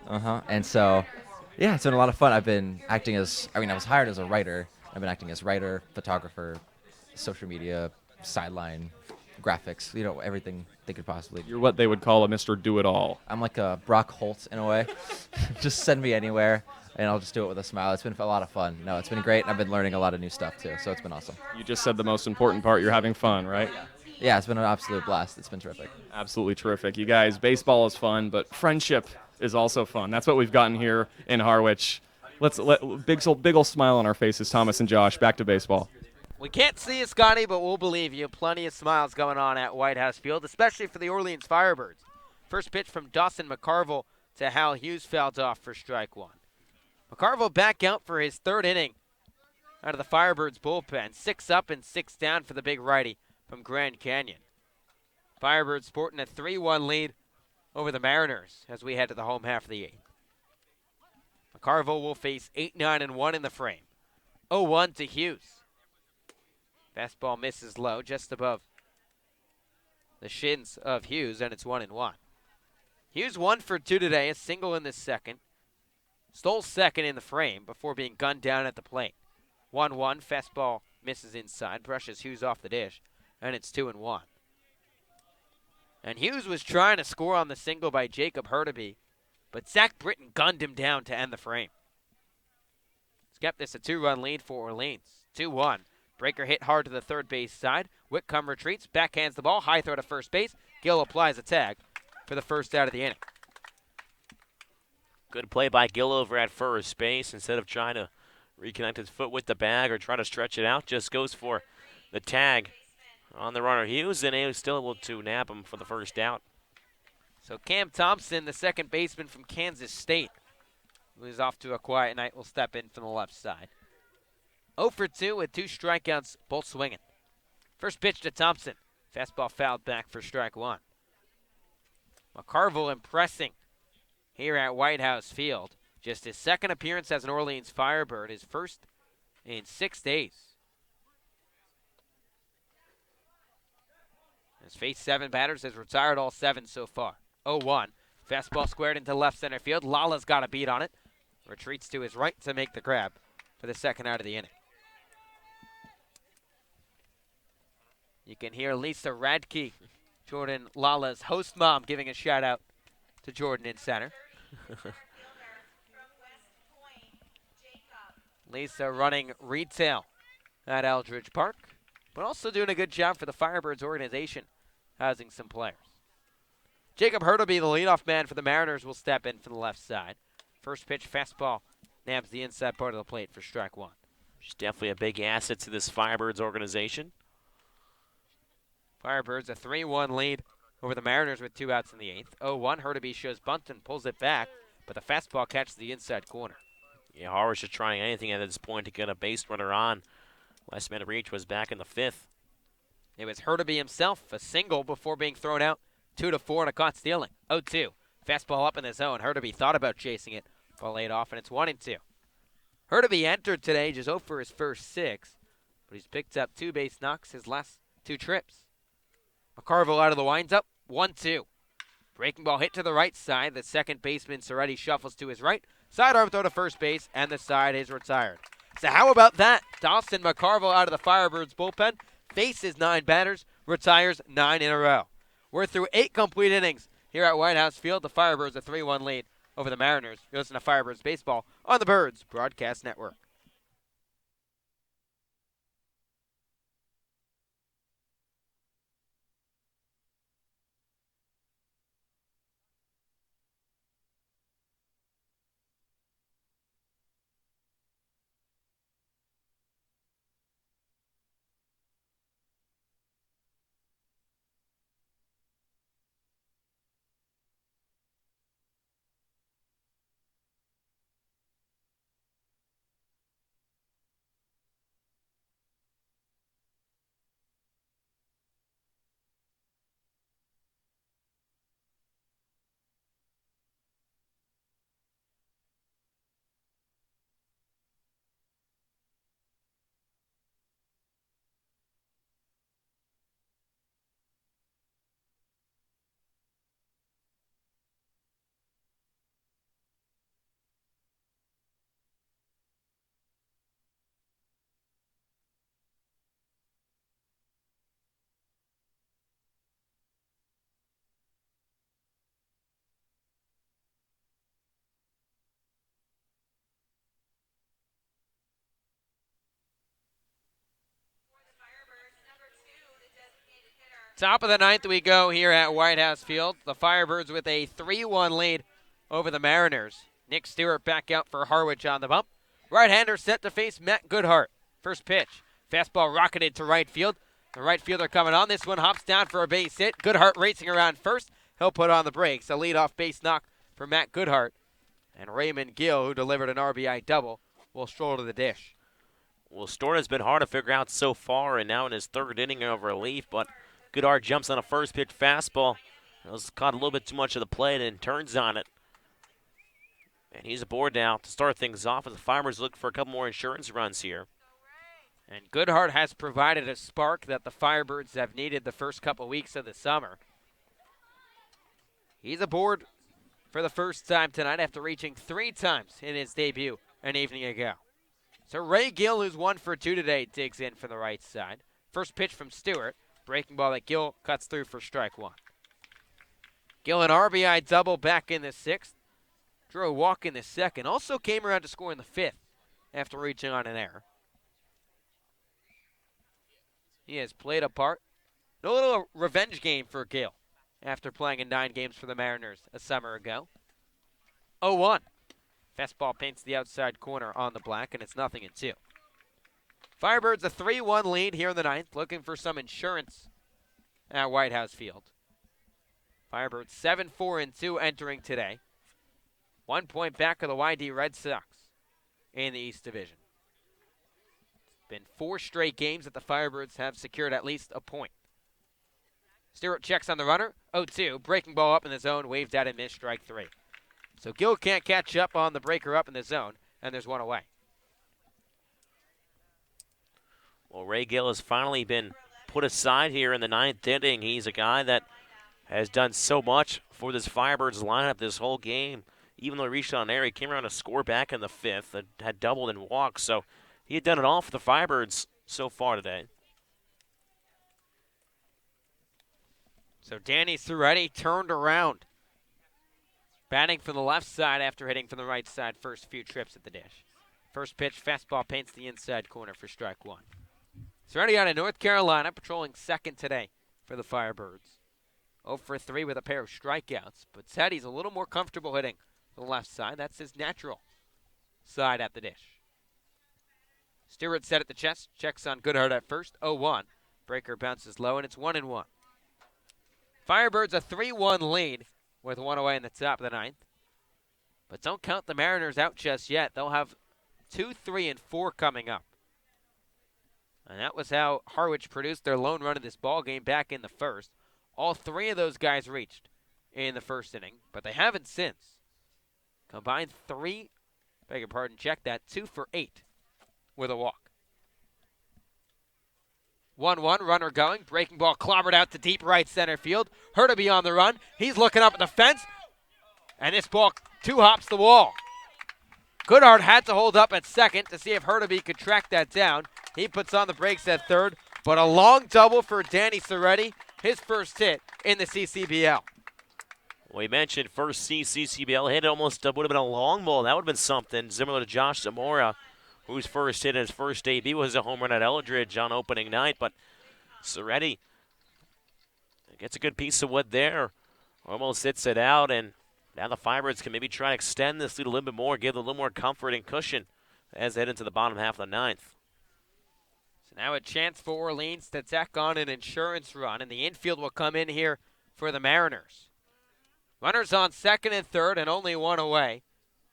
And so Yeah, it's been a lot of fun. I've been acting as, I was hired as a writer. I've been acting as writer, photographer, social media, sideline, graphics, everything they could possibly. You're what they would call a Mr. Do-It-All. I'm like a Brock Holt in a way. Just send me anywhere, and I'll just do it with a smile. It's been a lot of fun. No, it's been great, and I've been learning a lot of new stuff, too, so it's been awesome. You just said the most important part. You're having fun, right? Yeah, it's been an absolute blast. It's been terrific. Absolutely terrific. You guys, baseball is fun, but friendship is also fun. That's what we've gotten here in Harwich. Big ol' smile on our faces, Thomas and Josh. Back to baseball. We can't see you, Scotty, but we'll believe you. Plenty of smiles going on at White House Field, especially for the Orleans Firebirds. First pitch from Dawson McCarville to Hal Hughes, fouled off for strike one. McCarville back out for his third inning out of the Firebirds bullpen. 6 up and 6 down for the big righty from Grand Canyon. Firebirds sporting a 3-1 lead over the Mariners as we head to the home half of the 8th. McCarville will face 8-9-1 in the frame. 0-1 to Hughes. Fastball misses low, just above the shins of Hughes, and it's 1-1. Hughes 1 for 2 today, a single in the second. Stole second in the frame before being gunned down at the plate. 1-1, fastball misses inside, brushes Hughes off the dish, and it's 2-1. And Hughes was trying to score on the single by Jacob Hurtubise, but Zach Britton gunned him down to end the frame. It's kept this a 2-run lead for Orleans. 2-1. Breaker hit hard to the third base side. Whitcomb retreats, backhands the ball, high throw to first base. Gill applies a tag for the first out of the inning. Good play by Gill over at first base. Instead of trying to reconnect his foot with the bag or try to stretch it out, just goes for the tag on the runner Hughes, and he was still able to nab him for the first out. So Cam Thompson, the second baseman from Kansas State, who is off to a quiet night, will step in from the left side. 0 for 2 with 2 strikeouts, both swinging. First pitch to Thompson. Fastball fouled back for strike one. McCarville impressing here at White House Field. Just his second appearance as an Orleans Firebird, his first in 6 days. Has faced 7 batters, has retired all 7 so far. 0-1. Fastball squared into left center field. Lala's got a beat on it. Retreats to his right to make the grab for the second out of the inning. You can hear Lisa Radke, Jordan Lala's host mom, giving a shout out to Jordan in center. Lisa running retail at Eldridge Park, but also doing a good job for the Firebirds organization, housing some players. Jacob Hurtubise, the leadoff man for the Mariners, will step in from the left side. First pitch fastball nabs the inside part of the plate for strike one. She's definitely a big asset to this Firebirds organization. Firebirds a 3-1 lead over the Mariners with 2 outs in the 8th. 0-1, Hurtubise shows bunt and pulls it back, but the fastball catches the inside corner. Yeah, Harwich is trying anything at this point to get a base runner on. Last man to reach was back in the 5th. It was Hurtubise himself, a single before being thrown out. 2-4 and a caught stealing. 0-2. Fastball up in the zone. Hurtubise thought about chasing it, but laid off, and it's 1-2. Hurtubise entered today just 0 for his first 6, but he's picked up 2 base knocks his last 2 trips. McCarville out of the windup. 1-2. Breaking ball hit to the right side. The second baseman, Soretti, shuffles to his right. Sidearm throw to first base, and the side is retired. So how about that? Dawson McCarville out of the Firebirds bullpen. Faces 9 batters. Retires 9 in a row. We're through 8 complete innings here at White House Field. The Firebirds a 3-1 lead over the Mariners. You listen to Firebirds Baseball on the Birds Broadcast Network. Top of the ninth we go here at White House Field. The Firebirds with a 3-1 lead over the Mariners. Nick Stewart back out for Harwich on the bump. Right-hander set to face Matt Goodhart. First pitch. Fastball rocketed to right field. The right fielder coming on. This one hops down for a base hit. Goodhart racing around first. He'll put on the brakes. A leadoff base knock for Matt Goodhart. And Raymond Gill, who delivered an RBI double, will stroll to the dish. Well, Stewart has been hard to figure out so far, and now in his third inning of relief, but Goodhart jumps on a first pitch fastball. It was caught a little bit too much of the plate and turns on it. And he's aboard now to start things off as the Firebirds look for a couple more insurance runs here. And Goodhart has provided a spark that the Firebirds have needed the first couple weeks of the summer. He's aboard for the first time tonight after reaching 3 times in his debut an evening ago. So Ray Gill, who's 1 for 2 today, digs in for the right side. First pitch from Stewart. Breaking ball that Gill cuts through for strike 1. Gill an RBI double back in the 6th. Drew a walk in the 2nd. Also came around to score in the 5th after reaching on an error. He has played a part. A little revenge game for Gill after playing in 9 games for the Mariners a summer ago. 0-1. Fastball paints the outside corner on the black, and it's 0-2. Firebirds a 3-1 lead here in the 9th, looking for some insurance at White House Field. Firebirds 7-4-2 entering today. 1 point back of the YD Red Sox in the East Division. It's been 4 straight games that the Firebirds have secured at least a point. Stewart checks on the runner. 0-2. Breaking ball up in the zone. Waved out and missed. Strike 3. So Gill can't catch up on the breaker up in the zone, and there's 1 away. Well, Ray Gill has finally been put aside here in the 9th inning. He's a guy that has done so much for this Firebirds lineup this whole game. Even though he reached on air, he came around to score back in the 5th and had doubled and walked. So he had done it all for the Firebirds so far today. So Danny Soretti turned around. Batting from the left side after hitting from the right side first few trips at the dish. First pitch, fastball paints the inside corner for strike 1. Soretti out of North Carolina, patrolling 2nd today for the Firebirds. 0 for 3 with a pair of strikeouts, but said he's a little more comfortable hitting the left side. That's his natural side at the dish. Stewart set at the chest, checks on Goodhart at first, 0-1. Breaker bounces low, and it's 1-1. Firebirds a 3-1 lead with 1 away in the top of the 9th. But don't count the Mariners out just yet. They'll have 2, 3, and 4 coming up. And that was how Harwich produced their lone run of this ball game back in the 1st. All 3 of those guys reached in the 1st inning, but they haven't since. Combined 3, beg your pardon, check that, 2 for 8 with a walk. 1-1, runner going, breaking ball clobbered out to deep right center field. Hurtaby on the run, he's looking up at the fence, and this ball 2 hops the wall. Goodhart had to hold up at 2nd to see if Hurtaby could track that down. He puts on the brakes at 3rd, but a long double for Danny Soretti, his first hit in the CCBL. We mentioned first CCBL hit, almost would have been a long ball. That would have been something similar to Josh Zamora, whose first hit in his first debut was a home run at Eldridge on opening night. But Soretti gets a good piece of wood there, almost hits it out, and now the Firebirds can maybe try to extend this lead a little bit more, give them a little more comfort and cushion as they head into the bottom half of the 9th. So now a chance for Orleans to tack on an insurance run, and the infield will come in here for the Mariners. Runners on 2nd and 3rd, and only 1 away,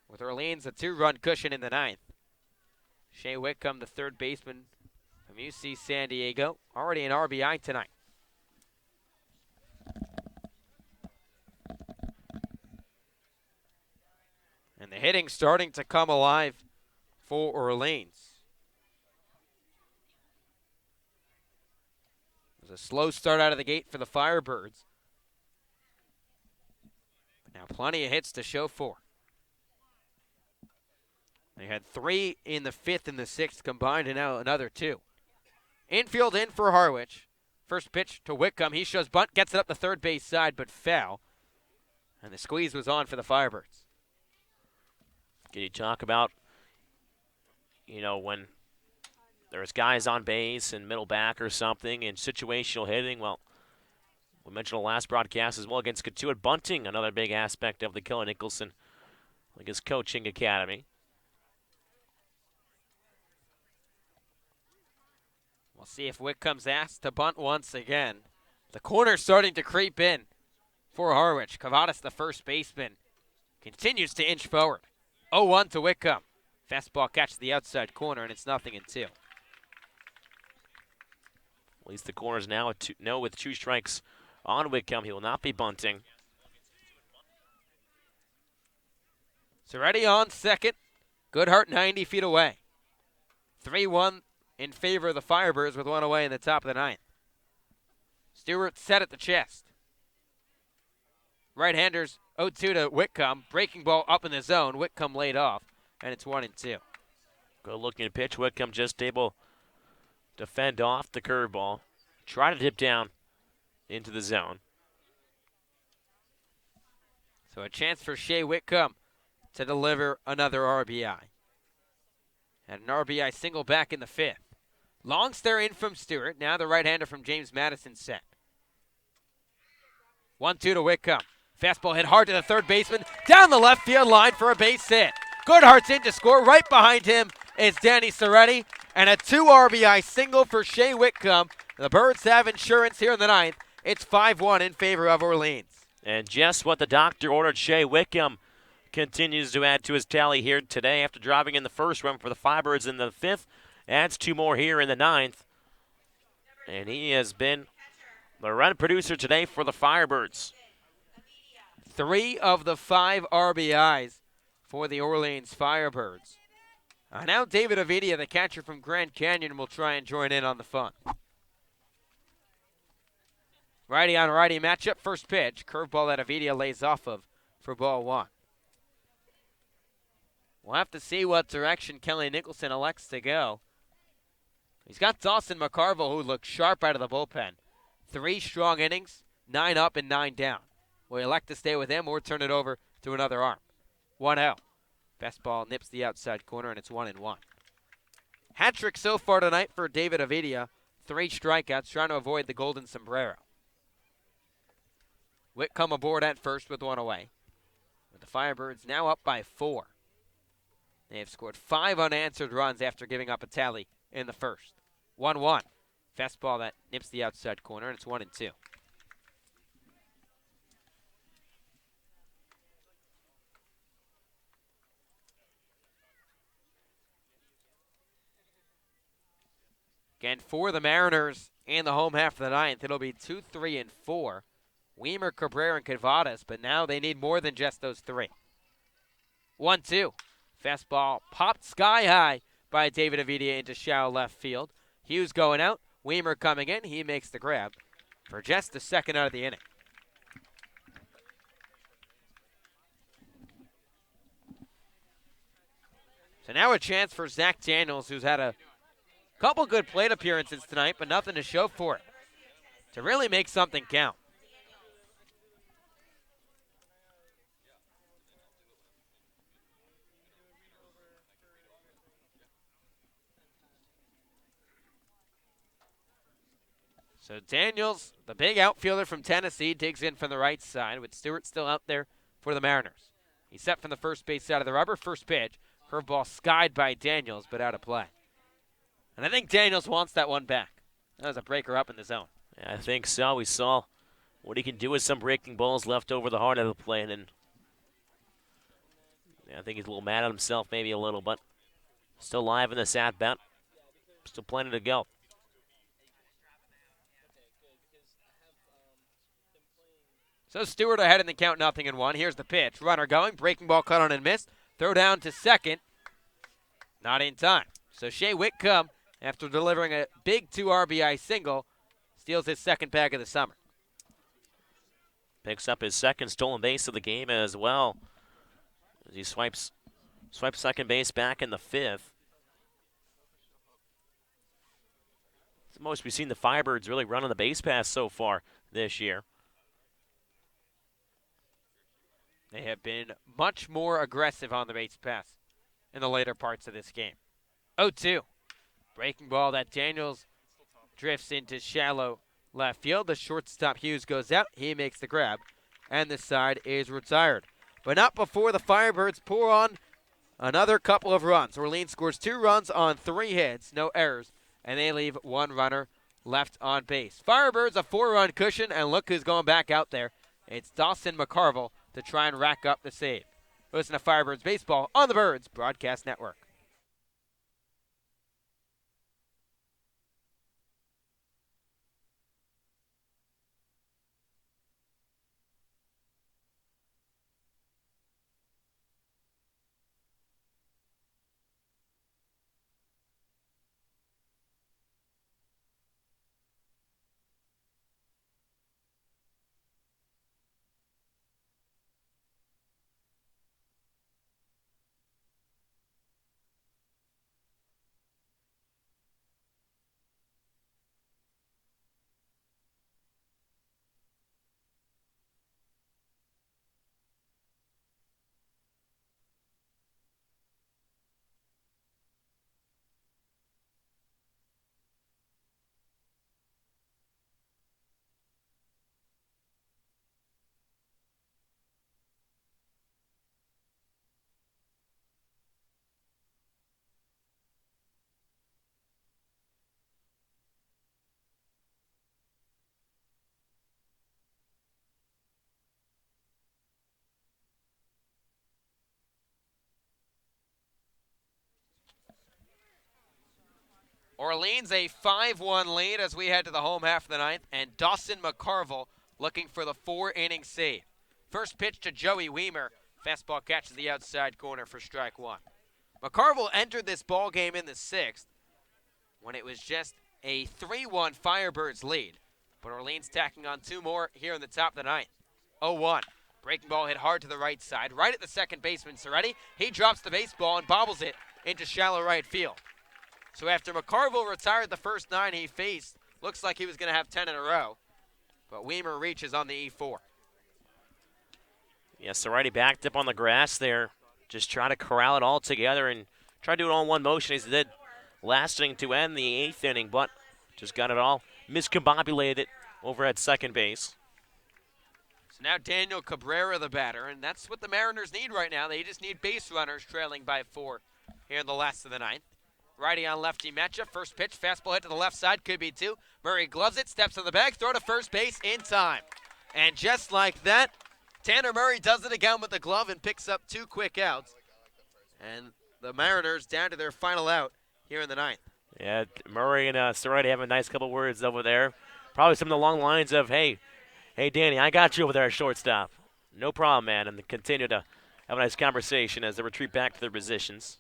with Orleans a 2-run cushion in the 9th. Shea Whitcomb, the 3rd baseman from UC San Diego, already an RBI tonight. And the hitting starting to come alive for Orleans. It was a slow start out of the gate for the Firebirds. But now plenty of hits to show for. They had 3 in the 5th and the 6th combined, and now another 2. Infield in for Harwich. First pitch to Whitcomb. He shows bunt, gets it up the third base side, but foul. And the squeeze was on for the Firebirds. Can you talk about, when there's guys on base and middle back or something and situational hitting? Well, We mentioned the last broadcast as well against Katuitt bunting, another big aspect of the Kelly Nicholson, like his coaching academy. We'll see if Whitcomb's asked to bunt once again. The corner's starting to creep in for Harwich. Cavadas, the first baseman, continues to inch forward. 0-1 to Whitcomb. Fastball catches the outside corner, and it's 0-2. At least the corner's now with 2 strikes on Whitcomb. He will not be bunting. Seretti on second. Goodhart 90 feet away. 3-1 in favor of the Firebirds with 1 away in the top of the 9th. Stewart set at the chest. Right-handers 0-2 to Whitcomb. Breaking ball up in the zone. Whitcomb laid off, and it's 1-2. Good looking pitch. Whitcomb just able to fend off the curveball. Try to dip down into the zone. So a chance for Shea Whitcomb to deliver another RBI. And an RBI single back in the 5th. Long stare in from Stewart. Now the right-hander from James Madison set. 1-2 to Whitcomb. Fastball hit hard to the third baseman. Down the left field line for a base hit. Goodhart's in to score. Right behind him is Danny Seretti. And a 2 RBI single for Shea Whitcomb. The Birds have insurance here in the 9th. It's 5-1 in favor of Orleans. And just what the doctor ordered, Shea Whitcomb continues to add to his tally here today after driving in the first run for the Firebirds in the 5th. Adds 2 more here in the 9th. And he has been the run producer today for the Firebirds. 3 of the 5 RBIs for the Orleans Firebirds. Now David Avidia, the catcher from Grand Canyon, will try and join in on the fun. Righty on righty matchup. First pitch. Curveball that Avidia lays off of for ball 1. We'll have to see what direction Kelly Nicholson elects to go. He's got Dawson McCarville, who looks sharp out of the bullpen. 3 strong innings, 9 up and 9 down. Will he elect to stay with him or turn it over to another arm? 1-0. Fastball nips the outside corner, and it's 1-1. Hat trick so far tonight for David Avidia. 3 strikeouts, trying to avoid the golden sombrero. Whitcomb aboard at first with 1 away. With the Firebirds now up by 4. They have scored 5 unanswered runs after giving up a tally in the first. 1-1. Fastball that nips the outside corner, and it's 1-2. Again, for the Mariners in the home half of the 9th, it'll be 2, 3, and 4. Weimer, Cabrera, and Cavadas, but now they need more than just those 3. 1-2. Fastball popped sky high by David Avidia into shallow left field. Hughes going out. Weimer coming in. He makes the grab for just the second out of the inning. So now a chance for Zach Daniels, who's had a couple good plate appearances tonight, but nothing to show for it, to really make something count. So Daniels, the big outfielder from Tennessee, digs in from the right side with Stewart still out there for the Mariners. He's set from the first base side of the rubber. First pitch, curveball skied by Daniels, but out of play. And I think Daniels wants that one back. That was a breaker up in the zone. Yeah, I think so. We saw what he can do with some breaking balls left over the heart of the plate. And yeah, I think he's a little mad at himself, maybe a little, but still live in this at-bat. Still plenty to go. So Stewart ahead in the count, 0-1. Here's the pitch. Runner going. Breaking ball cut on and missed. Throw down to second. Not in time. So Shea Whitcomb, after delivering a big 2 RBI single, steals his second bag of the summer. Picks up his second stolen base of the game as well, as he swipes second base back in the 5th. It's the most we've seen the Firebirds really run on the base pass so far this year. They have been much more aggressive on the base pass in the later parts of this game. 0-2. Breaking ball that Daniels drifts into shallow left field. The shortstop Hughes goes out. He makes the grab, and the side is retired. But not before the Firebirds pour on another couple of runs. Orleans scores 2 runs on 3 hits, no errors, and they leave 1 runner left on base. Firebirds a 4-run cushion, and look who's going back out there. It's Dawson McCarville to try and rack up the save. Listen to Firebirds Baseball on the Birds Broadcast Network. Orleans a 5-1 lead as we head to the home half of the ninth, and Dawson McCarville looking for the 4-inning save. First pitch to Joey Weimer. Fastball catches the outside corner for strike 1. McCarville entered this ball game in the 6th when it was just a 3-1 Firebirds lead, but Orleans tacking on 2 more here in the top of the ninth. 0-1. Breaking ball hit hard to the right side, right at the second baseman, Soretti. He drops the baseball and bobbles it into shallow right field. So after McCarville retired the first 9 he faced, looks like he was going to have 10 in a row. But Weimer reaches on the E4. Yes, Soretti backed up on the grass there. Just try to corral it all together and try to do it all in one motion as he did last inning to end the 8th inning, but just got it all miscombobulated over at second base. So now Daniel Cabrera the batter, and that's what the Mariners need right now. They just need base runners trailing by 4 here in the last of the ninth. Righty on lefty matchup. First pitch, fastball hit to the left side, could be 2. Murray gloves it, steps on the bag, throw to first base in time. And just like that, Tanner Murray does it again with the glove and picks up 2 quick outs. And the Mariners down to their final out here in the ninth. Yeah, Murray and Soretti have a nice couple words over there. Probably some of the long lines of, hey, Danny, I got you over there at shortstop. No problem, man. And they continue to have a nice conversation as they retreat back to their positions.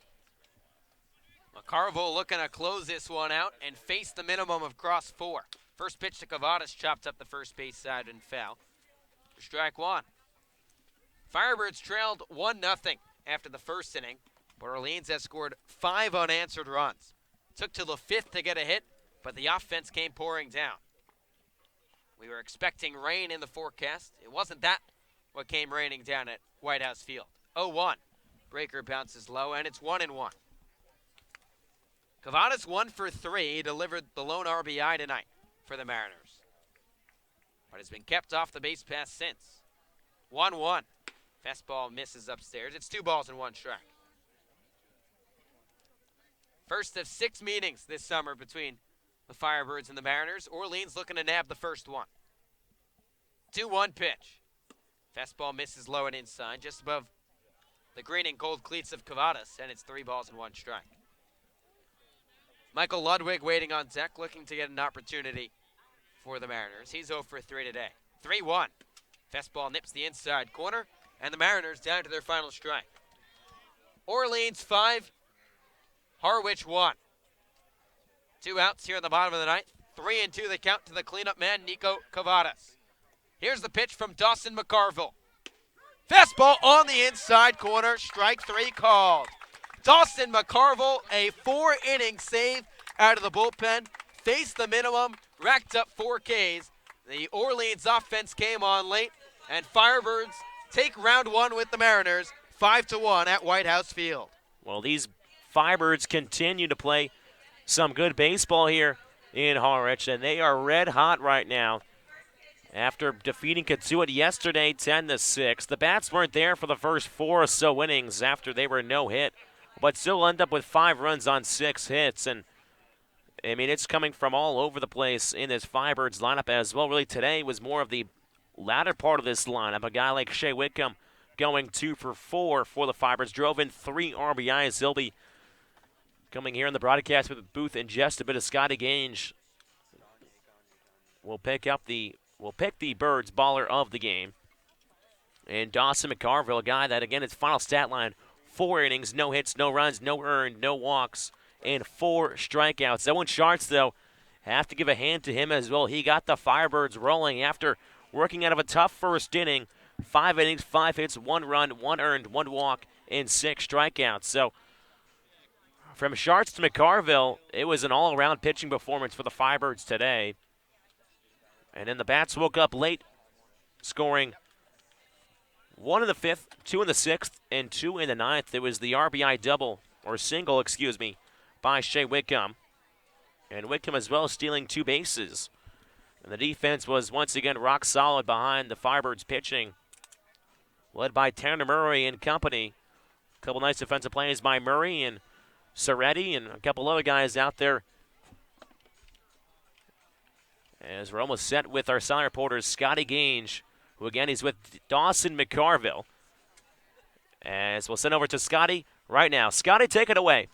McCarville looking to close this one out and face the minimum of cross 4. First pitch to Cavadas, chopped up the first base side and foul. For strike 1. Firebirds trailed 1-0 after the first inning, but Orleans has scored 5 unanswered runs. Took till the 5th to get a hit, but the offense came pouring down. We were expecting rain in the forecast. It wasn't that what came raining down at White House Field. 0-1. Breaker bounces low, and it's 1-1. Cavadas 1 for 3. He delivered the lone RBI tonight for the Mariners, but has been kept off the base pass since. 1-1. Fastball misses upstairs. It's 2 balls and 1 strike. First of 6 meetings this summer between the Firebirds and the Mariners. Orleans looking to nab the first one. 2-1 pitch. Fastball misses low and inside, just above the green and gold cleats of Cavadas, and it's 3 balls and 1 strike. Michael Ludwig waiting on deck, looking to get an opportunity for the Mariners. He's 0 for 3 today. 3-1. Fastball nips the inside corner, and the Mariners down to their final strike. Orleans 5, Harwich 1. 2 outs here in the bottom of the ninth. 3-2 the count to the cleanup man, Nico Cavadas. Here's the pitch from Dawson McCarville. Fastball on the inside corner, strike 3 called. Dawson McCarville, a 4-inning save out of the bullpen, faced the minimum, racked up 4 Ks. The Orleans offense came on late, and Firebirds take round 1 with the Mariners, 5-1 at White House Field. Well, these Firebirds continue to play some good baseball here in Harwich, and they are red hot right now. After defeating Katuitt yesterday 10-6, the Bats weren't there for the first 4 or so innings after they were no hit, but still end up with 5 runs on 6 hits. And I mean, it's coming from all over the place in this Firebirds lineup as well. Really, today was more of the latter part of this lineup. A guy like Shea Whitcomb going 2 for 4 for the Firebirds, drove in 3 RBIs. He'll be coming here in the broadcast with the booth in just a bit. Of Scotty Gange will pick the Birds baller of the game. And Dawson McCarville, a guy that, again, his final stat line, 4 innings, no hits, no runs, no earned, no walks, and 4 strikeouts. Owen Schartz, though, have to give a hand to him as well. He got the Firebirds rolling after working out of a tough first inning. 5 innings, 5 hits, 1 run, 1 earned, 1 walk, and 6 strikeouts. So from Schartz to McCarville, it was an all-around pitching performance for the Firebirds today. And then the Bats woke up late, scoring 1 in the 5th, 2 in the 6th, and 2 in the 9th. It was the RBI double, or single, by Shea Whitcomb. And Whitcomb as well stealing 2 bases. And the defense was once again rock solid behind the Firebirds pitching, led by Tanner Murray and company. A couple nice defensive plays by Murray and Soretti and a couple other guys out there. As we're almost set with our silent reporters, Scotty Gange, who again is with Dawson McCarville. As we'll send over to Scotty right now. Scotty, take it away.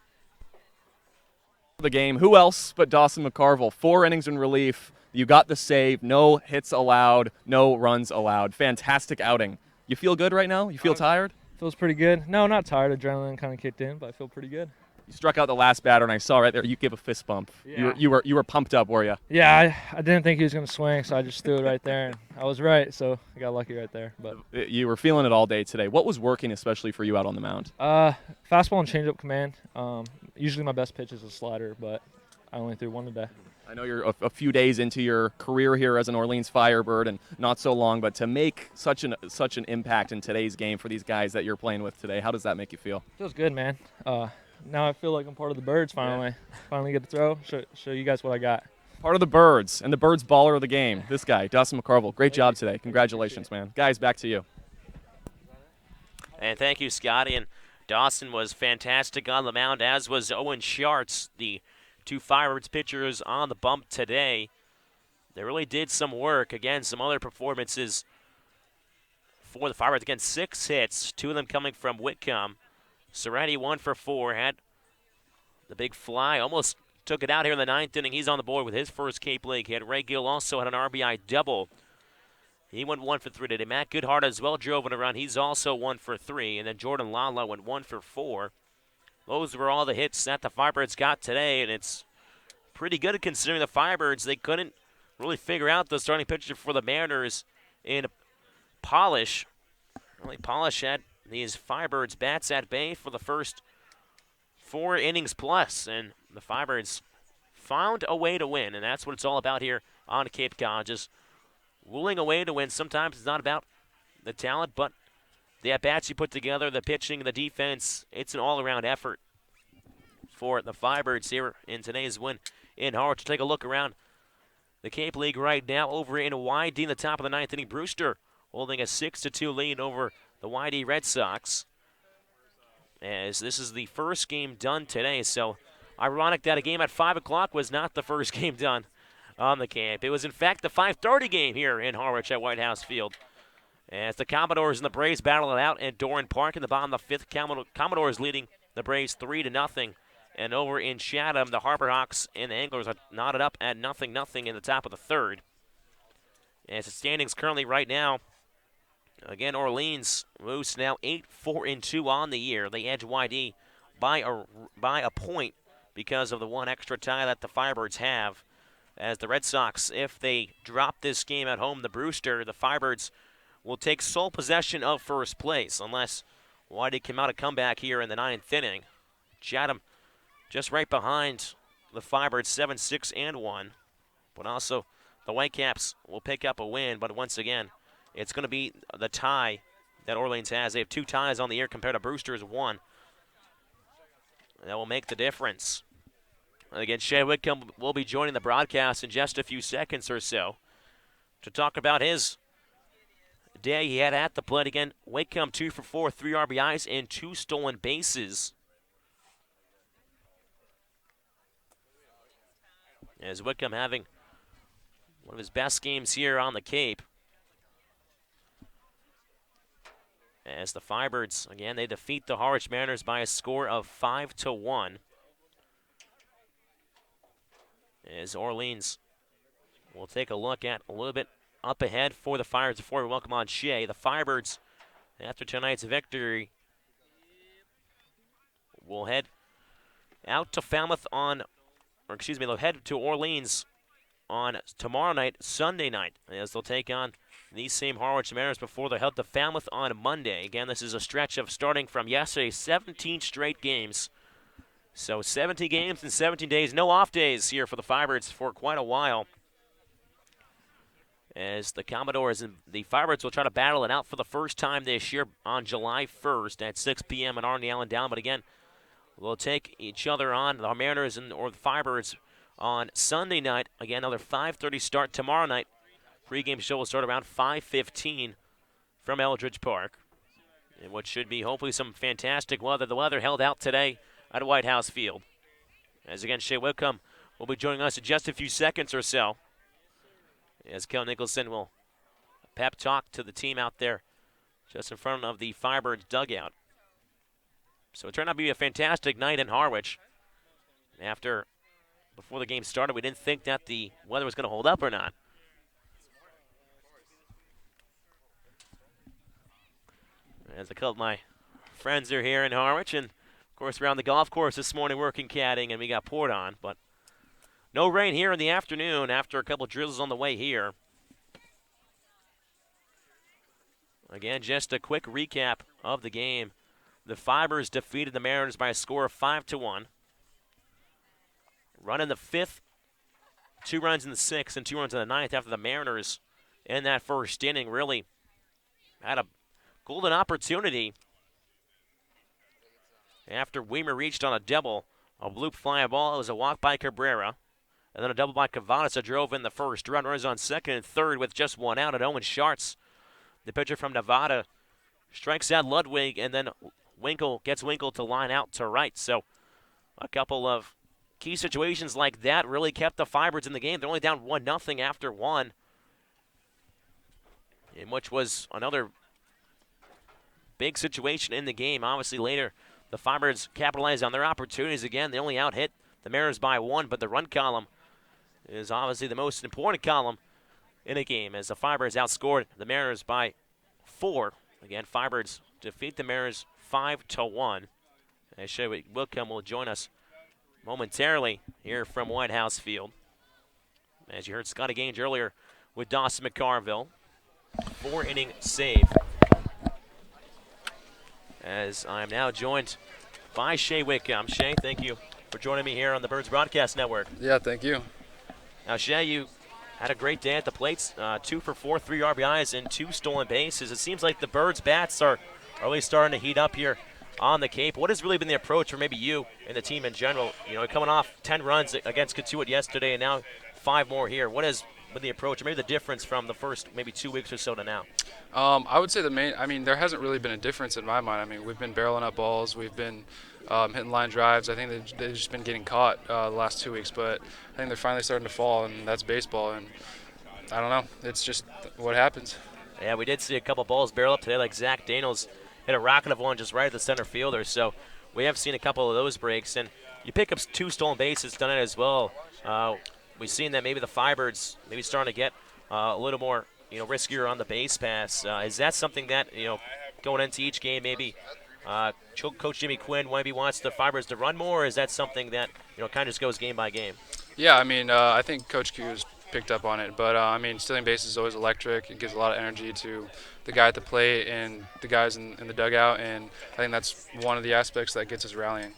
The game. Who else but Dawson McCarville? 4 innings in relief. You got the save. No hits allowed. No runs allowed. Fantastic outing. You feel good right now? You feel tired? Feels pretty good. No, not tired. Adrenaline kind of kicked in, but I feel pretty good. You struck out the last batter, and I saw right there you give a fist bump. Yeah. You were pumped up, were you? Yeah, I didn't think he was going to swing, so I just threw it right there, and I was right, so I got lucky right there. But you were feeling it all day today. What was working especially for you out on the mound? Fastball and changeup command. Usually my best pitch is a slider, but I only threw 1 today. I know you're a few days into your career here as an Orleans Firebird, and not so long, but to make such an impact in today's game for these guys that you're playing with today, how does that make you feel? Feels good, man. Now I feel like I'm part of the Birds finally. Yeah. Finally get to throw, show you guys what I got. Part of the Birds, and the Birds baller of the game, this guy, Dawson McCarville. Great job today. Congratulations, man. Guys, back to you. And thank you, Scotty. And Dawson was fantastic on the mound, as was Owen Schartz, the 2 Firebirds pitchers on the bump today. They really did some work. Again, some other performances for the Firebirds. Again, 6 hits, 2 of them coming from Whitcomb. Soretti 1 for 4, had the big fly, almost took it out here in the 9th inning. He's on the board with his first Cape League hit. Ray Gill also had an RBI double. He went 1 for 3 today. Matt Goodhart as well drove in a run. He's also 1 for 3. And then Jordan Lala went 1 for 4. Those were all the hits that the Firebirds got today, and it's pretty good considering the Firebirds, they couldn't really figure out the starting pitcher for the Mariners in Polish. Really, Polish had these Firebirds bats at bay for the first 4 innings plus, and the Firebirds found a way to win, and that's what it's all about here on Cape Cod, just willing a way to win. Sometimes it's not about the talent, but the at-bats you put together, the pitching, the defense. It's an all-around effort for the Firebirds here in today's win in Harwich. Take a look around the Cape League right now over in YD in the top of the 9th inning. Brewster holding a 6-2 lead over the YD Red Sox, as this is the first game done today. So ironic that a game at 5 o'clock was not the first game done on the camp. It was, in fact, the 5:30 game here in Harwich at White House Field, as the Commodores and the Braves battle it out at Doran Park in the bottom of the 5th. Commodores leading the Braves 3-0. And over in Chatham, the Harbor Hawks and the Anglers are knotted up at 0-0 in the top of the 3rd. As the standings currently right now, again, Orleans moves now 8-4-2 on the year. They edge YD by a point because of the 1 extra tie that the Firebirds have. As the Red Sox, if they drop this game at home, the Firebirds will take sole possession of first place unless YD come out a comeback here in the 9th inning. Chatham just right behind the Firebirds, 7-6-1. But also the Whitecaps will pick up a win, but once again, it's going to be the tie that Orleans has. They have 2 ties on the year compared to Brewster's 1. That will make the difference. Again, Shea Whitcomb will be joining the broadcast in just a few seconds or so to talk about his day he had at the plate. Again, Whitcomb 2 for 4, 3 RBIs, and 2 stolen bases. As Whitcomb having one of his best games here on the Cape. As the Firebirds, again, they defeat the Harwich Mariners by a score of 5-1. As Orleans will take a look at a little bit up ahead for the Firebirds before we welcome on Shea. The Firebirds, after tonight's victory, will head out to Falmouth they'll head to Orleans on tomorrow night, Sunday night, as they'll take on these same Harwich Mariners before they head to Falmouth on Monday. Again, this is a stretch of starting from yesterday, 17 straight games. So 17 games in 17 days, no off days here for the Firebirds for quite a while. As the Commodores and the Firebirds will try to battle it out for the first time this year on July 1st at 6 p.m. at Arnie Allen Down. But again, we'll take each other on, the Mariners or the Firebirds, on Sunday night. Again, another 5:30 start tomorrow night. Pre-game show will start around 5:15 from Eldridge Park. And what should be hopefully some fantastic weather. The weather held out today at White House Field. As again, Shea Whitcomb will be joining us in just a few seconds or so. As Kel Nicholson will pep talk to the team out there just in front of the Firebirds dugout. So it turned out to be a fantastic night in Harwich. Before the game started, we didn't think that the weather was going to hold up or not. As a couple of my friends are here in Harwich, and of course we're on the golf course this morning working caddying, and we got poured on, but no rain here in the afternoon after a couple of drizzles on the way here. Again, just a quick recap of the game. The Firebirds defeated the Mariners by a score of 5-1. Run in the 5th, 2 runs in the 6th, and 2 runs in the 9th after the Mariners in that first inning really had a golden opportunity after Weimer reached on a double, a bloop fly ball. It was a walk by Cabrera, and then a double by Cavadas that drove in the first. Runners on second and third with just 1 out, and Owen Schartz, the pitcher from Nevada, strikes out Ludwig, and then Winkle to line out to right. So a couple of key situations like that really kept the Firebirds in the game. They're only down 1-0 after 1, in which was another big situation in the game. Obviously later, the Firebirds capitalized on their opportunities again. They only out-hit the Mariners by 1, but the run column is obviously the most important column in a game, as the Firebirds outscored the Mariners by 4. Again, Firebirds defeat the Mariners 5-1. And Shea Whitcomb will join us momentarily here from White House Field. As you heard Scotty Gaines earlier with Dawson McCarville. 4-inning save. As I'm now joined by Shea Whitcomb. Shea, thank you for joining me here on the Birds Broadcast Network. Yeah, thank you. Now, Shea, you had a great day at the plates. 2 for 4, 3 RBIs, and 2 stolen bases. It seems like the Birds' bats are really starting to heat up here on the Cape. What has really been the approach for maybe you and the team in general? You know, coming off 10 runs against Katuitt yesterday and now 5 more here. What has been the approach, or maybe the difference from the first maybe 2 weeks or so to now? I would say there hasn't really been a difference in my mind. I mean, we've been barreling up balls. We've been hitting line drives. I think they've just been getting caught the last 2 weeks, but I think they're finally starting to fall, and that's baseball. And I don't know. It's just what happens. Yeah, we did see a couple balls barrel up today, like Zach Daniels hit a rocket of one just right at the center fielder. So we have seen a couple of those breaks, and you pick up 2 stolen bases tonight as well. We've seen that maybe the Firebirds maybe starting to get a little more, riskier on the base pass. Is that something that, going into each game, maybe Coach Jimmy Quinn maybe wants the Firebirds to run more, or is that something that, kind of just goes game by game? Yeah, I mean, I think Coach Q has picked up on it. But, stealing bases is always electric. It gives a lot of energy to the guy at the plate and the guys in the dugout, and I think that's one of the aspects that gets us rallying.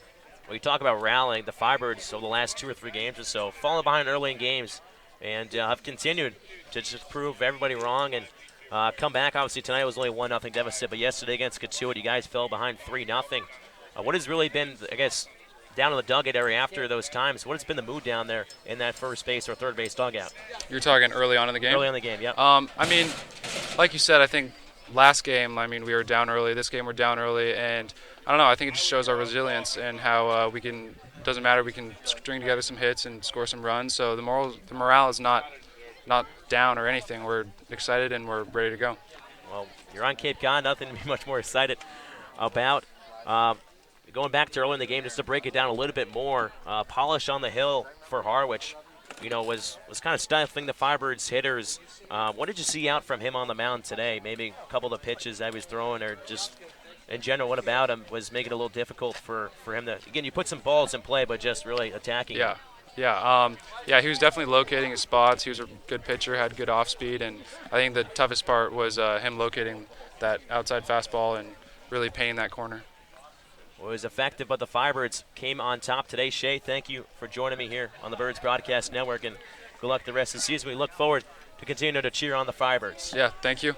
Well, you talk about rallying. The Firebirds over the last 2 or 3 games or so, falling behind early in games, and have continued to just prove everybody wrong and come back. Obviously, tonight was only 1-0 deficit, but yesterday against Katuitt, you guys fell behind 3-0. What has really been, I guess, down in the dugout area after those times. What has been the mood down there in that first base or third base dugout? You're talking early on in the game? Early in the game, yep. I mean, like you said, I think last game, I mean, we were down early. This game, we're down early. And I don't know, I think it just shows our resilience and how we can, doesn't matter, we can string together some hits and score some runs. So the morale is not down or anything. We're excited and we're ready to go. Well, you're on Cape Cod, nothing to be much more excited about. Going back to early in the game, just to break it down a little bit more, Polish on the hill for Harwich, was kind of stifling the Firebirds hitters. What did you see out from him on the mound today? Maybe a couple of the pitches that he was throwing, or just in general, what about him was making it a little difficult for him to, again, you put some balls in play, but just really attacking him. Yeah, he was definitely locating his spots. He was a good pitcher, had good off speed, and I think the toughest part was him locating that outside fastball and really paying that corner. Well, it was effective, but the Firebirds came on top today. Shea, thank you for joining me here on the Birds Broadcast Network, and good luck the rest of the season. We look forward to continuing to cheer on the Firebirds. Yeah, thank you.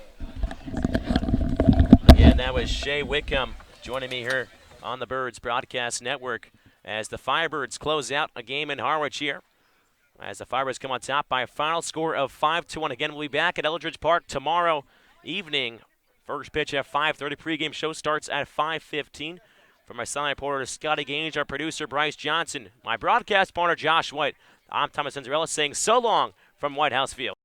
Again, that was Shea Wickham joining me here on the Birds Broadcast Network as the Firebirds close out a game in Harwich here. As the Firebirds come on top by a final score of 5-1. Again, we'll be back at Eldridge Park tomorrow evening. First pitch at 5:30. Pregame show starts at 5:15. For my sideline reporter, Scotty Gage, our producer, Bryce Johnson, my broadcast partner, Josh White, I'm Thomas Cinderella saying so long from White House Field.